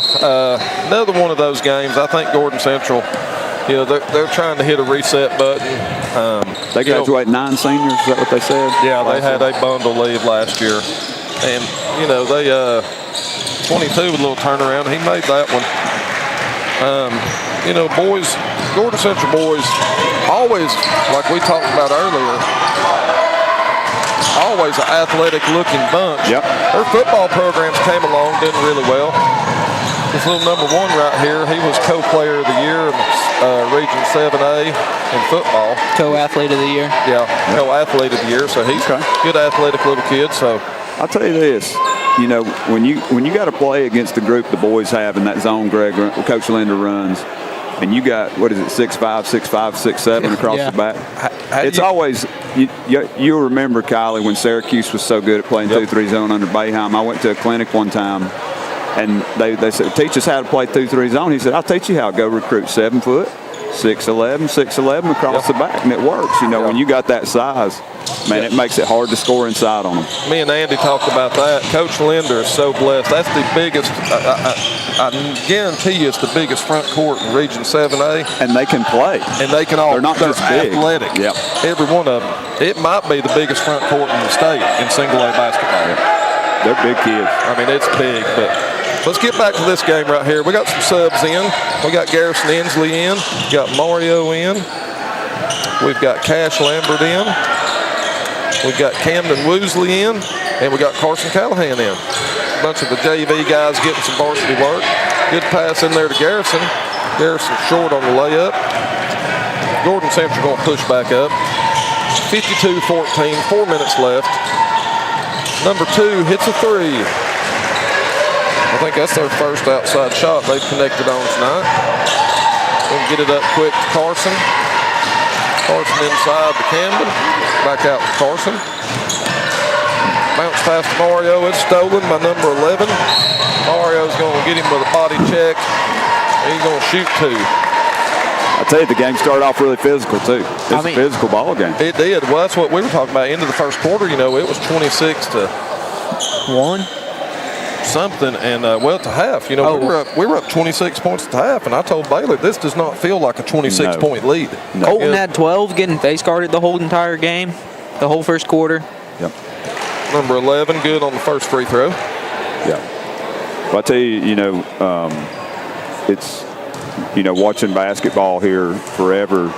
another one of those games. I think Gordon Central, you know, they're trying to hit a reset button. They graduate 9 seniors. Is that what they said? Yeah, they had a bundle leave last year, and you know they 22 with a little turnaround. He made that one. You know, boys, Gordon Central boys, always like we talked about earlier. Always an athletic-looking bunch. Yep. Their football programs came along, did really well. This little number 1 right here, he was co-player of the year in Region 7A in football. Co-athlete of the year. Yeah, co-athlete of the year. So he's a good athletic little kid. So I'll tell you this. You know, when you got to play against the group the boys have in that zone, Coach Linder runs, and you got, 6'5", 6'7" across the back. It's always, you'll remember, Kylie, when Syracuse was so good at playing 2-3 zone under Boeheim. I went to a clinic one time, and they said, teach us how to play 2-3 zone. He said, I'll teach you how. Go recruit 7 foot, 6'11" across the back, and it works. You know, when you got that size, man, it makes it hard to score inside on them. Me and Andy talked about that. Coach Linder is so blessed. That's the biggest, I guarantee you it's the biggest front court in Region 7A. And they can play. And they can all, they're not just big. Athletic. Yep. Every one of them. It might be the biggest front court in the state in single A basketball. Yep. They're big kids. I mean, it's big, but let's get back to this game right here. We got some subs in. We got Garrison Inslee in. We got Mario in. We've got Cash Lambert in. We've got Camden Woosley in. And we got Carson Callahan in. A bunch of the JV guys getting some varsity work. Good pass in there to Garrison. Garrison short on the layup. Gordon Central going to push back up. 52-14, 4 minutes left. Number 2 hits a 3. I think that's their first outside shot they've connected on tonight. We'll get it up quick to Carson. Carson inside to Camden. Back out to Carson. Bounce past Mario. It's stolen by number 11. Mario's going to get him with a body check. He's going to shoot 2. I tell you, the game started off really physical, too. It's a physical ball game. It did. Well, that's what we were talking about. Into the first quarter, you know, it was 26-1. Something, and to half, you know, we were up 26 points at the half, and I told Baylor this does not feel like a 26-point lead. No. Colton had 12, getting face guarded the whole entire game, the whole first quarter. Yep. Number 11, good on the first free throw. Yeah. Well, I tell you, you know, it's, you know, watching basketball here forever.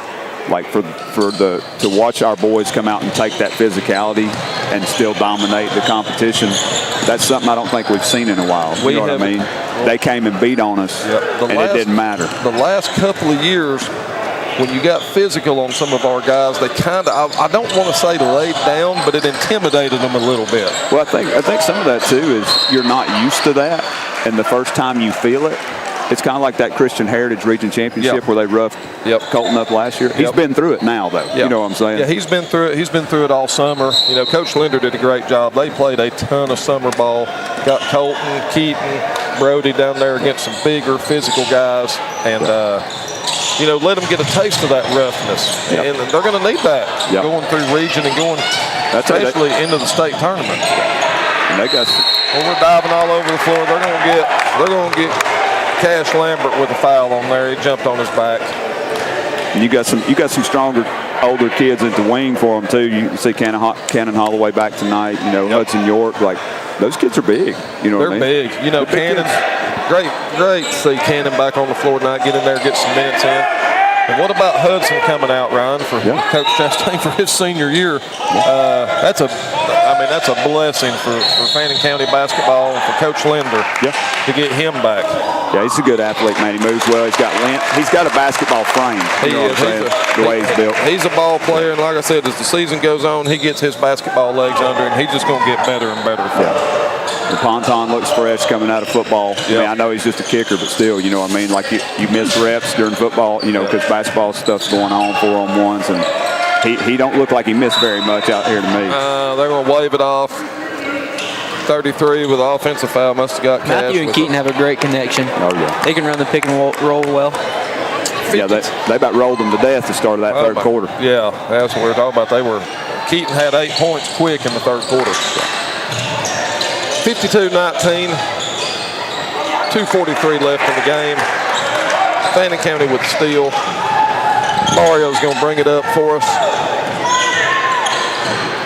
Like to watch our boys come out and take that physicality and still dominate the competition, that's something I don't think we've seen in a while. You know what I mean? They came and beat on us, and it didn't matter. The last couple of years, when you got physical on some of our guys, they kind of, I don't want to say laid down, but it intimidated them a little bit. Well, I think some of that, too, is you're not used to that, and the first time you feel it, it's kind of like that Christian Heritage Region Championship where they roughed Colton up last year. He's been through it now, though. You know what I'm saying? Yeah, he's been through it. He's been through it all summer. You know, Coach Linder did a great job. They played a ton of summer ball. Got Colton, Keaton, Brody down there against some bigger physical guys. And, you know, let them get a taste of that roughness. And they're going to need that going through region and going especially into the state tournament. And they got when we're diving all over the floor, they're going to get Cash Lambert with a foul on there. He jumped on his back. And you got some stronger, older kids at the wing for them too. You see Cannon Holloway back tonight. You know, Hudson York. Like, those kids are big. You know, they're big. You know, Cannon's great to see Cannon back on the floor tonight. Get in there, get some minutes in. And what about Hudson coming out, Ryan, for Coach Chastain for his senior year? That's a blessing for Fannin County basketball and for Coach Linder to get him back. Yeah, he's a good athlete, man. He moves well. He's got a basketball frame. He is. The way he's built. He's a ball player, and like I said, as the season goes on, he gets his basketball legs under, and he's just going to get better and better. The Ponton looks fresh coming out of football. I mean, I know he's just a kicker, but still, you know what I mean? Like, you miss reps during football, you know, because basketball stuff's going on, 4-on-1s, and he don't look like he missed very much out here to me. They're going to wave it off. 33 with an offensive foul. Must have got Matthew and Keaton have a great connection. Oh, yeah. They can run the pick and roll well. Yeah, they about rolled them to death to start of that third quarter. Yeah, that's what we're talking about. Keaton had 8 points quick in the third quarter. 52-19, 2:43 left in the game. Fannin County with the steal. Mario's going to bring it up for us.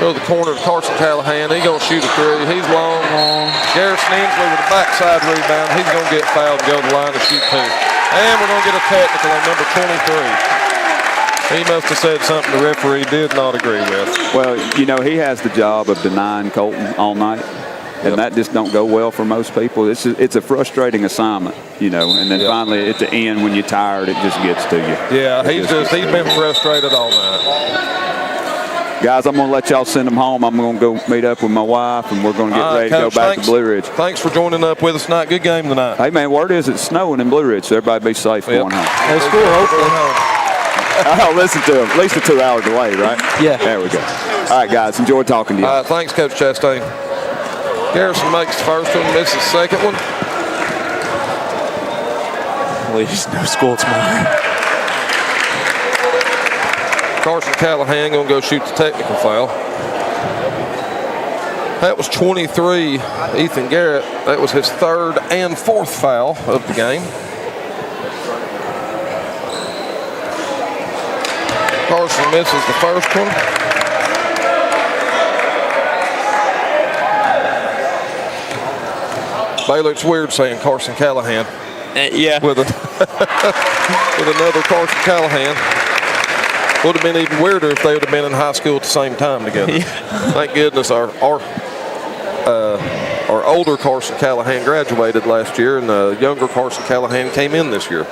Go to the corner to Carson Callahan. He's going to shoot a three. He's long. Garrison Inslee with a backside rebound. He's going to get fouled and go to the line to shoot 2. And we're going to get a technical on number 23. He must have said something the referee did not agree with. Well, you know, he has the job of denying Colton all night. And that just don't go well for most people. It's a frustrating assignment, you know. And then finally, at the end, when you're tired, it just gets to you. Yeah, he's been frustrated all night. Guys, I'm going to let y'all send them home. I'm going to go meet up with my wife, and we're going to get ready to go back to Blue Ridge. Thanks for joining up with us tonight. Good game tonight. Hey, man, word is it's snowing in Blue Ridge, so everybody be safe going home. No school, hopefully. Oh, listen to him. At least a 2-hour delay, right? Yeah. There we go. All right, guys, enjoy talking to you. All right, thanks, Coach Chastain. Garrison makes the first one, misses the second one. At least no school tomorrow. Carson Callahan going to go shoot the technical foul. That was 23, Ethan Garrett. That was his third and fourth foul of the game. Carson misses the first one. Baylor, it's weird saying Carson Callahan. Yeah. With another Carson Callahan. Would have been even weirder if they would have been in high school at the same time together. Thank goodness our older Carson Callahan graduated last year, and the younger Carson Callahan came in this year.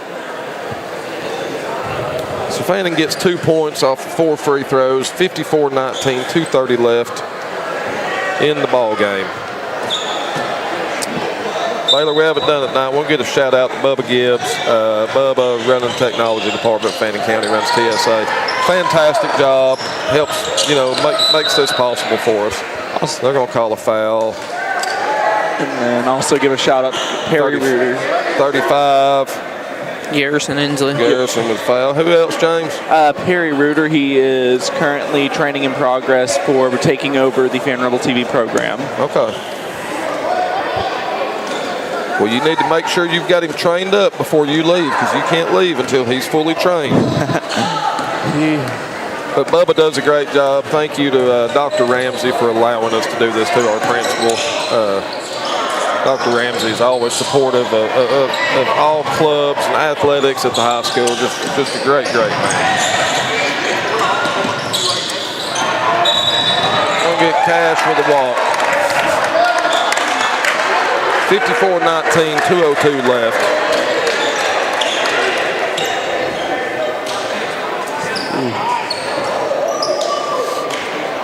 So Fannin gets 2 points off of 4 free throws, 54-19, 2:30 left in the ball game. Baylor, we haven't done it now. We'll get a shout out to Bubba Gibbs. Bubba running technology department, Fannin County, runs TSA. Fantastic job. Helps, makes this possible for us. They're going to call a foul. And then also give a shout out to Perry Reuter. 35. Garrison Inslee. Garrison with foul. Who else, James? Perry Reuter. He is currently training in progress for taking over the Fan Rebel TV program. Okay. Well, you need to make sure you've got him trained up before you leave, because you can't leave until he's fully trained. But Bubba does a great job. Thank you to Dr. Ramsey for allowing us to do this to our principal. Dr. Ramsey is always supportive of all clubs and athletics at the high school. Just a great man. We'll get Cash with a walk. 54-19, 2:02 left.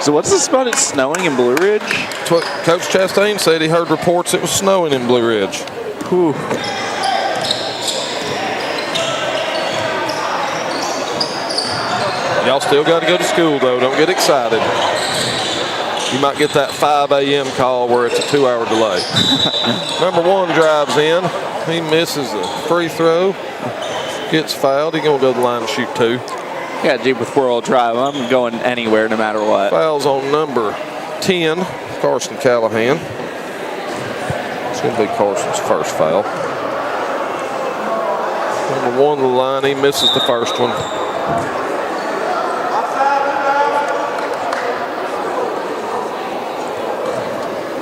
So what's this about it snowing in Blue Ridge? That's what Coach Chastain said. He heard reports it was snowing in Blue Ridge. Whew. Y'all still got to go to school, though. Don't get excited. You might get that 5 a.m. call where it's a 2-hour delay. Number 1 drives in. He misses the free throw. Gets fouled. He's going to go to the line and shoot 2. Yeah, dude, with 4-0 drive, I'm going anywhere no matter what. Fouls on number 10, Carson Callahan. It's going to be Carson's first foul. Number 1 to the line. He misses the first one.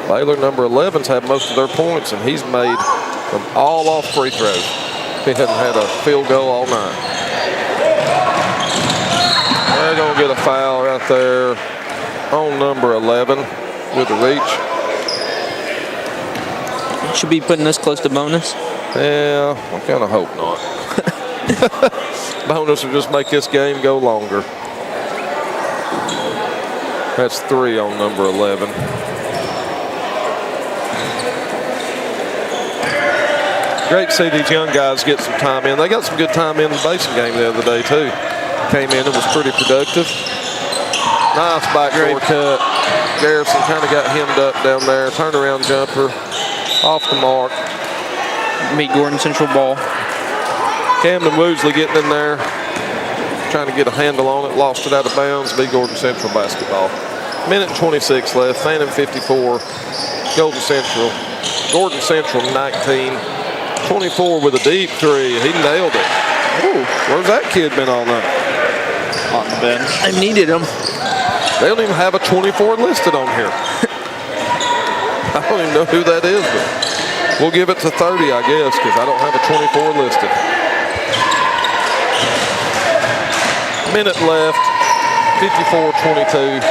Baylor, number 11's had most of their points, and he's made them all off free throws. He hasn't had a field goal all night. They're going to get a foul right there on number 11 with the reach. Should be putting this close to bonus. Yeah, I kind of hope not. Bonus will just make this game go longer. That's 3 on number 11. Great to see these young guys get some time in. They got some good time in the Basin game the other day, too. Came in and was pretty productive. Nice backdoor cut. Garrison kind of got hemmed up down there. Turnaround jumper off the mark. Meet Gordon Central ball. Camden Woodsley getting in there, trying to get a handle on it. Lost it out of bounds. Be Gordon Central basketball. Minute 26 left. Fannin 54. Gordon Central 19. 24 with a deep three. He nailed it. Ooh, where's that kid been all night? On the bench. I needed him. They don't even have a 24 listed on here. I don't even know who that is, but we'll give it to 30, I guess, because I don't have a 24 listed. Minute left, 54-22.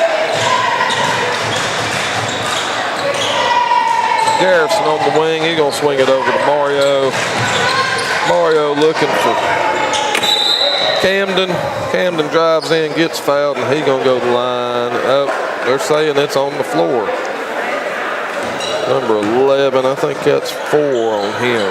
Garrison on the wing. He's going to swing it over to Mario. Mario looking for Camden. Camden drives in, gets fouled, and he's going to go to the line. Oh, they're saying it's on the floor. Number 11, I think that's 4 on him.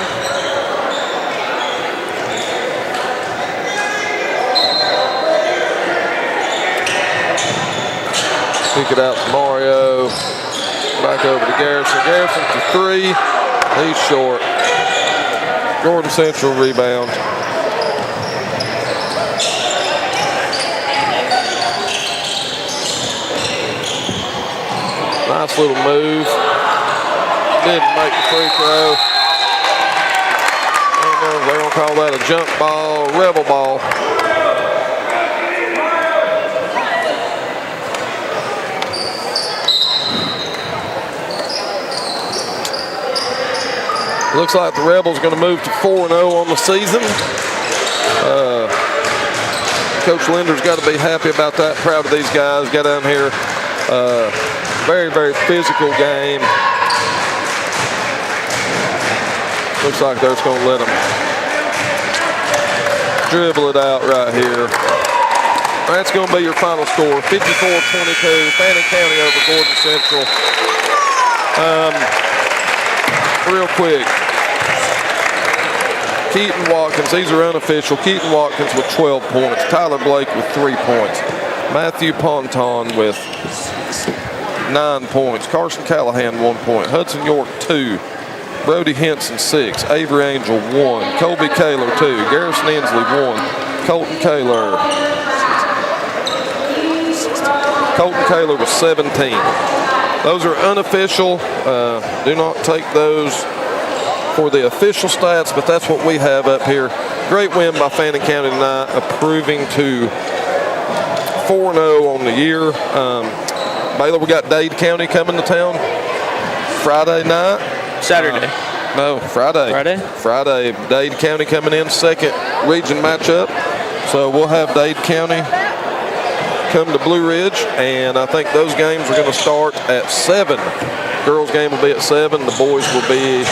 Pick it out to Mario. Back over to Garrison. Garrison for 3. He's short. Gordon Central rebound. Nice little move. Didn't make the free throw. I don't know if they're going to call that a jump ball, rebel ball. Looks like the Rebels are going to move to 4-0 on the season. Coach Linder's got to be happy about that. Proud of these guys. Got down here. Very, very physical game. Looks like they're just going to let them dribble it out right here. That's going to be your final score. 54-22. Fannin County over Gordon Central. Real quick. Keaton Watkins, these are unofficial. Keaton Watkins with 12 points. Tyler Blake with 3 points. Matthew Ponton with 9 points. Carson Callahan 1 point. Hudson York 2. Brody Henson 6. Avery Angel 1. Colby Kaler 2. Garrison Inslee 1. Colton Kaler was 17. Those are unofficial. Do not take those for the official stats, but that's what we have up here. Great win by Fannin County tonight, improving to 4-0 on the year. Baylor, we got Dade County coming to town Friday night. Saturday. No, Friday. Friday. Dade County coming in, second region matchup. So we'll have Dade County come to Blue Ridge, and I think those games are going to start at 7. Girls game will be at 7. The boys will be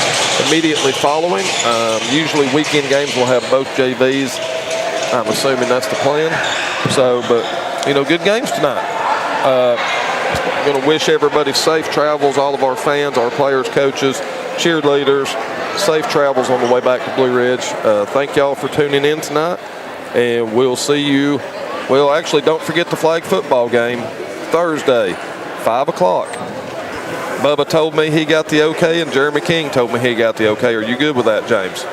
immediately following. Usually weekend games will have both JVs. I'm assuming that's the plan. So, but, you know, good games tonight. I'm going to wish everybody safe travels, all of our fans, our players, coaches, cheerleaders, safe travels on the way back to Blue Ridge. Thank y'all for tuning in tonight, and we'll see you. Well, actually, don't forget the flag football game Thursday, 5 o'clock. Bubba told me he got the okay, and Jeremy King told me he got the okay. Are you good with that, James?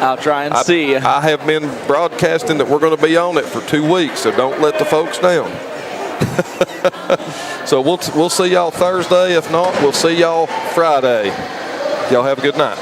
I'll try and see. I have been broadcasting that we're going to be on it for 2 weeks, so don't let the folks down. So we'll see y'all Thursday. If not, we'll see y'all Friday. Y'all have a good night.